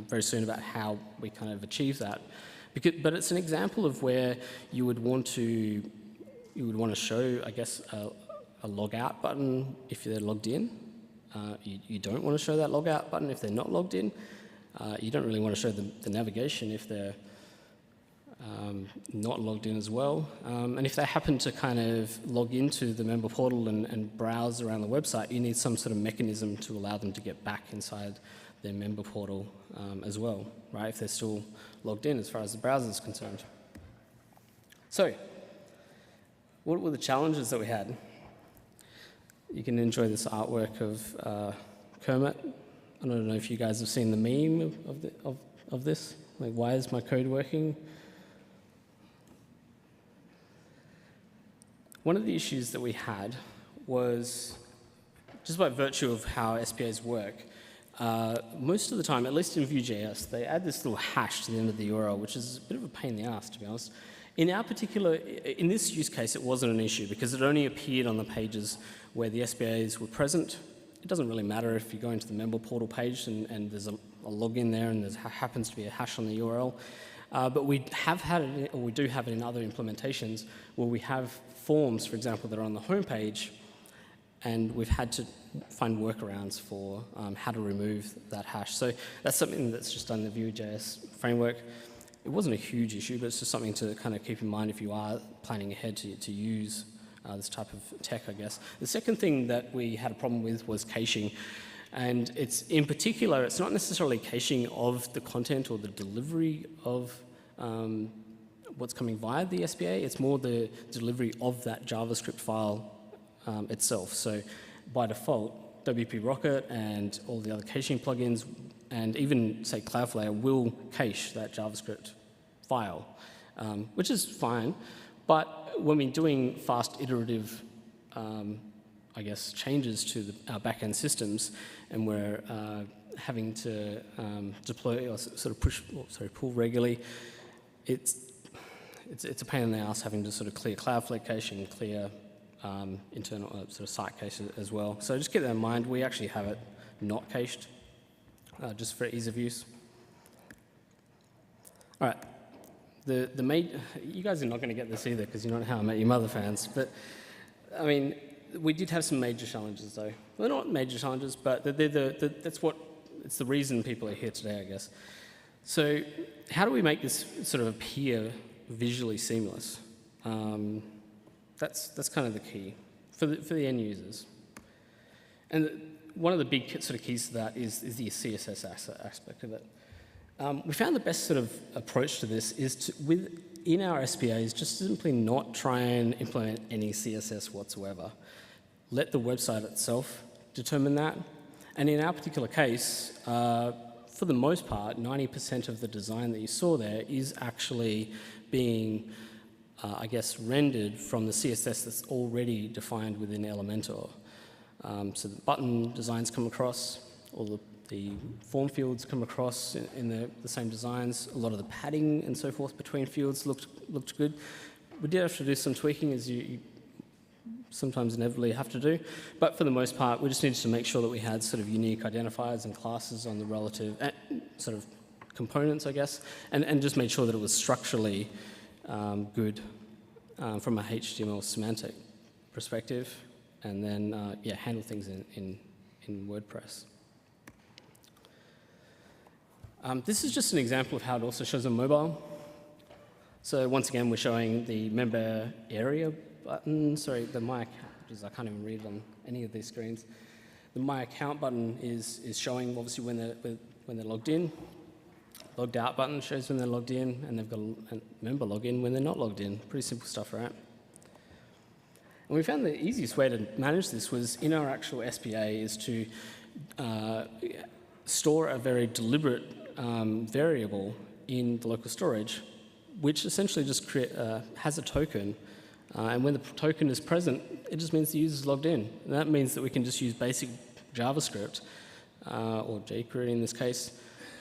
very soon about how we kind of achieve that. But it's an example of where you would want to show, I guess, a log out button if they're logged in. You don't want to show that log out button if they're not logged in. You don't really want to show the navigation if they're not logged in as well. And if they happen to kind of log into the member portal and browse around the website, you need some sort of mechanism to allow them to get back inside their member portal as well, right, if they're still logged in as far as the browser is concerned. So, what were the challenges that we had? You can enjoy this artwork of Kermit. I don't know if you guys have seen the meme of this. Like, why is my code working? One of the issues that we had was, just by virtue of how SPAs work, most of the time, at least in Vue.js, they add this little hash to the end of the URL, which is a bit of a pain in the ass, to be honest. In this use case, it wasn't an issue because it only appeared on the pages where the SPAs were present. It doesn't really matter if you go into the member portal page and there's a login there and there happens to be a hash on the URL. But we have had it, or we do have it in other implementations where we have forms, for example, that are on the home page, and we've had to find workarounds for how to remove that hash. So that's something that's just done in the Vue.js framework. It wasn't a huge issue, but it's just something to kind of keep in mind if you are planning ahead to use this type of tech, I guess. The second thing that we had a problem with was caching. And in particular, it's not necessarily caching of the content or the delivery of what's coming via the SPA. It's more the delivery of that JavaScript file itself. So by default, WP Rocket and all the other caching plugins, and even, say, Cloudflare, will cache that JavaScript file, which is fine. But when we're doing fast iterative I guess, changes to our back-end systems, and we're having to deploy or sort of pull regularly, it's a pain in the ass having to sort of clear Cloudflare caching, clear internal sort of site cache as well. So just keep that in mind. We actually have it not cached, just for ease of use. All right. You guys are not going to get this either because you're not How I Met Your Mother fans, but I mean, we did have some major challenges though. Well, not major challenges, but it's the reason people are here today, I guess. So how do we make this sort of appear visually seamless? That's kind of the key for the end users. And one of the big sort of keys to that is the CSS aspect of it. We found the best sort of approach to this is in our SPAs, just simply not try and implement any CSS whatsoever. Let the website itself determine that. And in our particular case, for the most part, 90% of the design that you saw there is actually being, I guess, rendered from the CSS that's already defined within Elementor. So the button designs come across, all the form fields come across in the same designs. A lot of the padding and so forth between fields looked good. We did have to do some tweaking, as you sometimes inevitably have to do, but for the most part, we just needed to make sure that we had sort of unique identifiers and classes on the relative sort of components, I guess, and just made sure that it was structurally good from a HTML semantic perspective, and then handle things in WordPress. This is just an example of how it also shows on mobile. So once again, we're showing the member area button, sorry, the My Account, because I can't even read it on any of these screens. The My Account button is showing obviously when they're logged in. Logged Out button shows when they're logged in, and they've got a member login when they're not logged in. Pretty simple stuff, right? And we found the easiest way to manage this was in our actual SPA is to store a very deliberate variable in the local storage, which essentially just has a token. And when the token is present, it just means the user's logged in. And that means that we can just use basic JavaScript, or jQuery in this case,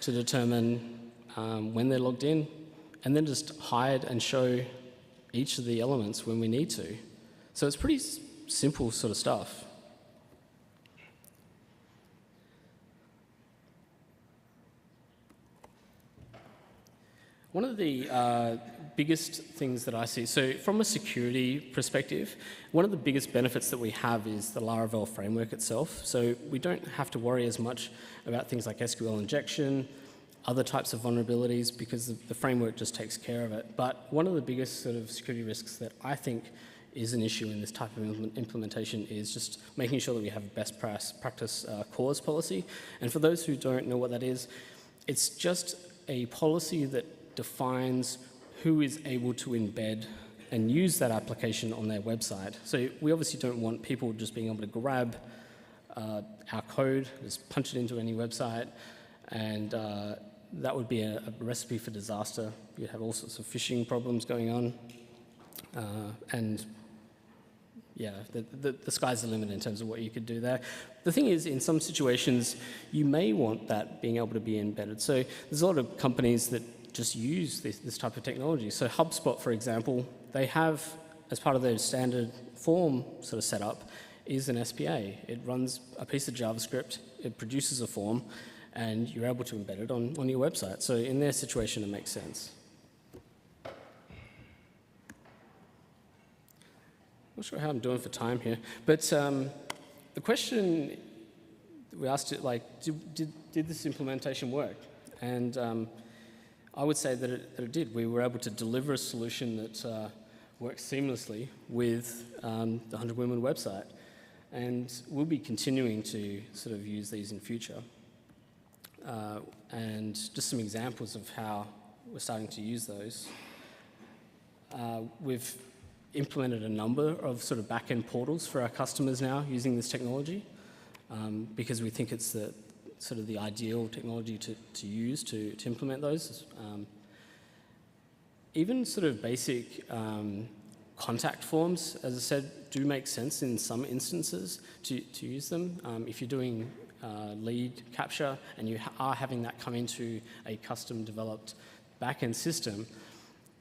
to determine when they're logged in, and then just hide and show each of the elements when we need to. So it's pretty simple sort of stuff. One of the biggest things that I see, so from a security perspective, one of the biggest benefits that we have is the Laravel framework itself. So we don't have to worry as much about things like SQL injection, other types of vulnerabilities, because the framework just takes care of it. But one of the biggest sort of security risks that I think is an issue in this type of implementation is just making sure that we have a best practice cause policy. And for those who don't know what that is, it's just a policy that defines who is able to embed and use that application on their website. So we obviously don't want people just being able to grab our code, just punch it into any website, and that would be a recipe for disaster. You'd have all sorts of phishing problems going on, and yeah, the sky's the limit in terms of what you could do there. The thing is, in some situations, you may want that being able to be embedded. So there's a lot of companies that just use this type of technology. So HubSpot, for example, they have, as part of their standard form sort of setup, is an SPA. It runs a piece of JavaScript, it produces a form, and you're able to embed it on your website. So in their situation, it makes sense. Not sure how I'm doing for time here, but the question we asked it, like, did this implementation work? And I would say that it did. We were able to deliver a solution that works seamlessly with the 100 Women website, and we'll be continuing to sort of use these in future. And just some examples of how we're starting to use those. We've implemented a number of sort of back-end portals for our customers now using this technology, because we think it's the sort of the ideal technology to use to implement those. Even sort of basic contact forms, as I said, do make sense in some instances to use them. If you're doing lead capture and you are having that come into a custom developed back-end system,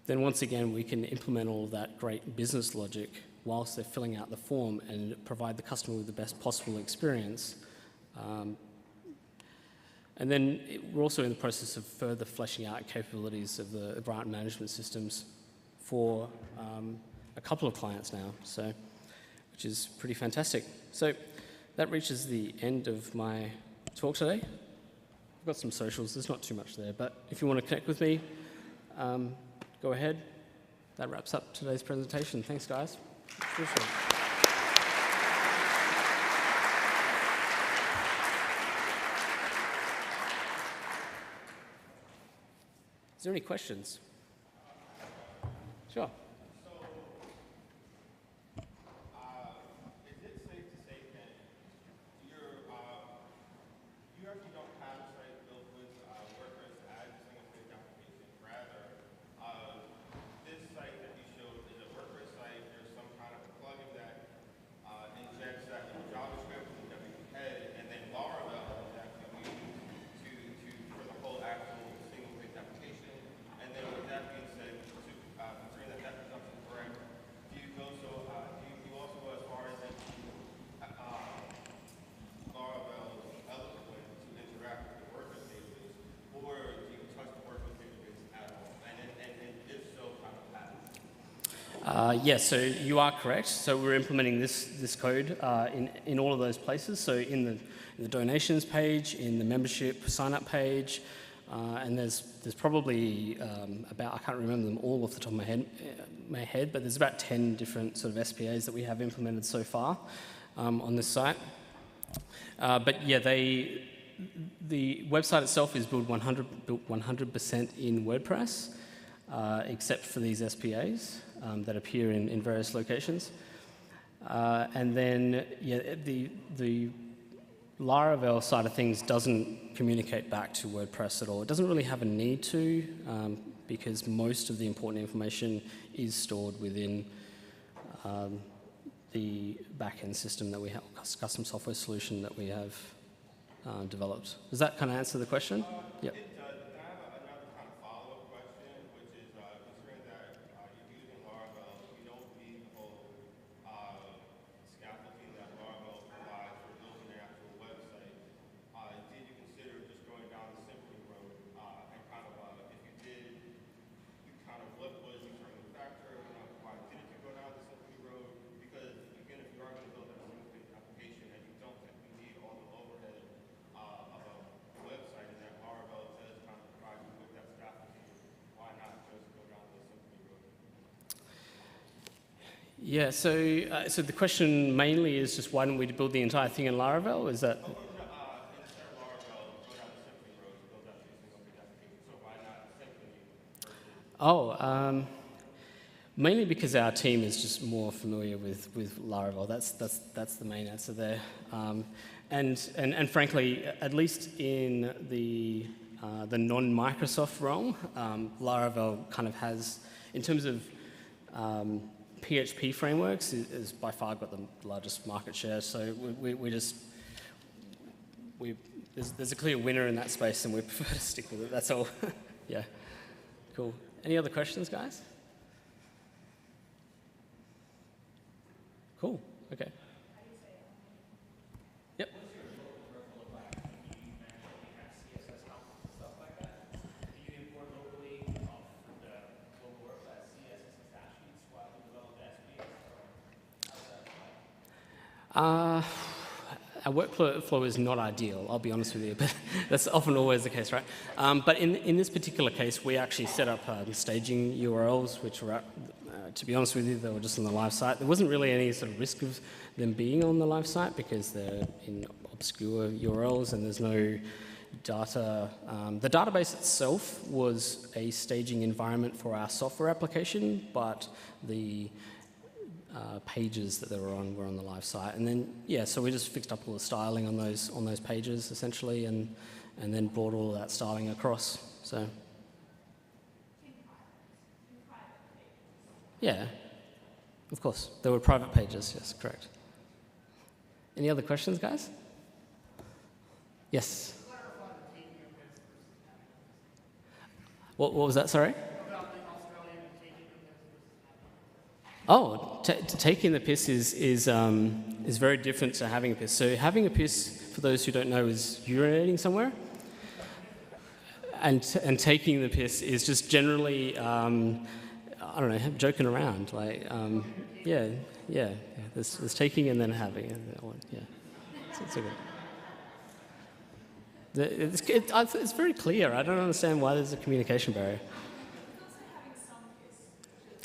then once again we can implement all of that great business logic whilst they're filling out the form and provide the customer with the best possible experience. And then we're also in the process of further fleshing out capabilities of the grant management systems for a couple of clients now, so, which is pretty fantastic. So that reaches the end of my talk today. I've got some socials, there's not too much there, but if you want to connect with me, go ahead. That wraps up today's presentation. Thanks, guys. Appreciate it. Is there any questions? Sure. Is it safe to say that you actually don't have a site built with WordPress as a single-page application? Rather, this site that you showed is a WordPress site. There's some kind of a plugin that injects that into JavaScript and WP and then Laravel is actually used for the whole actual single-page application. And then with that being said, considering that presumption is correct, do you also go as far as that Laravel is eloquent to interact with the WordPress database, or do you touch the WordPress database at all? And if so, how does that? Yes, so you are correct. So we're implementing this code in all of those places. So in the donations page, in the membership sign-up page, and there's probably about, I can't remember them all off the top of my head, but there's about 10 different sort of SPAs that we have implemented so far on this site. But yeah, the website itself is built 100% in WordPress, except for these SPAs that appear in various locations. And then, yeah, the Laravel side of things doesn't communicate back to WordPress at all. It doesn't really have a need to, because most of the important information is stored within the back-end system that we have, custom software solution that we have developed. Does that kind of answer the question? Yep. It does. I have another kind of follow-up question, which is considering that you're using Laravel, you don't need the whole scaffolding that Laravel provides for building an actual website. Did you consider just going down the Symfony road and kind of, if you did, what was the determining factor? Why didn't you go down the Symfony road? Because again, if you are going to build that single-page application and you don't technically need all the overhead of a website, and that Laravel does kind of provide you with that scaffolding, why not just go down the Symfony road? Yeah, so the question mainly is just why don't we build the entire thing in Laravel? Is that? Instead of Laravel, go down the Symfony road to build out your single-page application. So why not Symfony versus? Mainly because our team is just more familiar with Laravel. That's the main answer there. And frankly, at least in the non-Microsoft realm, Laravel kind of has, in terms of PHP frameworks, is by far got the largest market share. So there's a clear winner in that space, and we prefer to stick with it. That's all. Yeah, cool. Any other questions, guys? Cool. Okay. Yep. Our workflow is not ideal, I'll be honest with you, but that's often always the case, right? But in this particular case, we actually set up staging URLs, which were, to be honest with you, they were just on the live site. There wasn't really any sort of risk of them being on the live site because they're in obscure URLs and there's no data. The database itself was a staging environment for our software application, but the pages that they were on the live site. And then, yeah, so we just fixed up all the styling on those pages, essentially, and then brought all of that styling across, so. Yeah, of course. There were private pages, yes, correct. Any other questions, guys? Yes? What was that, sorry? Oh, taking the piss is very different to having a piss. So having a piss, for those who don't know, is urinating somewhere. And taking the piss is just generally, I don't know, joking around. Like, yeah. There's taking and then having. Yeah, it's okay. It's very clear. I don't understand why there's a communication barrier.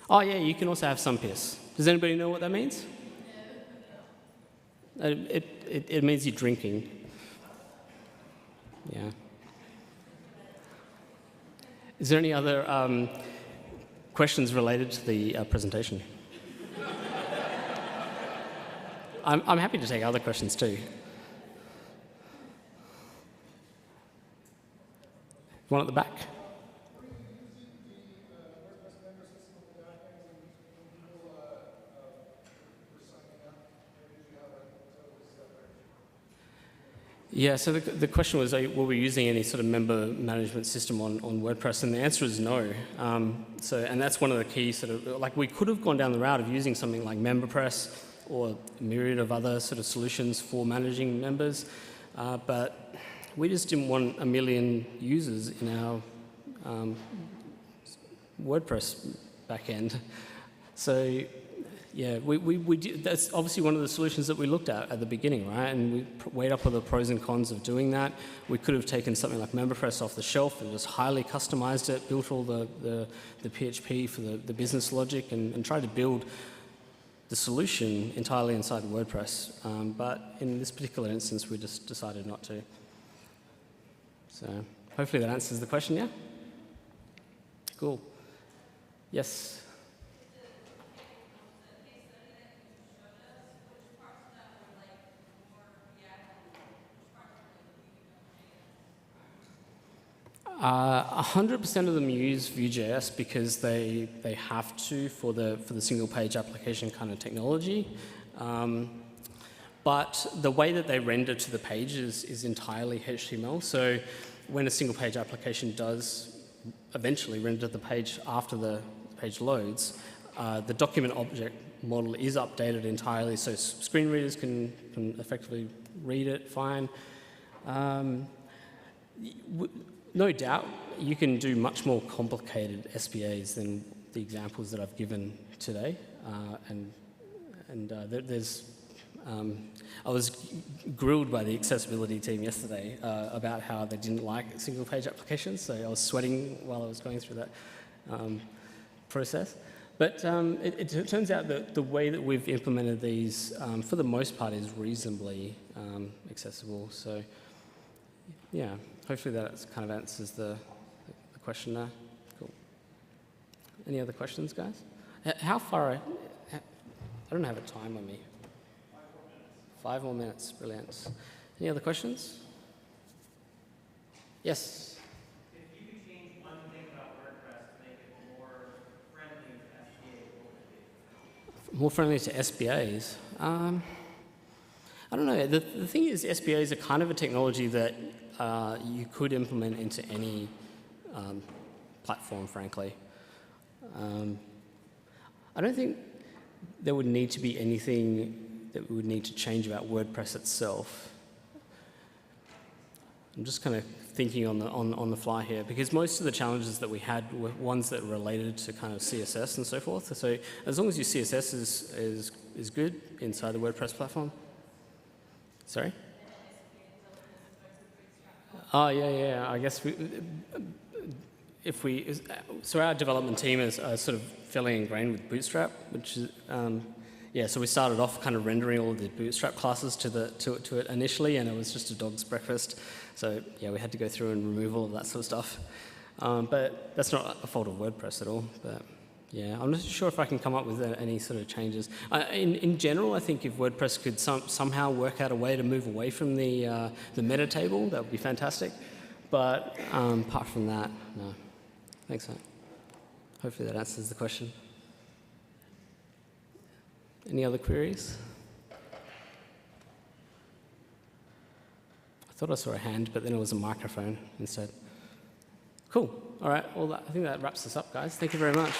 Oh, yeah, you can also have some piss. Does anybody know what that means? It means you're drinking. Yeah. Is there any other questions related to the presentation. I'm happy to take other questions too. One at the back. Yeah, so the question was, were we using any sort of member management system on WordPress? And the answer is no. And that's one of the key sort of, like we could have gone down the route of using something like MemberPress or a myriad of other sort of solutions for managing members, but we just didn't want a million users in our WordPress backend. So yeah, we did, that's obviously one of the solutions that we looked at the beginning, right? And we weighed up all the pros and cons of doing that. We could have taken something like MemberPress off the shelf and just highly customized it, built all the PHP for the business logic, and tried to build the solution entirely inside WordPress. But in this particular instance, we just decided not to. So hopefully that answers the question, yeah? Cool. Yes? 100% of them use Vue.js because they have to for the single page application kind of technology. But the way that they render to the page is entirely HTML. So when a single page application does eventually render the page after the page loads, the document object model is updated entirely, so screen readers can effectively read it fine. No doubt, you can do much more complicated SPAs than the examples that I've given today. I was grilled by the accessibility team yesterday about how they didn't like single-page applications, so I was sweating while I was going through that process. But it turns out that the way that we've implemented these, for the most part, is reasonably accessible. So, yeah. Hopefully that kind of answers the question there. Cool. Any other questions, guys? How far? I don't have a time on me. 5 more minutes. Brilliant. Any other questions? Yes? If you could change one thing about WordPress to make it more friendly to SBAs, what would it be? More friendly to SBAs? I don't know. The thing is, SBAs are kind of a technology that you could implement into any platform, frankly. I don't think there would need to be anything that we would need to change about WordPress itself. I'm just kind of thinking on the fly here, because most of the challenges that we had were ones that related to kind of CSS and so forth. So as long as your CSS is good inside the WordPress platform. Sorry? Oh, yeah. I guess so our development team is sort of fairly ingrained with Bootstrap, which is, so we started off kind of rendering all the Bootstrap classes to it initially, and it was just a dog's breakfast. So yeah, we had to go through and remove all of that sort of stuff. But that's not a fault of WordPress at all. But yeah, I'm not sure if I can come up with any sort of changes. In general, I think if WordPress could somehow work out a way to move away from the meta table, that would be fantastic. But apart from that, no. Thanks, mate. Hopefully that answers the question. Any other queries? I thought I saw a hand, but then it was a microphone instead. Cool. All right. Well, I think that wraps us up, guys. Thank you very much.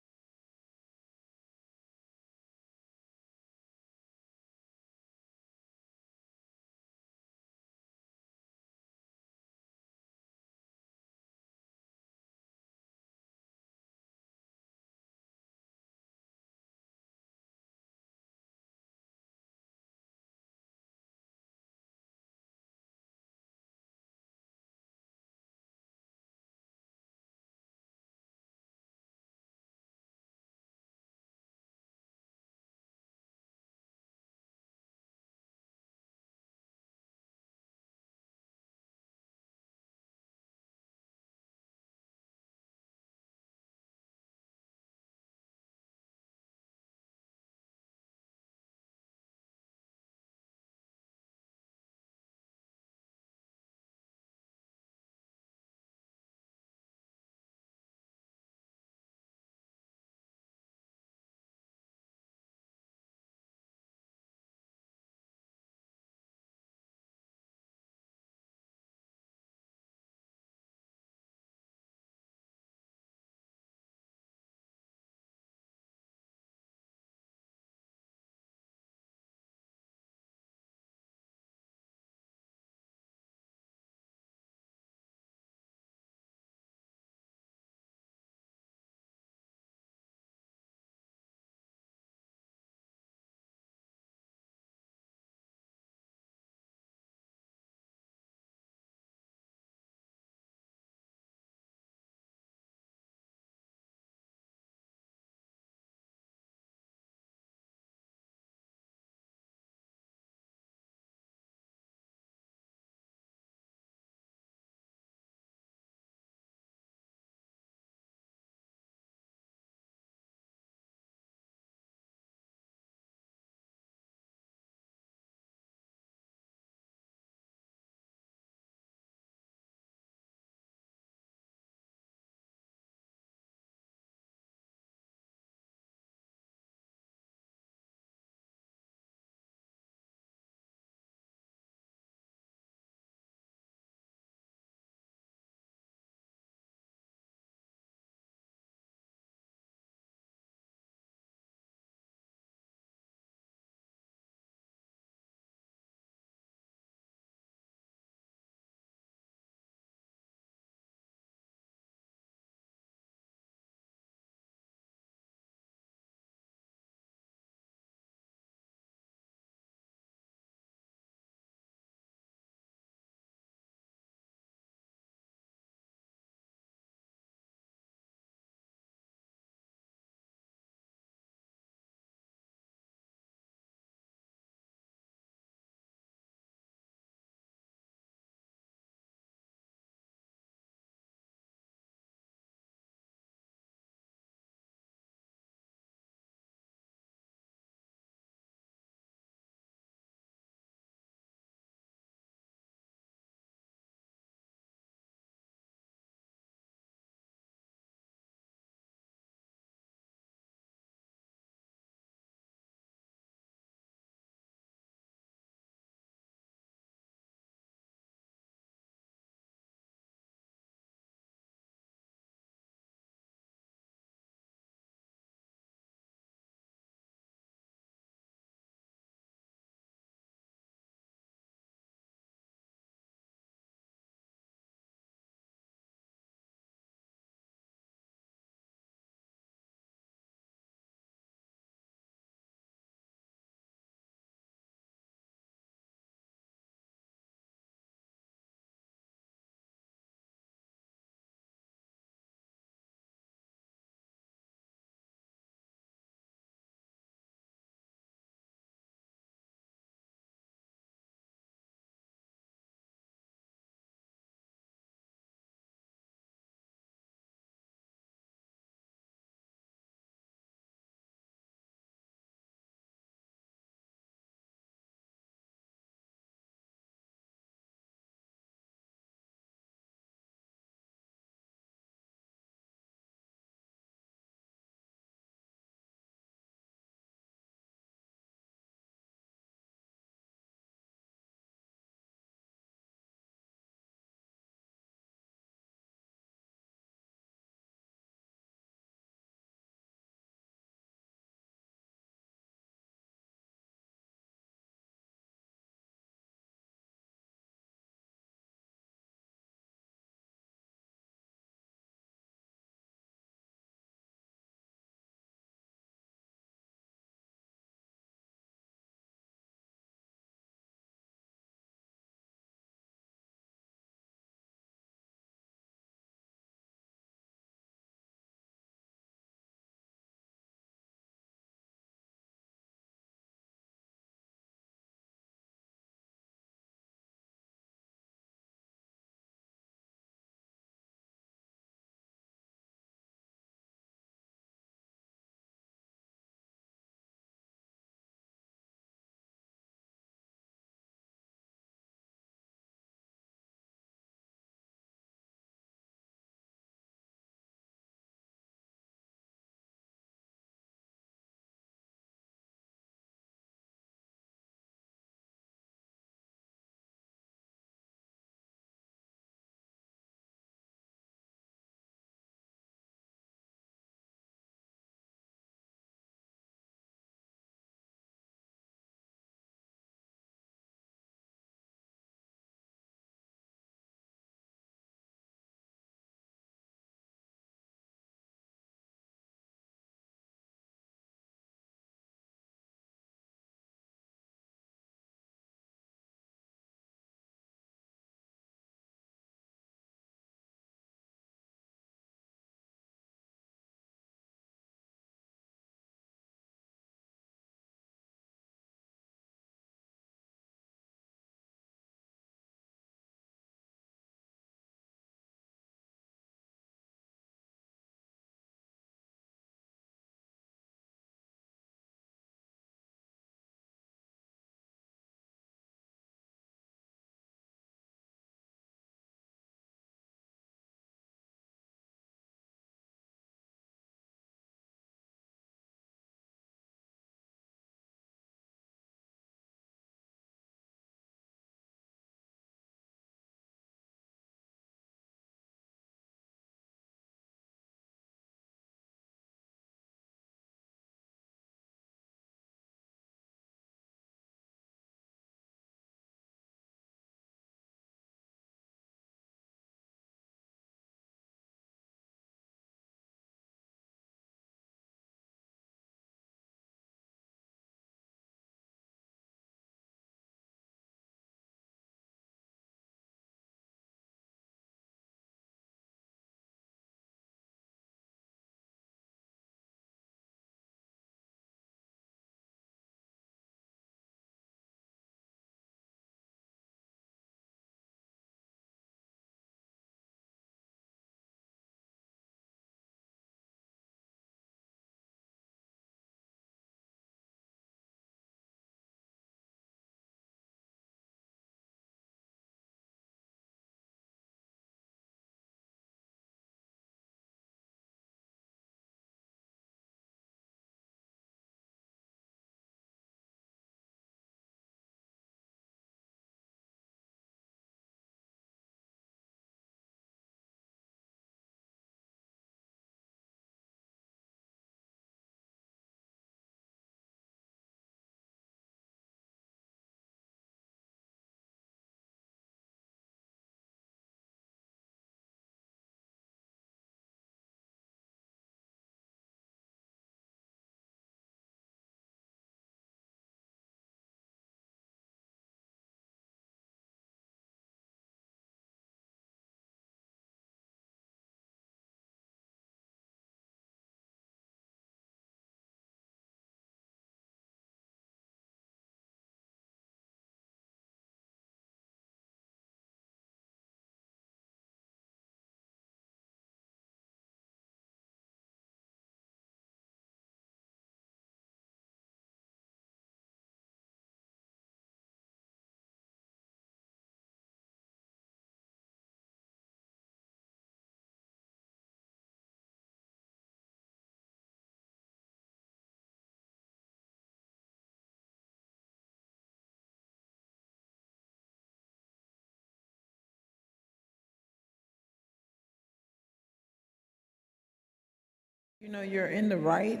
You know, you're in the right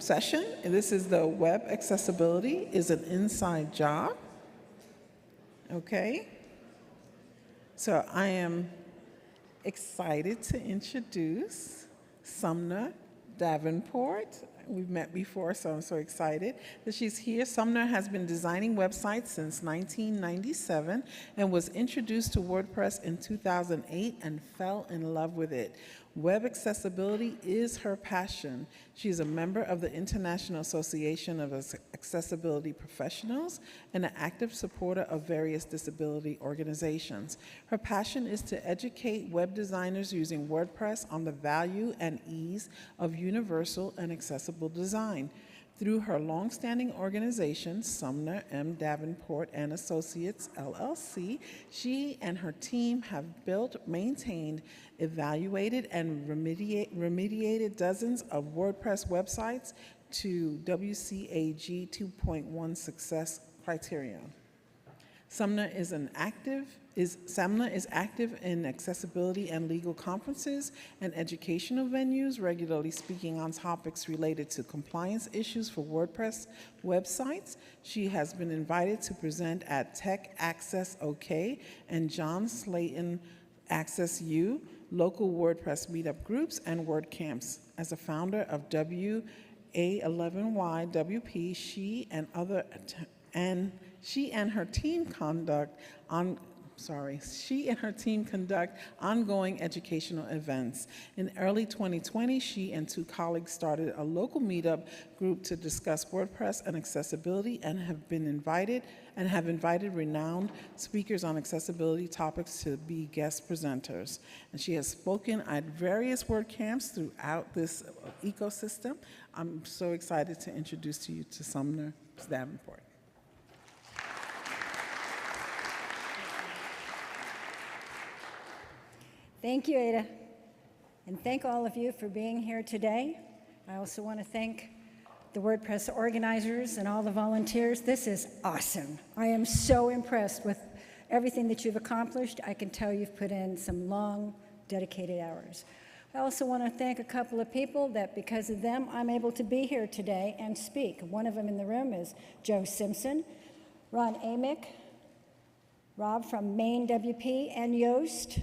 session. This is the web accessibility is an inside job. Okay. So I am excited to introduce Sumner Davenport. We've met before, so I'm so excited that she's here. Sumner has been designing websites since 1997 and was introduced to WordPress in 2008 and fell in love with it. Web accessibility is her passion. She is a member of the International Association of Accessibility Professionals and an active supporter of various disability organizations. Her passion is to educate web designers using WordPress on the value and ease of universal and accessible design. Through her longstanding organization, Sumner M. Davenport and Associates, LLC, she and her team have built, maintained, evaluated, and remediated dozens of WordPress websites to WCAG 2.1 success criterion. Sumner is active in accessibility and legal conferences and educational venues, regularly speaking on topics related to compliance issues for WordPress websites. She has been invited to present at Tech Access OK and John Slayton Access U, local WordPress meetup groups, and Wordcamps. As a founder of WA11YWP, she and her team conduct ongoing educational events. In early 2020, she and two colleagues started a local meetup group to discuss WordPress and accessibility and have invited renowned speakers on accessibility topics to be guest presenters. And she has spoken at various WordCamps throughout this ecosystem. I'm so excited to introduce you to Sumner Davenport. Thank you, Ada, and thank all of you for being here today. I also want to thank the WordPress organizers and all the volunteers. This is awesome. I am so impressed with everything that you've accomplished. I can tell you've put in some long, dedicated hours. I also want to thank a couple of people that because of them, I'm able to be here today and speak. One of them in the room is Joe Simpson, Ron Amick, Rob from Maine WP, and Yoast.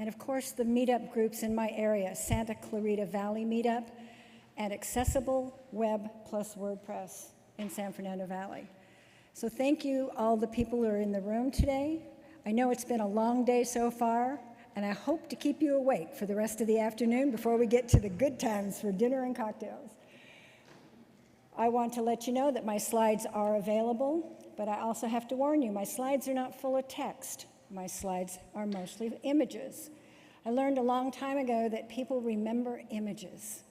And of course, the meetup groups in my area, Santa Clarita Valley Meetup and Accessible Web plus WordPress in San Fernando Valley. So thank you, all the people who are in the room today. I know it's been a long day so far, and I hope to keep you awake for the rest of the afternoon before we get to the good times for dinner and cocktails. I want to let you know that my slides are available, but I also have to warn you, my slides are not full of text. My slides are mostly images. I learned a long time ago that people remember images.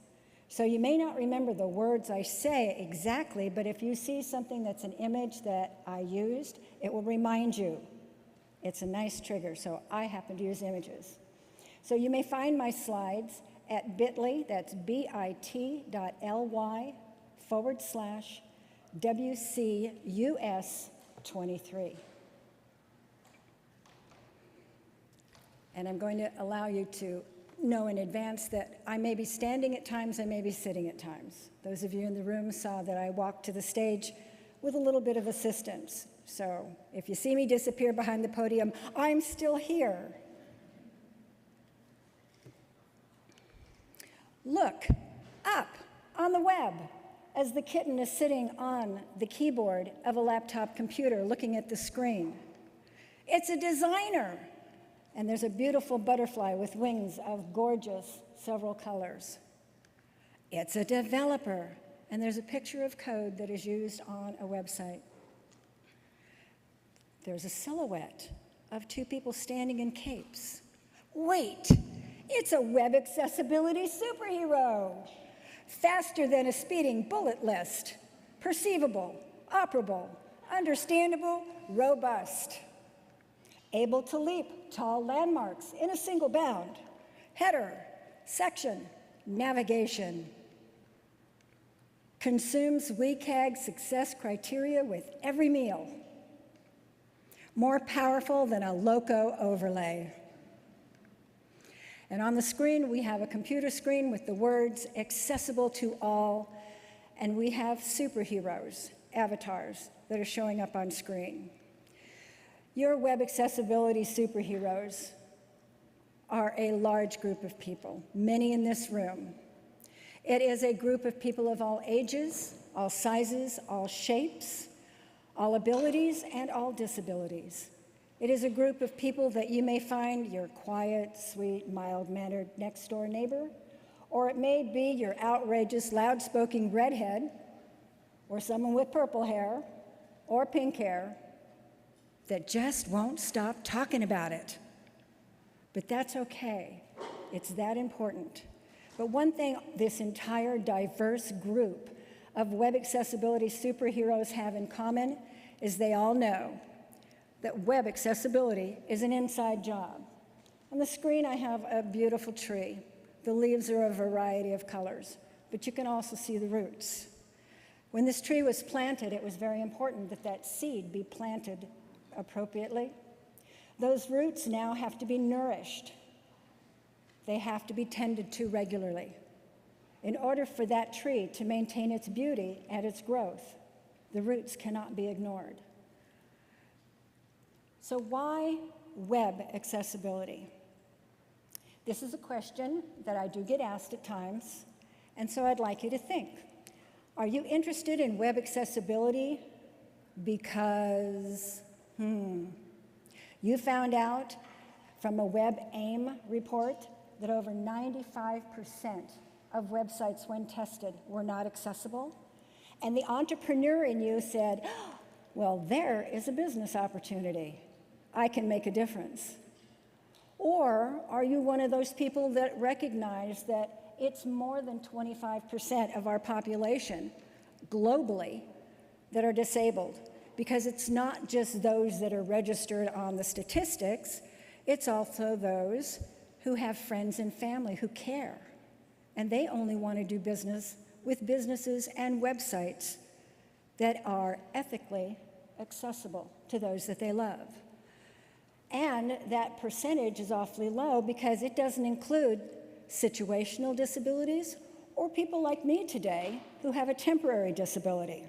So you may not remember the words I say exactly, but if you see something that's an image that I used, it will remind you. It's a nice trigger, so I happen to use images. So you may find my slides at bit.ly, that's bit.ly/WCUS23. And I'm going to allow you to know in advance that I may be standing at times, I may be sitting at times. Those of you in the room saw that I walked to the stage with a little bit of assistance. So if you see me disappear behind the podium, I'm still here. Look up on the web as the kitten is sitting on the keyboard of a laptop computer looking at the screen. It's a designer. And there's a beautiful butterfly with wings of gorgeous several colors. It's a developer, and there's a picture of code that is used on a website. There's a silhouette of two people standing in capes. Wait, it's a web accessibility superhero. Faster than a speeding bullet list. Perceivable, operable, understandable, robust. Able to leap tall landmarks in a single bound. Header, section, navigation. Consumes WCAG success criteria with every meal. More powerful than a loco overlay. And on the screen, we have a computer screen with the words accessible to all, and we have superheroes, avatars, that are showing up on screen. Your web accessibility superheroes are a large group of people, many in this room. It is a group of people of all ages, all sizes, all shapes, all abilities, and all disabilities. It is a group of people that you may find your quiet, sweet, mild-mannered next-door neighbor, or it may be your outrageous, loud-spoken redhead, or someone with purple hair or pink hair that just won't stop talking about it. But that's okay. It's that important. But one thing this entire diverse group of web accessibility superheroes have in common is they all know that web accessibility is an inside job. On the screen, I have a beautiful tree. The leaves are a variety of colors, but you can also see the roots. When this tree was planted, it was very important that that seed be planted appropriately. Those roots now have to be nourished. They have to be tended to regularly in order for that tree to maintain its beauty and its growth. The roots cannot be ignored. So why web accessibility? This is a question that I do get asked at times, and so I'd like you to think. Are you interested in web accessibility because, you found out from a Web AIM report that over 95% of websites when tested were not accessible? And the entrepreneur in you said, well, there is a business opportunity. I can make a difference. Or are you one of those people that recognize that it's more than 25% of our population globally that are disabled? Because it's not just those that are registered on the statistics, it's also those who have friends and family who care. And they only want to do business with businesses and websites that are ethically accessible to those that they love. And that percentage is awfully low because it doesn't include situational disabilities or people like me today who have a temporary disability.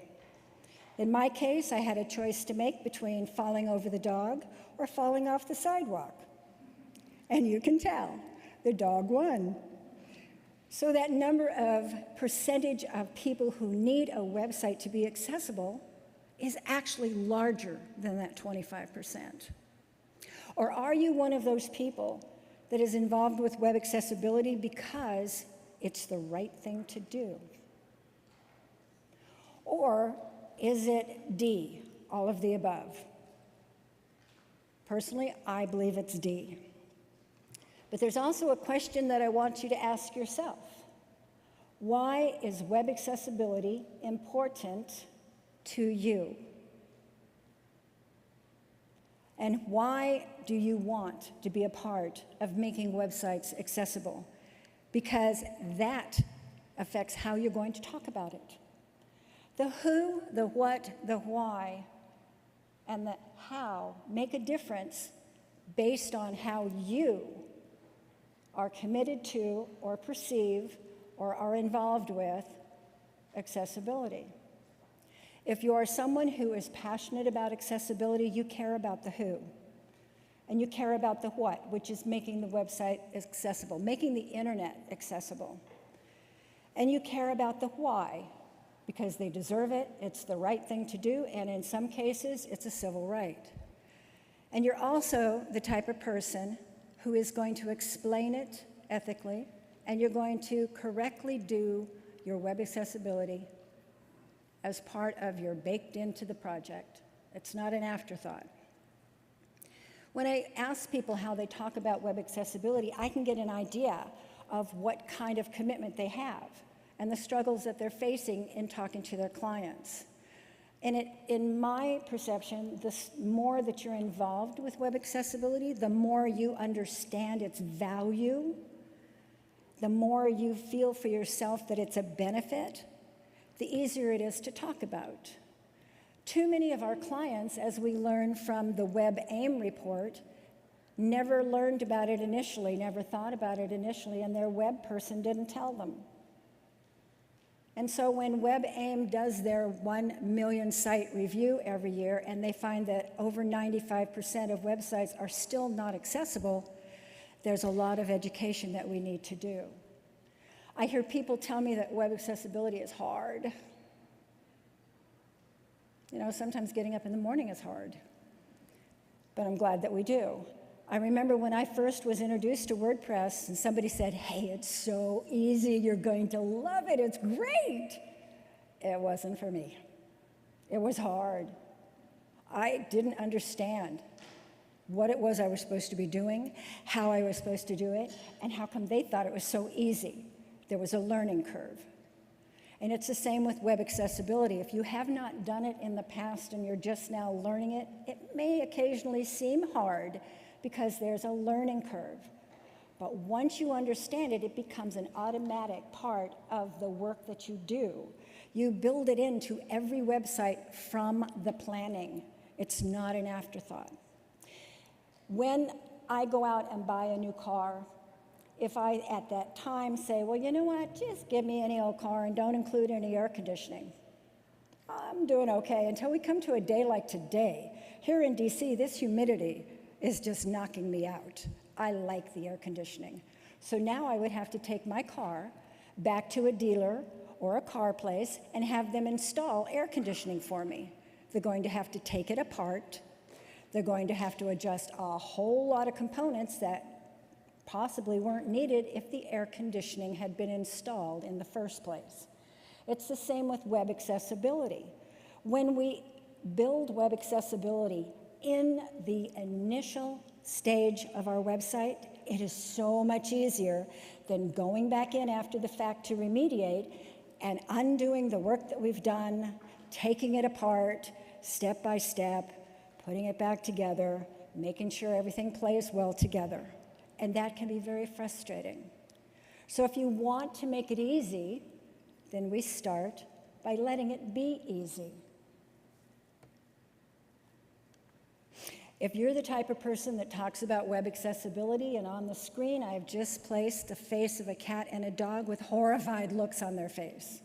In my case, I had a choice to make between falling over the dog or falling off the sidewalk. And you can tell, the dog won. So that number of percentage of people who need a website to be accessible is actually larger than that 25%. Or are you one of those people that is involved with web accessibility because it's the right thing to do? Or is it D, all of the above? Personally, I believe it's D. But there's also a question that I want you to ask yourself. Why is web accessibility important to you? And why do you want to be a part of making websites accessible? Because that affects how you're going to talk about it. The who, the what, the why, and the how make a difference based on how you are committed to or perceive or are involved with accessibility. If you are someone who is passionate about accessibility, you care about the who. And you care about the what, which is making the website accessible, making the internet accessible. And you care about the why, because they deserve it, it's the right thing to do, and in some cases, it's a civil right. And you're also the type of person who is going to explain it ethically, and you're going to correctly do your web accessibility as part of your baked into the project. It's not an afterthought. When I ask people how they talk about web accessibility, I can get an idea of what kind of commitment they have and the struggles that they're facing in talking to their clients. And in my perception, the more that you're involved with web accessibility, the more you understand its value, the more you feel for yourself that it's a benefit, the easier it is to talk about. Too many of our clients, as we learn from the Web AIM report, never learned about it initially, never thought about it initially, and their web person didn't tell them. And so when WebAIM does their 1 million site review every year, and they find that over 95% of websites are still not accessible, there's a lot of education that we need to do. I hear people tell me that web accessibility is hard. You know, sometimes getting up in the morning is hard, but I'm glad that we do. I remember when I first was introduced to WordPress and somebody said, hey, it's so easy, you're going to love it, it's great. It wasn't for me. It was hard. I didn't understand what it was I was supposed to be doing, how I was supposed to do it, and how come they thought it was so easy. There was a learning curve. And it's the same with web accessibility. If you have not done it in the past and you're just now learning it, it may occasionally seem hard because there's a learning curve. But once you understand it, it becomes an automatic part of the work that you do. You build it into every website from the planning. It's not an afterthought. When I go out and buy a new car, if I at that time say, well, you know what, just give me any old car and don't include any air conditioning, I'm doing okay until we come to a day like today. Here in DC, this humidity is just knocking me out. I like the air conditioning. So now I would have to take my car back to a dealer or a car place and have them install air conditioning for me. They're going to have to take it apart. They're going to have to adjust a whole lot of components that possibly weren't needed if the air conditioning had been installed in the first place. It's the same with web accessibility. When we build web accessibility in the initial stage of our website, it is so much easier than going back in after the fact to remediate and undoing the work that we've done, taking it apart step by step, putting it back together, making sure everything plays well together. And that can be very frustrating. So if you want to make it easy, then we start by letting it be easy. If you're the type of person that talks about web accessibility, and on the screen I've just placed the face of a cat and a dog with horrified looks on their face.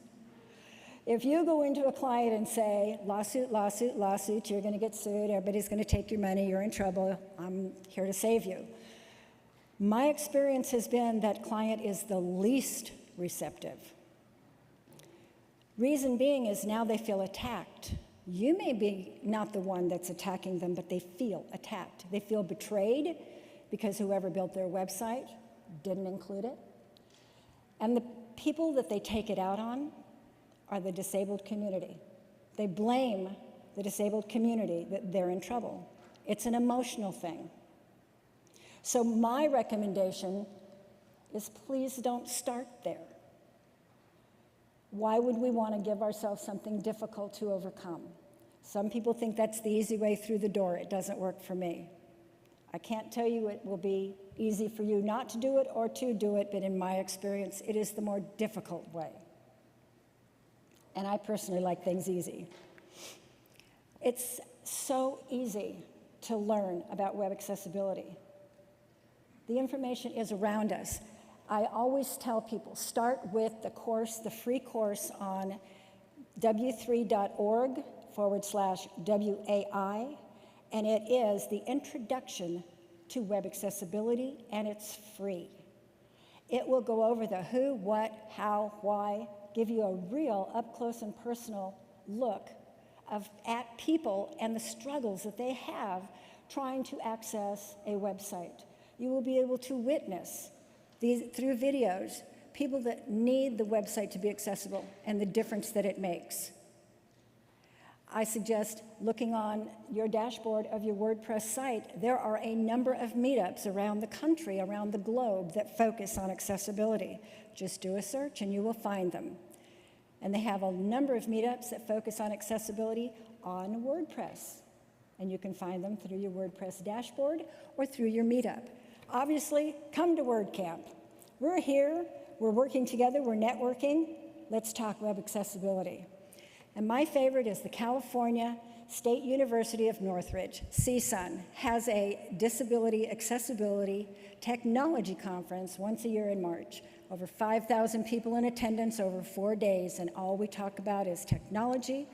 If you go into a client and say, lawsuit, lawsuit, lawsuit, you're going to get sued, everybody's going to take your money, you're in trouble, I'm here to save you. My experience has been that client is the least receptive. Reason being is now they feel attacked. You may be not the one that's attacking them, but they feel attacked. They feel betrayed because whoever built their website didn't include it. And the people that they take it out on are the disabled community. They blame the disabled community that they're in trouble. It's an emotional thing. So my recommendation is please don't start there. Why would we want to give ourselves something difficult to overcome? Some people think that's the easy way through the door. It doesn't work for me. I can't tell you it will be easy for you not to do it or to do it, but in my experience, it is the more difficult way. And I personally like things easy. It's so easy to learn about web accessibility. The information is around us. I always tell people, start with the course, the free course on w3.org/WAI, and it is the introduction to web accessibility, and it's free. It will go over the who, what, how, why, give you a real up-close and personal look at people and the struggles that they have trying to access a website. You will be able to witness through videos, people that need the website to be accessible and the difference that it makes. I suggest looking on your dashboard of your WordPress site, there are a number of meetups around the country, around the globe that focus on accessibility. Just do a search and you will find them. And they have a number of meetups that focus on accessibility on WordPress. And you can find them through your WordPress dashboard or through your meetup. Obviously, come to WordCamp. We're here, we're working together, we're networking. Let's talk web accessibility. And my favorite is the California State University of Northridge, CSUN, has a Disability Accessibility Technology Conference once a year in March. Over 5,000 people in attendance over 4 days, and all we talk about is technology,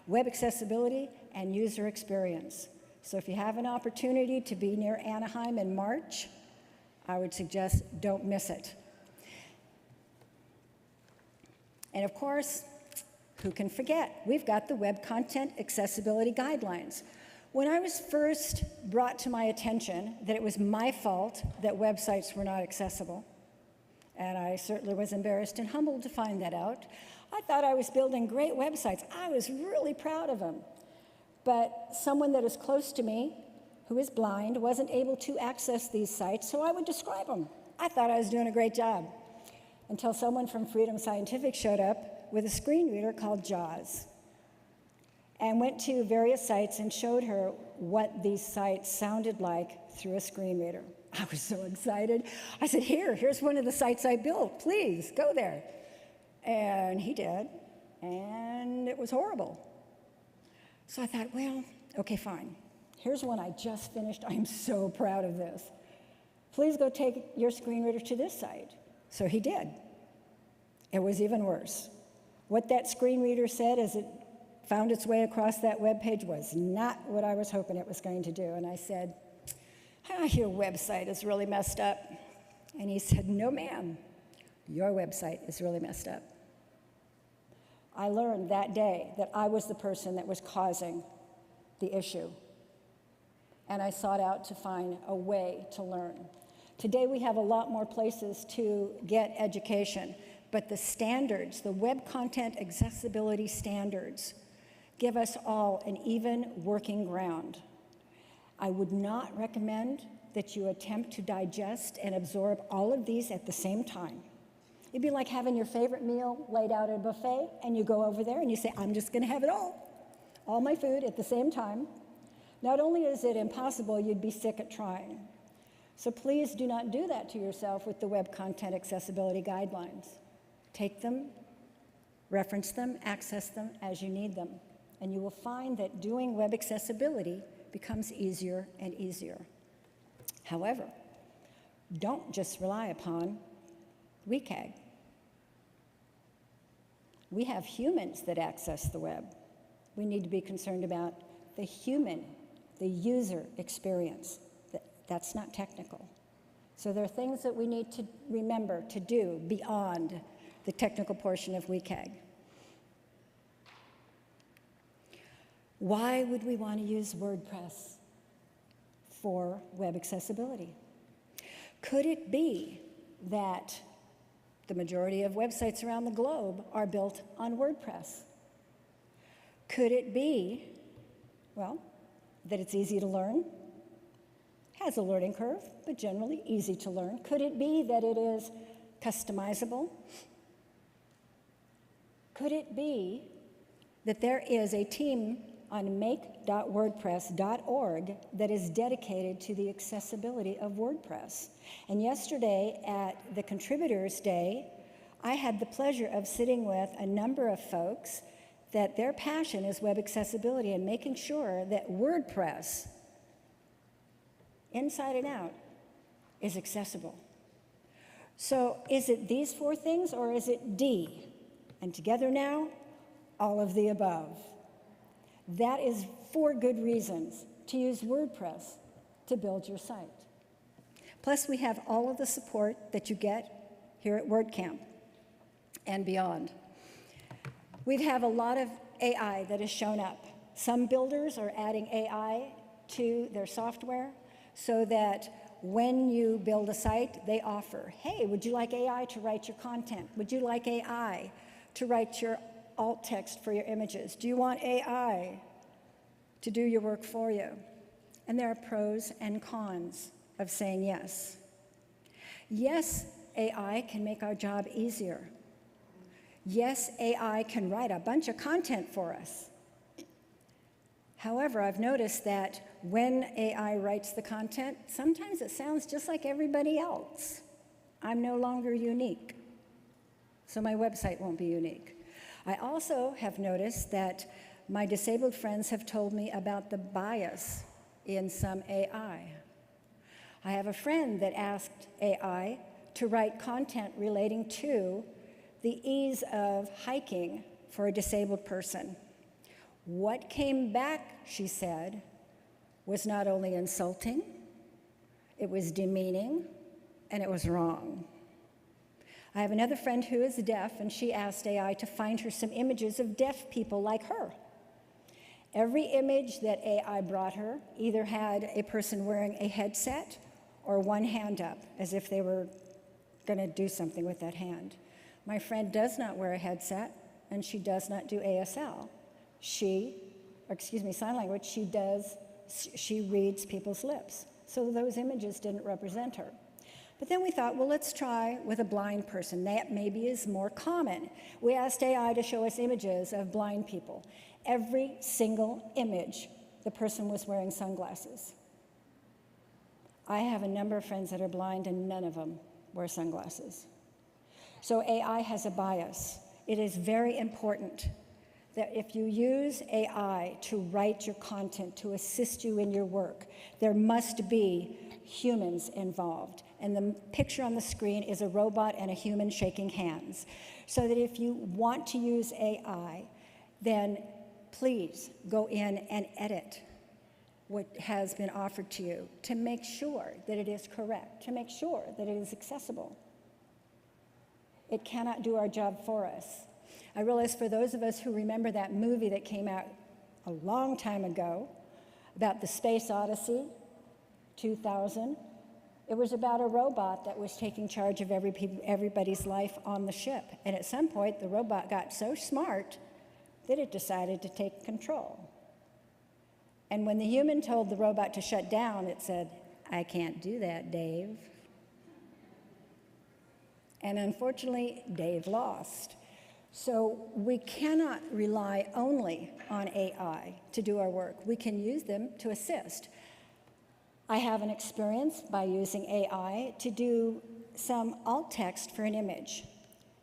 web accessibility, and user experience. So if you have an opportunity to be near Anaheim in March, I would suggest don't miss it. And of course, who can forget? We've got the Web Content Accessibility Guidelines. When I was first brought to my attention that it was my fault that websites were not accessible, and I certainly was embarrassed and humbled to find that out, I thought I was building great websites. I was really proud of them. But someone that is close to me, who is blind, wasn't able to access these sites, so I would describe them. I thought I was doing a great job, until someone from Freedom Scientific showed up with a screen reader called JAWS and went to various sites and showed her what these sites sounded like through a screen reader. I was so excited. I said, here's one of the sites I built. Please, go there. And he did, and it was horrible. So I thought, well, okay, fine. Here's one I just finished. I'm so proud of this. Please go take your screen reader to this site. So he did. It was even worse. What that screen reader said as it found its way across that web page was not what I was hoping it was going to do. And I said, your website is really messed up. And he said, no, ma'am, your website is really messed up. I learned that day that I was the person that was causing the issue. And I sought out to find a way to learn. Today we have a lot more places to get education, but the standards, the web content accessibility standards, give us all an even working ground. I would not recommend that you attempt to digest and absorb all of these at the same time. It'd be like having your favorite meal laid out at a buffet, and you go over there and you say, I'm just gonna have it all my food at the same time. Not only is it impossible, you'd be sick at trying. So please do not do that to yourself with the Web Content Accessibility Guidelines. Take them, reference them, access them as you need them, and you will find that doing web accessibility becomes easier and easier. However, don't just rely upon WCAG. We have humans that access the web. We need to be concerned about the human, the user experience. That's not technical. So there are things that we need to remember to do beyond the technical portion of WCAG. Why would we want to use WordPress for web accessibility? Could it be that the majority of websites around the globe are built on WordPress? Could it be, well, that it's easy to learn? Has a learning curve, but generally easy to learn. Could it be that it is customizable? Could it be that there is a team on make.wordpress.org that is dedicated to the accessibility of WordPress? And yesterday at the Contributors Day, I had the pleasure of sitting with a number of folks that their passion is web accessibility and making sure that WordPress, inside and out, is accessible. So is it these four things or is it D? And together now, all of the above. That is 4 good reasons to use WordPress to build your site. Plus, we have all of the support that you get here at WordCamp and beyond. We have a lot of AI that has shown up. Some builders are adding AI to their software so that when you build a site, they offer, hey, would you like AI to write your content? Would you like AI to write your alt text for your images? Do you want AI to do your work for you? And there are pros and cons of saying yes. Yes, AI can make our job easier. Yes, AI can write a bunch of content for us. However, I've noticed that when AI writes the content, sometimes it sounds just like everybody else. I'm no longer unique, so my website won't be unique. I also have noticed that my disabled friends have told me about the bias in some AI. I have a friend that asked AI to write content relating to the ease of hiking for a disabled person. What came back, she said, was not only insulting, it was demeaning, and it was wrong. I have another friend who is deaf, and she asked AI to find her some images of deaf people like her. Every image that AI brought her either had a person wearing a headset or one hand up, as if they were going to do something with that hand. My friend does not wear a headset, and she does not do ASL. Sign language, she reads people's lips. So those images didn't represent her. But then we thought, well, let's try with a blind person. That maybe is more common. We asked AI to show us images of blind people. Every single image, the person was wearing sunglasses. I have a number of friends that are blind, and none of them wear sunglasses. So AI has a bias. It is very important that if you use AI to write your content, to assist you in your work, there must be humans involved. And the picture on the screen is a robot and a human shaking hands. So that if you want to use AI, then please go in and edit what has been offered to you to make sure that it is correct, to make sure that it is accessible. It cannot do our job for us. I realize for those of us who remember that movie that came out a long time ago about the Space Odyssey, 2000, it was about a robot that was taking charge of everybody's life on the ship. And at some point, the robot got so smart that it decided to take control. And when the human told the robot to shut down, it said, "I can't do that, Dave." And unfortunately, Dave lost. So we cannot rely only on AI to do our work. We can use them to assist. I have an experience by using AI to do some alt text for an image.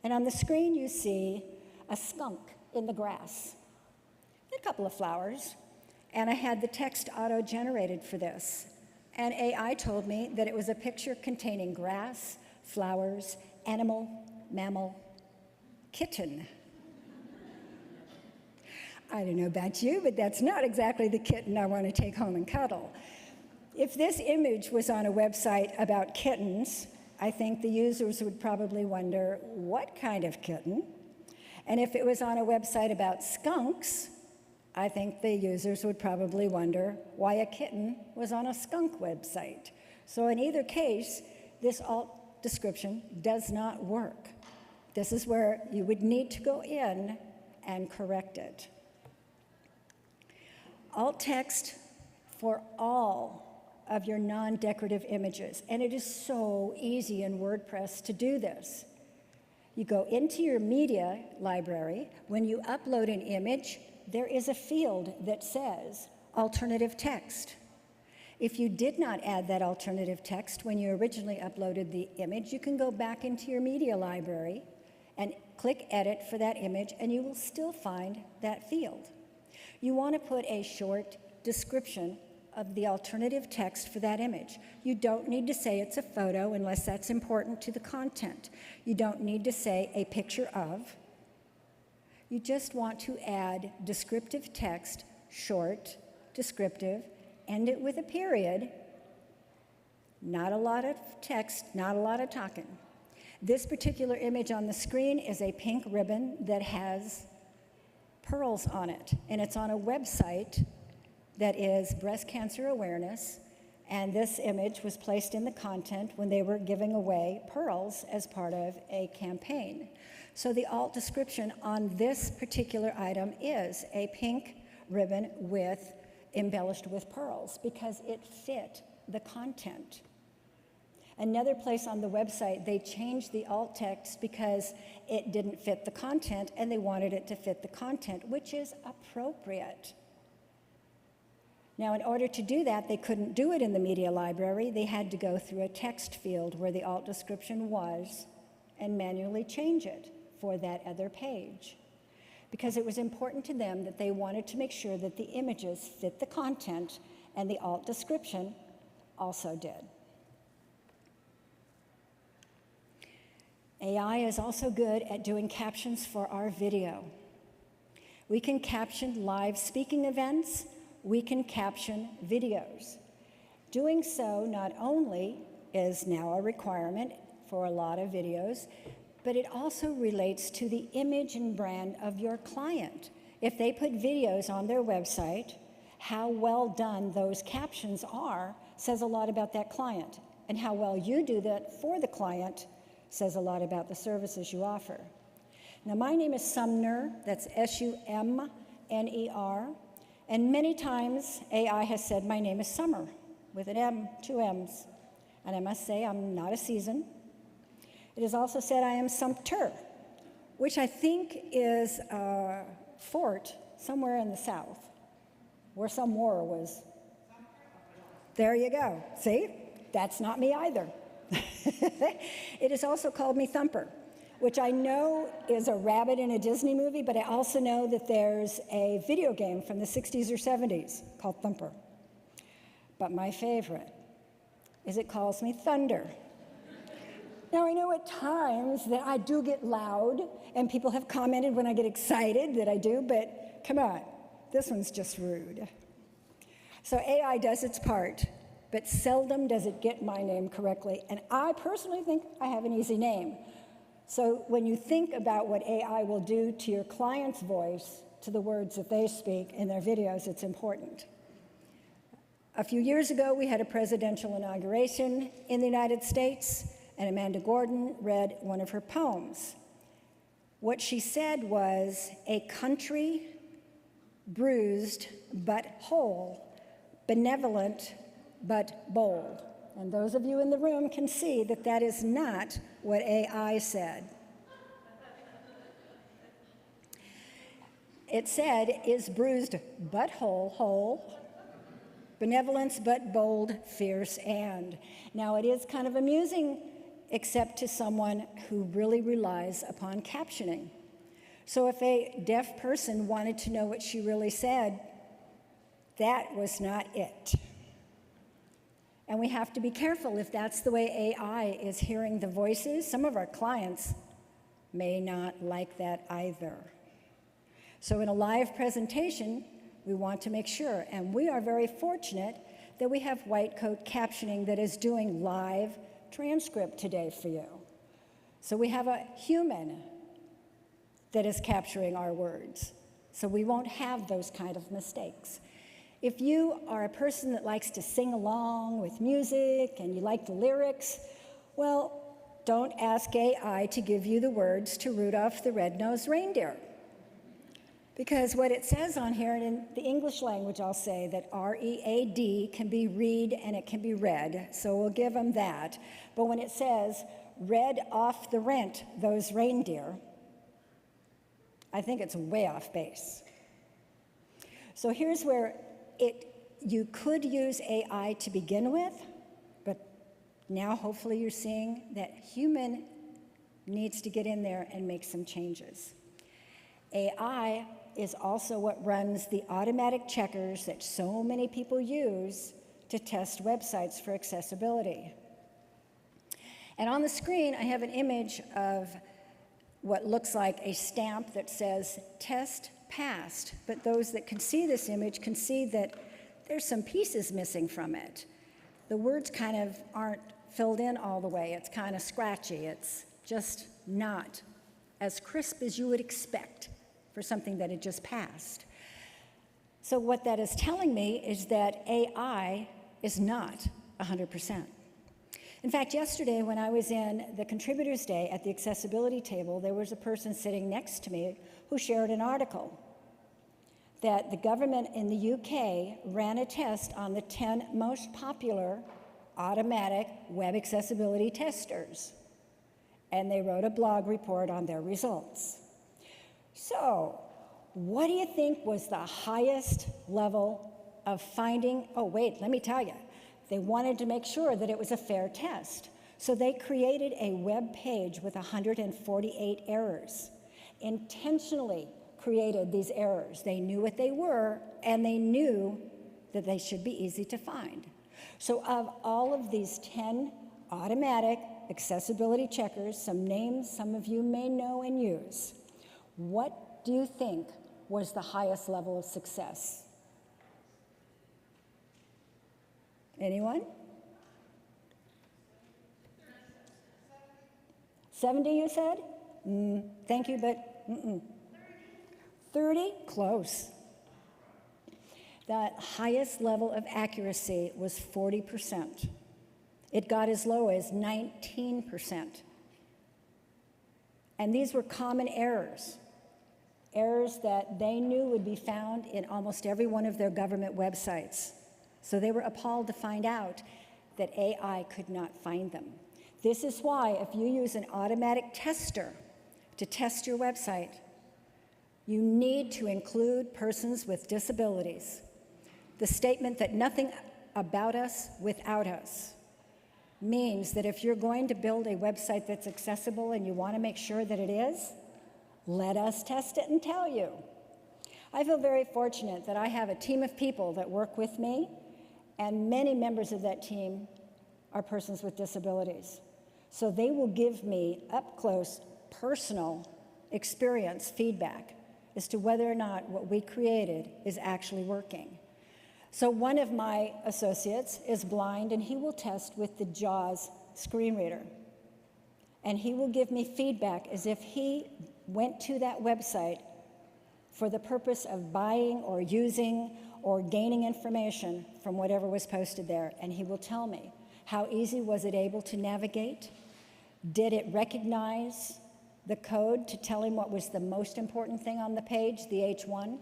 And on the screen you see a skunk in the grass, a couple of flowers, and I had the text auto-generated for this. And AI told me that it was a picture containing grass, flowers, animal, mammal, kitten. I don't know about you, but that's not exactly the kitten I want to take home and cuddle. If this image was on a website about kittens, I think the users would probably wonder, what kind of kitten? And if it was on a website about skunks, I think the users would probably wonder why a kitten was on a skunk website. So in either case, this alt description does not work. This is where you would need to go in and correct it. Alt text for all of your non-decorative images. And it is so easy in WordPress to do this. You go into your media library. When you upload an image, there is a field that says alternative text. If you did not add that alternative text when you originally uploaded the image, you can go back into your media library and click edit for that image, and you will still find that field. You want to put a short description of the alternative text for that image. You don't need to say it's a photo unless that's important to the content. You don't need to say a picture of. You just want to add descriptive text, short, descriptive, end it with a period. Not a lot of text, not a lot of talking. This particular image on the screen is a pink ribbon that has pearls on it, and it's on a website that is breast cancer awareness, and this image was placed in the content when they were giving away pearls as part of a campaign. So the alt description on this particular item is a pink ribbon embellished with pearls because it fit the content. Another place on the website, they changed the alt text because it didn't fit the content and they wanted it to fit the content, which is appropriate. Now, in order to do that, they couldn't do it in the media library. They had to go through a text field where the alt description was and manually change it for that other page. because it was important to them that they wanted to make sure that the images fit the content and the alt description also did. AI is also good at doing captions for our video. We can caption live speaking events, we can caption videos. Doing so not only is now a requirement for a lot of videos, but it also relates to the image and brand of your client. If they put videos on their website, how well done those captions are says a lot about that client, and how well you do that for the client says a lot about the services you offer. Now, my name is Sumner, that's S-U-M-N-E-R, and many times AI has said my name is Summer, with an M, 2 M's, and I must say I'm not a season. It has also said I am Sumter, which I think is a fort somewhere in the South, where some war was. There you go, see? That's not me either. It has also called me Thumper, which I know is a rabbit in a Disney movie, but I also know that there's a video game from the 60s or 70s called Thumper. But my favorite is it calls me Thunder. Now, I know at times that I do get loud, and people have commented when I get excited that I do, but come on, this one's just rude. So AI does its part, but seldom does it get my name correctly, and I personally think I have an easy name. So when you think about what AI will do to your client's voice, to the words that they speak in their videos, it's important. A few years ago, we had a presidential inauguration in the United States, and Amanda Gordon read one of her poems. What she said was, "A country bruised but whole, benevolent but bold." And those of you in the room can see that that is not what AI said. It said, "Is bruised but whole, benevolence but bold, fierce and." Now, it is kind of amusing, except to someone who really relies upon captioning. So if a deaf person wanted to know what she really said, that was not it. And we have to be careful if that's the way AI is hearing the voices. Some of our clients may not like that either. So in a live presentation, we want to make sure, and we are very fortunate that we have white coat captioning that is doing live transcript today for you. So we have a human that is capturing our words, so we won't have those kind of mistakes. If you are a person that likes to sing along with music and you like the lyrics, well, don't ask AI to give you the words to Rudolph the Red-Nosed Reindeer. Because what it says on here, and in the English language I'll say that R-E-A-D can be read and it can be read, so we'll give them that. But when it says, "read off the rent those reindeer," I think it's way off base. So here's where you could use AI to begin with, but now hopefully you're seeing that human needs to get in there and make some changes. AI is also what runs the automatic checkers that so many people use to test websites for accessibility. And on the screen, I have an image of what looks like a stamp that says test passed, but those that can see this image can see that there's some pieces missing from it. The words kind of aren't filled in all the way. It's kind of scratchy. It's just not as crisp as you would expect for something that had just passed. So what that is telling me is that AI is not 100%. In fact, yesterday when I was in the Contributors Day at the accessibility table, there was a person sitting next to me who shared an article that the government in the UK ran a test on the 10 most popular automatic web accessibility testers, and they wrote a blog report on their results. So, what do you think was the highest level of finding? Oh, wait, let me tell you. They wanted to make sure that it was a fair test. So they created a web page with 148 errors, intentionally created these errors. They knew what they were, and they knew that they should be easy to find. So of all of these 10 automatic accessibility checkers, some names some of you may know and use, what do you think was the highest level of success? Anyone? 70, you said? Thank you, but 30? Close. The highest level of accuracy was 40%. It got as low as 19%. And these were common errors, errors that they knew would be found in almost every one of their government websites. So they were appalled to find out that AI could not find them. This is why if you use an automatic tester to test your website, you need to include persons with disabilities. The statement that nothing about us without us means that if you're going to build a website that's accessible and you want to make sure that it is, let us test it and tell you. I feel very fortunate that I have a team of people that work with me, and many members of that team are persons with disabilities. So they will give me up-close, personal experience feedback as to whether or not what we created is actually working. So one of my associates is blind, and he will test with the JAWS screen reader. And he will give me feedback as if he went to that website for the purpose of buying or using or gaining information from whatever was posted there. And he will tell me, how easy was it able to navigate? Did it recognize the code to tell him what was the most important thing on the page, the H1?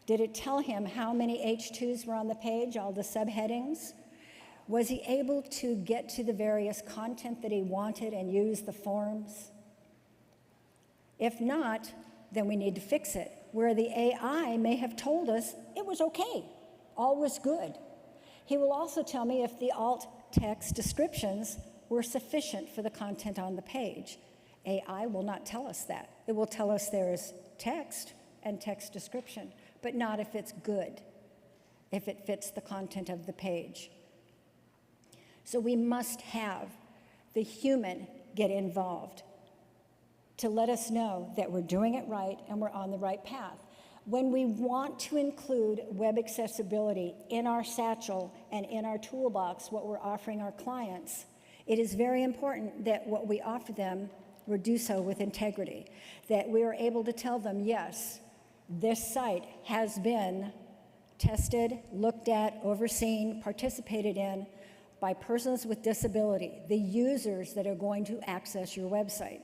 Did it tell him how many H2s were on the page, all the subheadings? Was he able to get to the various content that he wanted and use the forms? If not, then we need to fix it, where the AI may have told us it was okay, all was good. He will also tell me if the alt text descriptions were sufficient for the content on the page. AI will not tell us that. It will tell us there is text and text description, but not if it's good, if it fits the content of the page. So we must have the human get involved to let us know that we're doing it right and we're on the right path. When we want to include web accessibility in our satchel and in our toolbox, what we're offering our clients, it is very important that what we offer them, we do so with integrity, that we are able to tell them, yes, this site has been tested, looked at, overseen, participated in by persons with disability, the users that are going to access your website.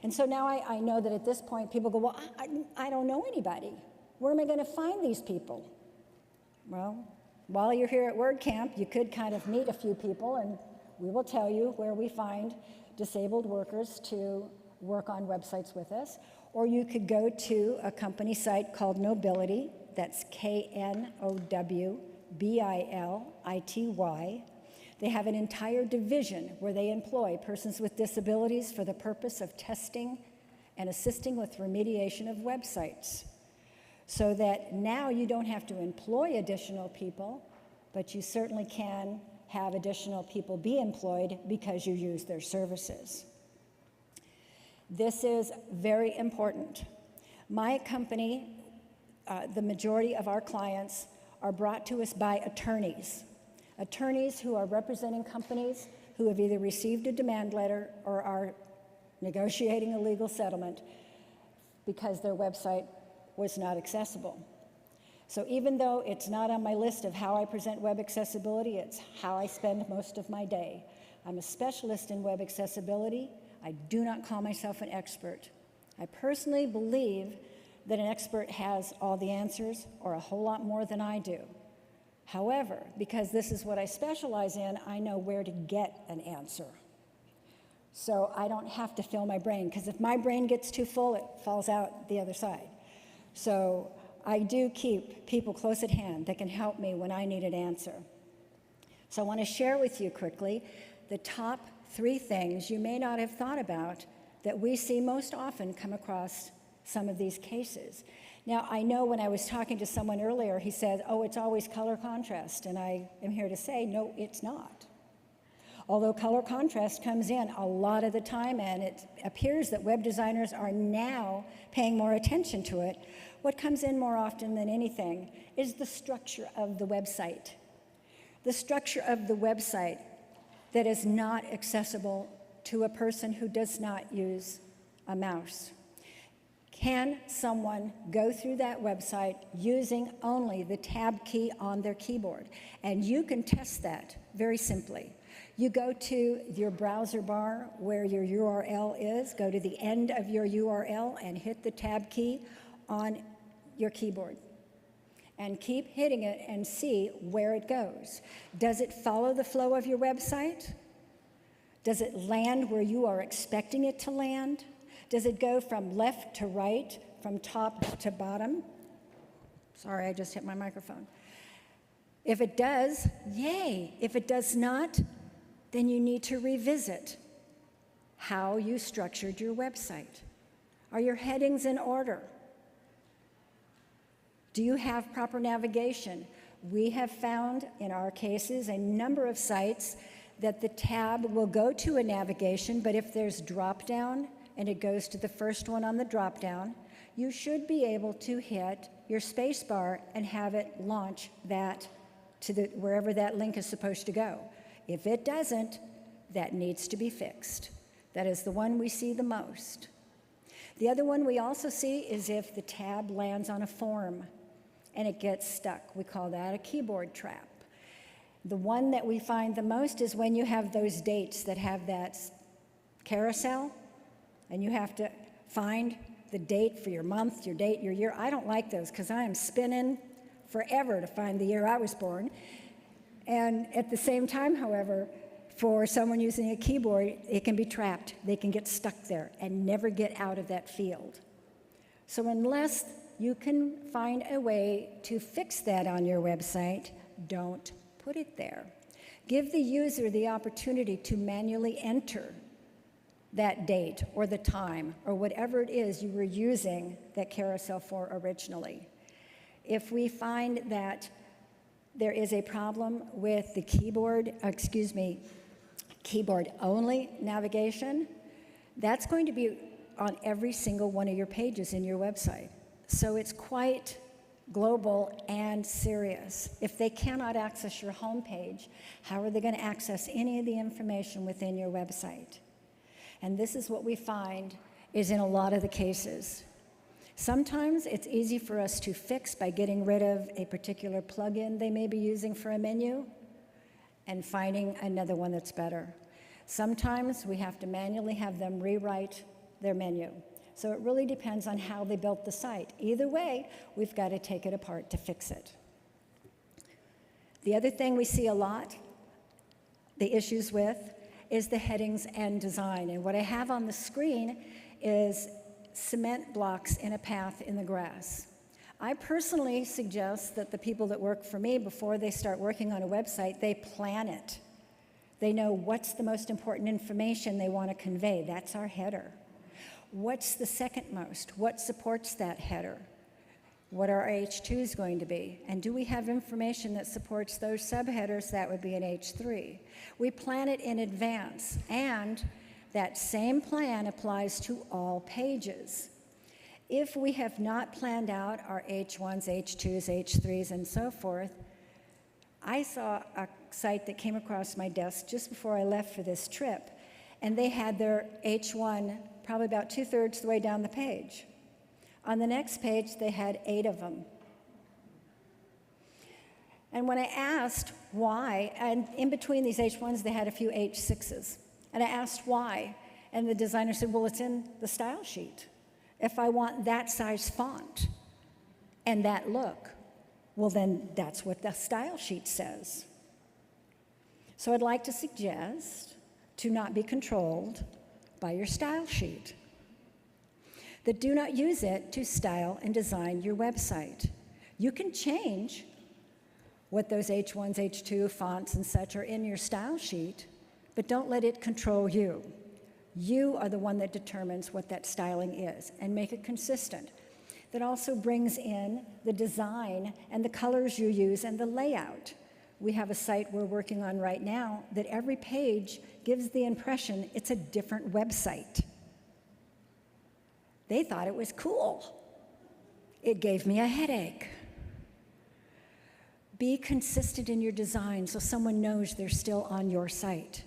And so now I know that at this point people go, well, I don't know anybody. Where am I going to find these people? Well, while you're here at WordCamp, you could kind of meet a few people, and we will tell you where we find disabled workers to work on websites with us. Or you could go to a company site called Knowbility, that's Knowbility. They have an entire division where they employ persons with disabilities for the purpose of testing and assisting with remediation of websites. So that now you don't have to employ additional people, but you certainly can have additional people be employed because you use their services. This is very important. My company, the majority of our clients are brought to us by attorneys who are representing companies who have either received a demand letter or are negotiating a legal settlement because their website was not accessible. So even though it's not on my list of how I present web accessibility, it's how I spend most of my day. I'm a specialist in web accessibility. I do not call myself an expert. I personally believe that an expert has all the answers or a whole lot more than I do. However, because this is what I specialize in, I know where to get an answer. So I don't have to fill my brain, because if my brain gets too full, it falls out the other side. So I do keep people close at hand that can help me when I need an answer. So I want to share with you quickly the top 3 things you may not have thought about that we see most often come across some of these cases. Now, I know when I was talking to someone earlier, he said, oh, it's always color contrast, and I am here to say, no, it's not. Although color contrast comes in a lot of the time, and it appears that web designers are now paying more attention to it, what comes in more often than anything is the structure of the website. The structure of the website that is not accessible to a person who does not use a mouse. Can someone go through that website using only the tab key on their keyboard? And you can test that very simply. You go to your browser bar where your URL is, go to the end of your URL and hit the tab key on your keyboard. And keep hitting it and see where it goes. Does it follow the flow of your website? Does it land where you are expecting it to land? Does it go from left to right, from top to bottom? Sorry, I just hit my microphone. If it does, yay. If it does not, then you need to revisit how you structured your website. Are your headings in order? Do you have proper navigation? We have found, in our cases, a number of sites that the tab will go to a navigation, but if there's drop-down and it goes to the first one on the drop-down, you should be able to hit your space bar and have it launch that to wherever that link is supposed to go. If it doesn't, that needs to be fixed. That is the one we see the most. The other one we also see is if the tab lands on a form and it gets stuck. We call that a keyboard trap. The one that we find the most is when you have those dates that have that carousel, and you have to find the date for your month, your date, your year. I don't like those because I am spinning forever to find the year I was born. And at the same time, however, for someone using a keyboard, it can be trapped. They can get stuck there and never get out of that field. So unless you can find a way to fix that on your website, don't put it there. Give the user the opportunity to manually enter that date or the time or whatever it is you were using that carousel for originally. If we find that there is a problem with the keyboard only navigation, that's going to be on every single one of your pages in your website. So it's quite global and serious. If they cannot access your home page, how are they going to access any of the information within your website? And this is what we find is in a lot of the cases. Sometimes it's easy for us to fix by getting rid of a particular plugin they may be using for a menu and finding another one that's better. Sometimes we have to manually have them rewrite their menu. So it really depends on how they built the site. Either way, we've got to take it apart to fix it. The other thing we see a lot, the issues with, is the headings and design. And what I have on the screen is cement blocks in a path in the grass. I personally suggest that the people that work for me, before they start working on a website, they plan it. They know what's the most important information they want to convey. That's our header. What's the second most? What supports that header? What are our H2s going to be? And do we have information that supports those subheaders? That would be an H3. We plan it in advance, and that same plan applies to all pages. If we have not planned out our H1s, H2s, H3s, and so forth, I saw a site that came across my desk just before I left for this trip, and they had their H1 probably about 2/3 the way down the page. On the next page, they had 8 of them. And when I asked why, and in between these H1s, they had a few H6s. And I asked why, and the designer said, well, it's in the style sheet. If I want that size font and that look, well, then that's what the style sheet says. So I'd like to suggest to not be controlled by your style sheet. That do not use it to style and design your website. You can change what those H1s, H2 fonts and such are in your style sheet, but don't let it control you. You are the one that determines what that styling is, and make it consistent. That also brings in the design and the colors you use and the layout. We have a site we're working on right now that every page gives the impression it's a different website. They thought it was cool. It gave me a headache. Be consistent in your design so someone knows they're still on your site.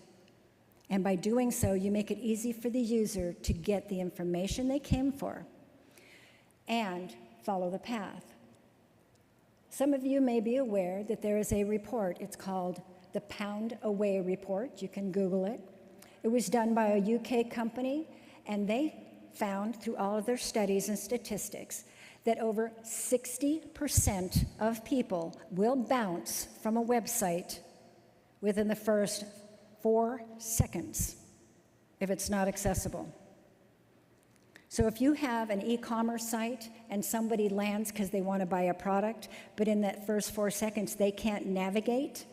And by doing so, you make it easy for the user to get the information they came for and follow the path. Some of you may be aware that there is a report. It's called the Pound Away Report. You can Google it. It was done by a UK company, and they found through all of their studies and statistics that over 60% of people will bounce from a website within the first 4 seconds if it's not accessible. So if you have an e-commerce site and somebody lands because they want to buy a product, but in that first 4 seconds they can't navigate,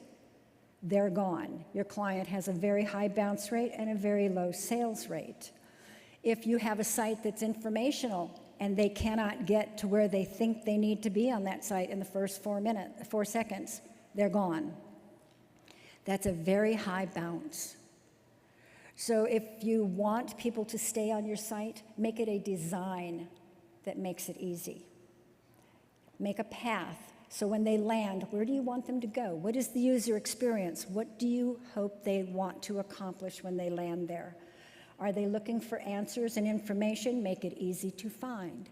they're gone. Your client has a very high bounce rate and a very low sales rate. If you have a site that's informational and they cannot get to where they think they need to be on that site in the first 4 seconds, they're gone. That's a very high bounce. So if you want people to stay on your site, make it a design that makes it easy. Make a path, so when they land, where do you want them to go? What is the user experience? What do you hope they want to accomplish when they land there? Are they looking for answers and information? Make it easy to find.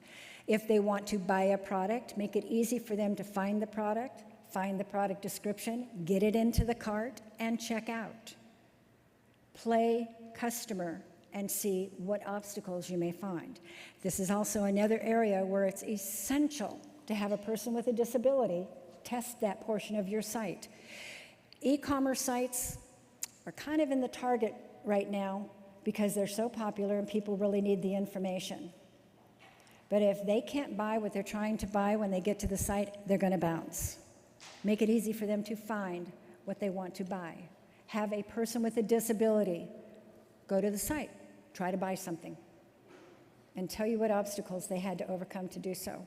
If they want to buy a product, make it easy for them to find the product description, get it into the cart, and check out. Play customer and see what obstacles you may find. This is also another area where it's essential to have a person with a disability test that portion of your site. E-commerce sites are kind of in the target right now because they're so popular and people really need the information. But if they can't buy what they're trying to buy when they get to the site, they're going to bounce. Make it easy for them to find what they want to buy. Have a person with a disability go to the site, try to buy something, and tell you what obstacles they had to overcome to do so.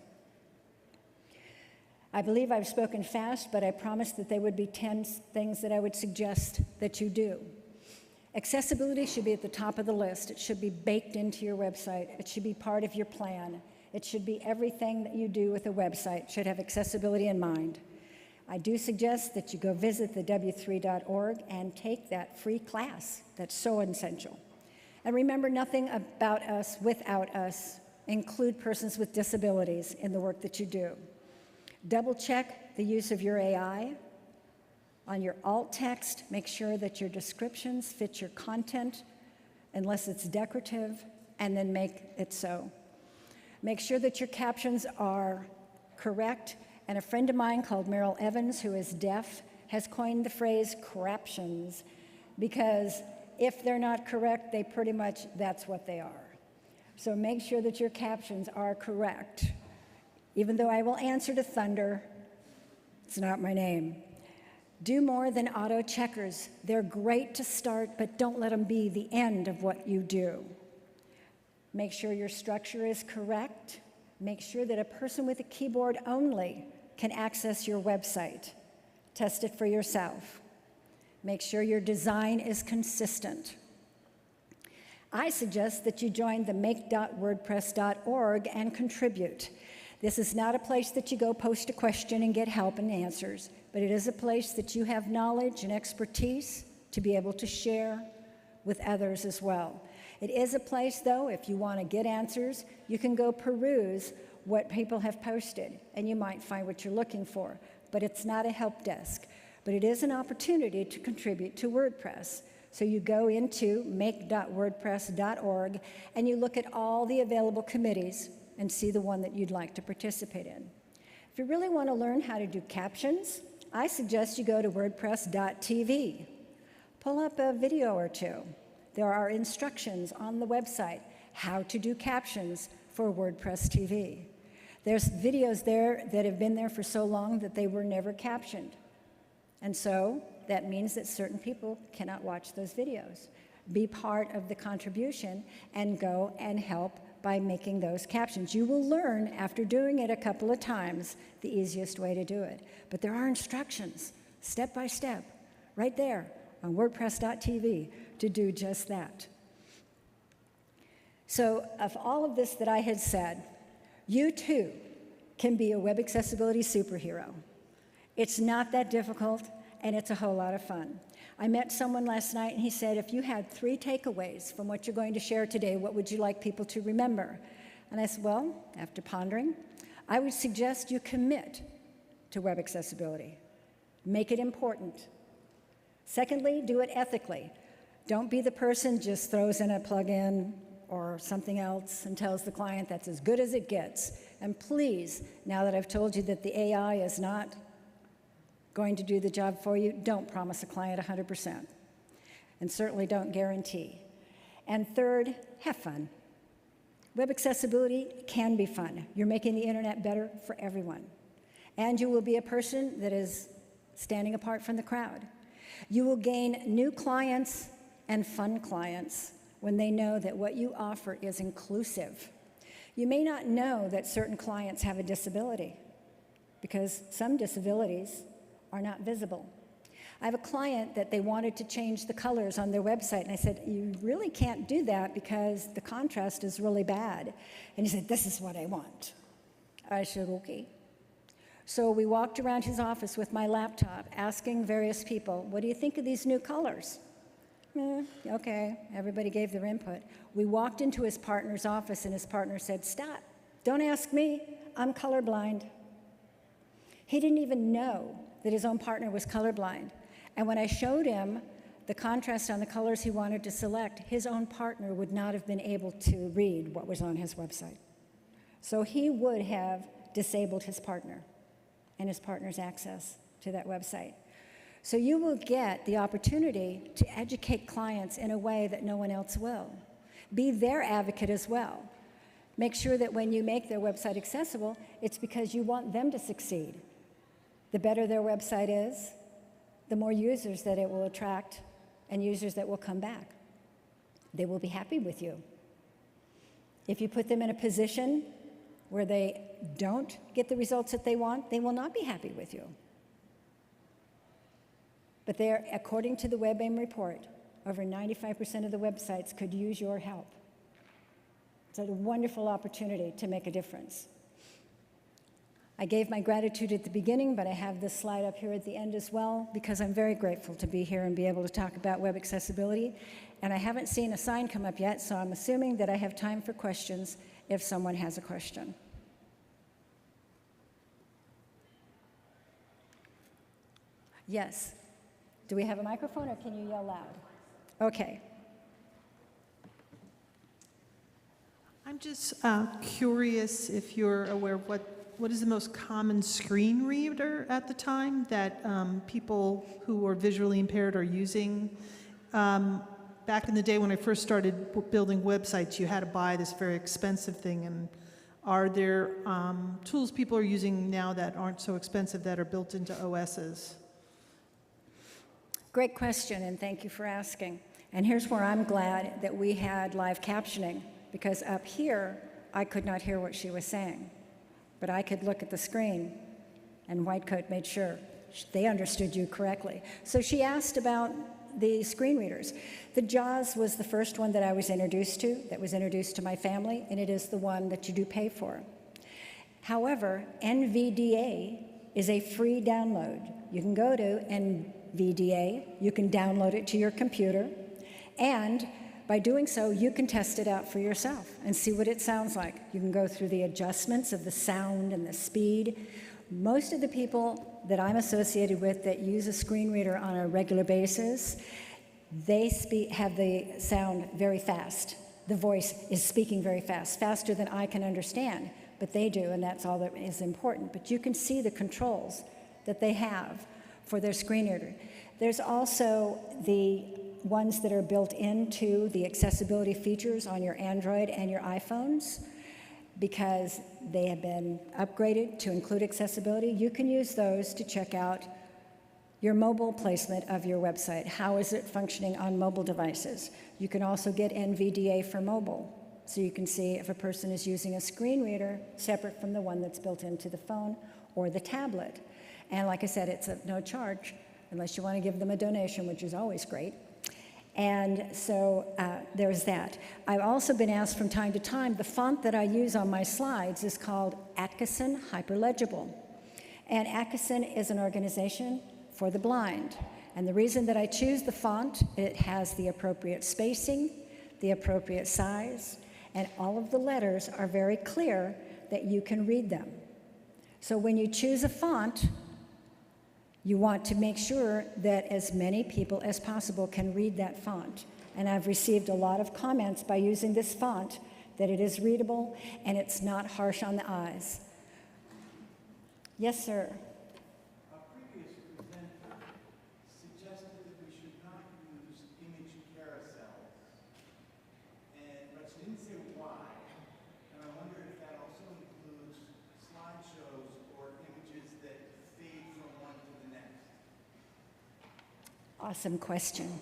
I believe I've spoken fast, but I promised that there would be 10 things that I would suggest that you do. Accessibility should be at the top of the list. It should be baked into your website. It should be part of your plan. It should be everything that you do with a website should have accessibility in mind. I do suggest that you go visit the w3.org and take that free class. That's so essential. And remember, nothing about us without us. Include persons with disabilities in the work that you do. Double check the use of your AI. On your alt text, make sure that your descriptions fit your content, unless it's decorative, and then make it so. Make sure that your captions are correct. And a friend of mine called Merrill Evans, who is deaf, has coined the phrase craptions, because if they're not correct, they pretty much, that's what they are. So make sure that your captions are correct. Even though I will answer to Thunder, it's not my name. Do more than auto checkers. They're great to start, but don't let them be the end of what you do. Make sure your structure is correct. Make sure that a person with a keyboard only can access your website. Test it for yourself. Make sure your design is consistent. I suggest that you join the make.wordpress.org and contribute. This is not a place that you go post a question and get help and answers, but it is a place that you have knowledge and expertise to be able to share with others as well. It is a place, though, if you want to get answers, you can go peruse what people have posted, and you might find what you're looking for. But it's not a help desk. But it is an opportunity to contribute to WordPress. So you go into make.wordpress.org, and you look at all the available committees and see the one that you'd like to participate in. If you really want to learn how to do captions, I suggest you go to wordpress.tv. Pull up a video or two. There are instructions on the website how to do captions for WordPress TV. There's videos there that have been there for so long that they were never captioned. And so that means that certain people cannot watch those videos. be part of the contribution and go and help by making those captions. You will learn after doing it a couple of times the easiest way to do it. But there are instructions, step by step, right there on WordPress.tv to do just that. So of all of this that I had said, you too can be a web accessibility superhero. It's not that difficult, and it's a whole lot of fun. I met someone last night, and he said, if you had 3 takeaways from what you're going to share today, what would you like people to remember? And I said, well, after pondering, I would suggest you commit to web accessibility. Make it important. Secondly, do it ethically. Don't be the person just throws in a plugin or something else and tells the client that's as good as it gets. And please, now that I've told you that the AI is not going to do the job for you, don't promise a client 100%. And certainly don't guarantee. And third, have fun. Web accessibility can be fun. You're making the internet better for everyone. And you will be a person that is standing apart from the crowd. You will gain new clients and fun clients when they know that what you offer is inclusive. You may not know that certain clients have a disability because some disabilities are not visible. I have a client that they wanted to change the colors on their website, and I said, you really can't do that because the contrast is really bad. And he said, this is what I want. I said, okay. So we walked around his office with my laptop, asking various people, what do you think of these new colors? Okay, everybody gave their input. We walked into his partner's office, and his partner said, stop, don't ask me, I'm colorblind. He didn't even know that his own partner was colorblind. And when I showed him the contrast on the colors he wanted to select, his own partner would not have been able to read what was on his website. So he would have disabled his partner and his partner's access to that website. So you will get the opportunity to educate clients in a way that no one else will. Be their advocate as well. Make sure that when you make their website accessible, it's because you want them to succeed. The better their website is, the more users that it will attract and users that will come back. They will be happy with you. If you put them in a position where they don't get the results that they want, they will not be happy with you. But there, according to the WebAIM report, over 95% of the websites could use your help. It's a wonderful opportunity to make a difference. I gave my gratitude at the beginning, but I have this slide up here at the end as well, because I'm very grateful to be here and be able to talk about web accessibility. And I haven't seen a sign come up yet, so I'm assuming that I have time for questions if someone has a question. Yes. Do we have a microphone, or can you yell loud? Okay. I'm just curious if you're aware of what is the most common screen reader at the time that people who are visually impaired are using. Back in the day when I first started building websites, you had to buy this very expensive thing. And are there tools people are using now that aren't so expensive that are built into OSs? Great question, and thank you for asking. And here's where I'm glad that we had live captioning, because up here, I could not hear what she was saying. But I could look at the screen, and Whitecoat made sure they understood you correctly. So she asked about the screen readers. The JAWS was the first one that I was introduced to, that was introduced to my family, and it is the one that you do pay for. However, NVDA is a free download. You can go to NVDA, you can download it to your computer, and by doing so, you can test it out for yourself and see what it sounds like. You can go through the adjustments of the sound and the speed. Most of the people that I'm associated with that use a screen reader on a regular basis, they have the sound very fast. The voice is speaking very fast, faster than I can understand, but they do, and that's all that is important. But you can see the controls that they have for their screen reader. There's also the ones that are built into the accessibility features on your Android and your iPhones, because they have been upgraded to include accessibility. You can use those to check out your mobile placement of your website. How is it functioning on mobile devices? You can also get NVDA for mobile. So you can see if a person is using a screen reader separate from the one that's built into the phone or the tablet. And like I said, it's at no charge unless you want to give them a donation, which is always great. And so there's that. I've also been asked from time to time, the font that I use on my slides is called Atkinson Hyperlegible. And Atkinson is an organization for the blind. And the reason that I choose the font, it has the appropriate spacing, the appropriate size, and all of the letters are very clear that you can read them. So when you choose a font, you want to make sure that as many people as possible can read that font. And I've received a lot of comments by using this font that it is readable and it's not harsh on the eyes. Yes, sir. A previous presenter suggested that we should not use image carousels, but she didn't say why. And I wonder if that also includes slideshows or images that fade from one to the next. Awesome question.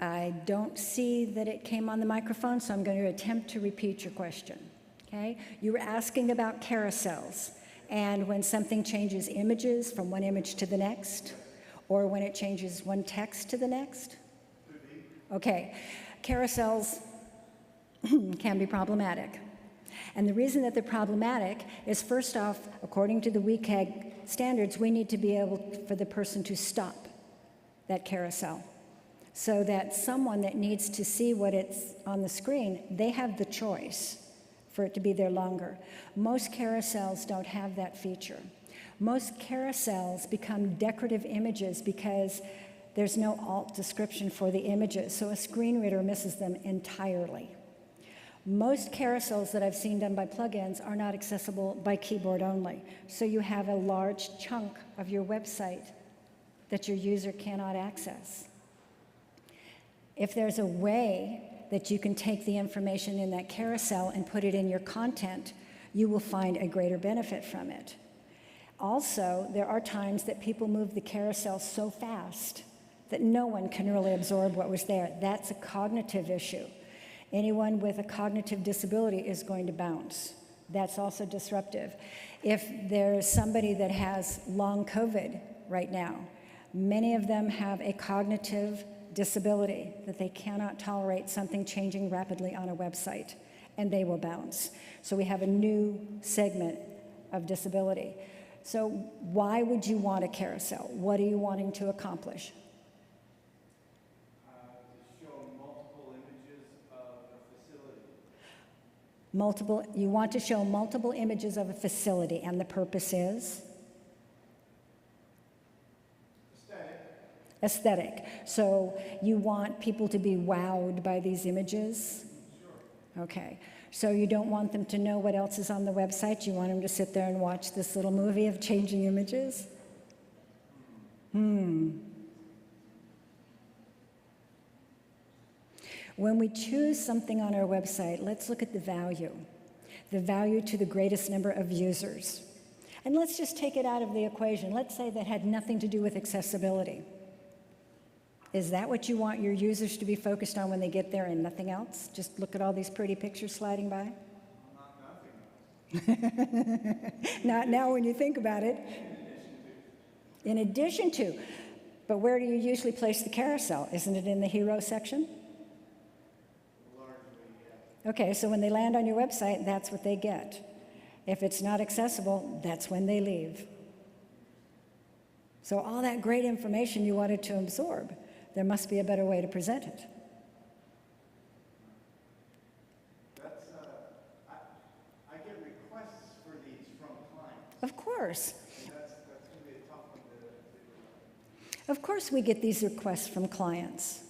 I don't see that it came on the microphone, so I'm going to attempt to repeat your question. Okay? You were asking about carousels. And when something changes images from one image to the next, or when it changes one text to the next? Okay, carousels can be problematic. And the reason that they're problematic is, first off, according to the WCAG standards, we need to be able for the person to stop that carousel so that someone that needs to see what it's on the screen, they have the choice for it to be there longer. Most carousels don't have that feature. Most carousels become decorative images because there's no alt description for the images, so a screen reader misses them entirely. Most carousels that I've seen done by plugins are not accessible by keyboard only, so you have a large chunk of your website that your user cannot access. If there's a way that you can take the information in that carousel and put it in your content, you will find a greater benefit from it. Also, there are times that people move the carousel so fast that no one can really absorb what was there. That's a cognitive issue. Anyone with a cognitive disability is going to bounce. That's also disruptive. If there's somebody that has long COVID right now, many of them have a cognitive disability that they cannot tolerate something changing rapidly on a website, and they will bounce. So we have a new segment of disability. So why would you want a carousel? What are you wanting to accomplish? To show multiple images of a facility. You want to show multiple images of a facility, and the purpose is? Aesthetic. So you want people to be wowed by these images? Sure. Okay. So you don't want them to know what else is on the website? You want them to sit there and watch this little movie of changing images? When we choose something on our website, let's look at the value to the greatest number of users. And let's just take it out of the equation. Let's say that had nothing to do with accessibility. Is that what you want your users to be focused on when they get there and nothing else? Just look at all these pretty pictures sliding by? Not now when you think about it. In addition to. But where do you usually place the carousel? Isn't it in the hero section? Okay, so when they land on your website, that's what they get. If it's not accessible, that's when they leave. So all that great information you wanted to absorb, there must be a better way to present it. I get requests for these from clients. Of course. That's going to be a tough one to figure out. Of course we get these requests from clients.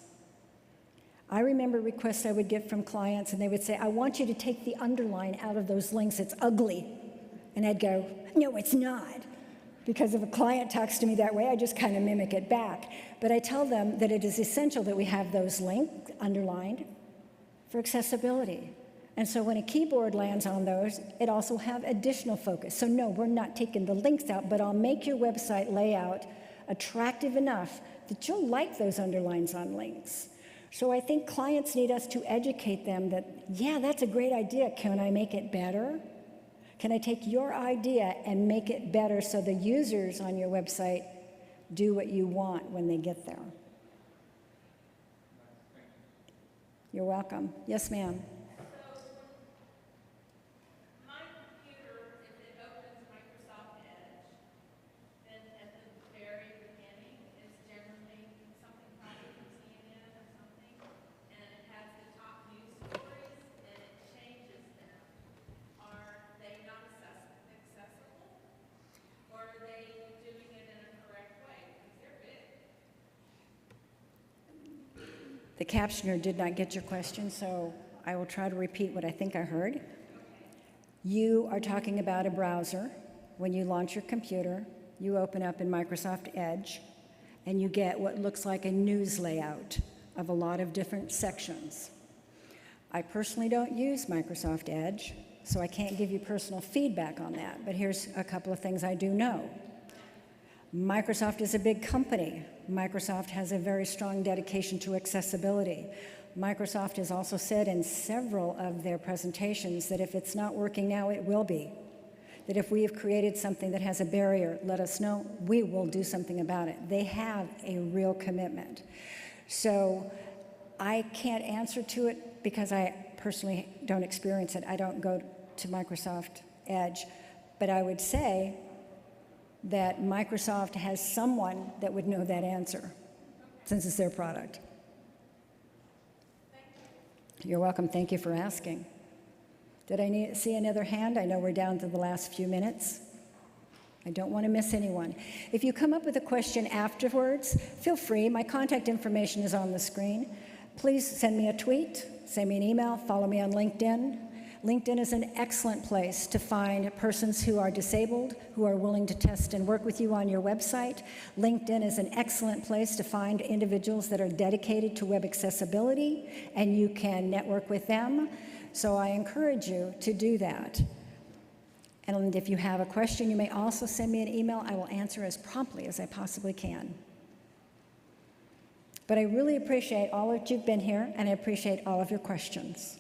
I remember requests I would get from clients, and they would say, I want you to take the underline out of those links, it's ugly. And I'd go, no, it's not. Because if a client talks to me that way, I just kind of mimic it back. But I tell them that it is essential that we have those links underlined for accessibility. And so when a keyboard lands on those, it also have additional focus. So no, we're not taking the links out, but I'll make your website layout attractive enough that you'll like those underlines on links. So I think clients need us to educate them that, yeah, that's a great idea. Can I make it better? Can I take your idea and make it better so the users on your website do what you want when they get there? You're welcome. Yes, ma'am. My computer, if it opens Microsoft Edge, then at the very beginning, it's generally something probably from CNN or something, and it has the top news stories, and it changes them. Are they not accessible, or are they doing it in a correct way? Because they're big. The captioner did not get your question, so I will try to repeat what I think I heard. You are talking about a browser. When you launch your computer, you open up in Microsoft Edge, and you get what looks like a news layout of a lot of different sections. I personally don't use Microsoft Edge, so I can't give you personal feedback on that, but here's a couple of things I do know. Microsoft is a big company. Microsoft has a very strong dedication to accessibility. Microsoft has also said in several of their presentations that if it's not working now, it will be. That if we have created something that has a barrier, let us know. We will do something about it. They have a real commitment. So I can't answer to it because I personally don't experience it. I don't go to Microsoft Edge. But I would say that Microsoft has someone that would know that answer, since it's their product. You're welcome. Thank you for asking. Did I see another hand? I know we're down to the last few minutes. I don't want to miss anyone. If you come up with a question afterwards, feel free. My contact information is on the screen. Please send me a tweet, send me an email, follow me on LinkedIn. LinkedIn is an excellent place to find persons who are disabled, who are willing to test and work with you on your website. LinkedIn is an excellent place to find individuals that are dedicated to web accessibility, and you can network with them. So I encourage you to do that. And if you have a question, you may also send me an email. I will answer as promptly as I possibly can. But I really appreciate all that you've been here, and I appreciate all of your questions.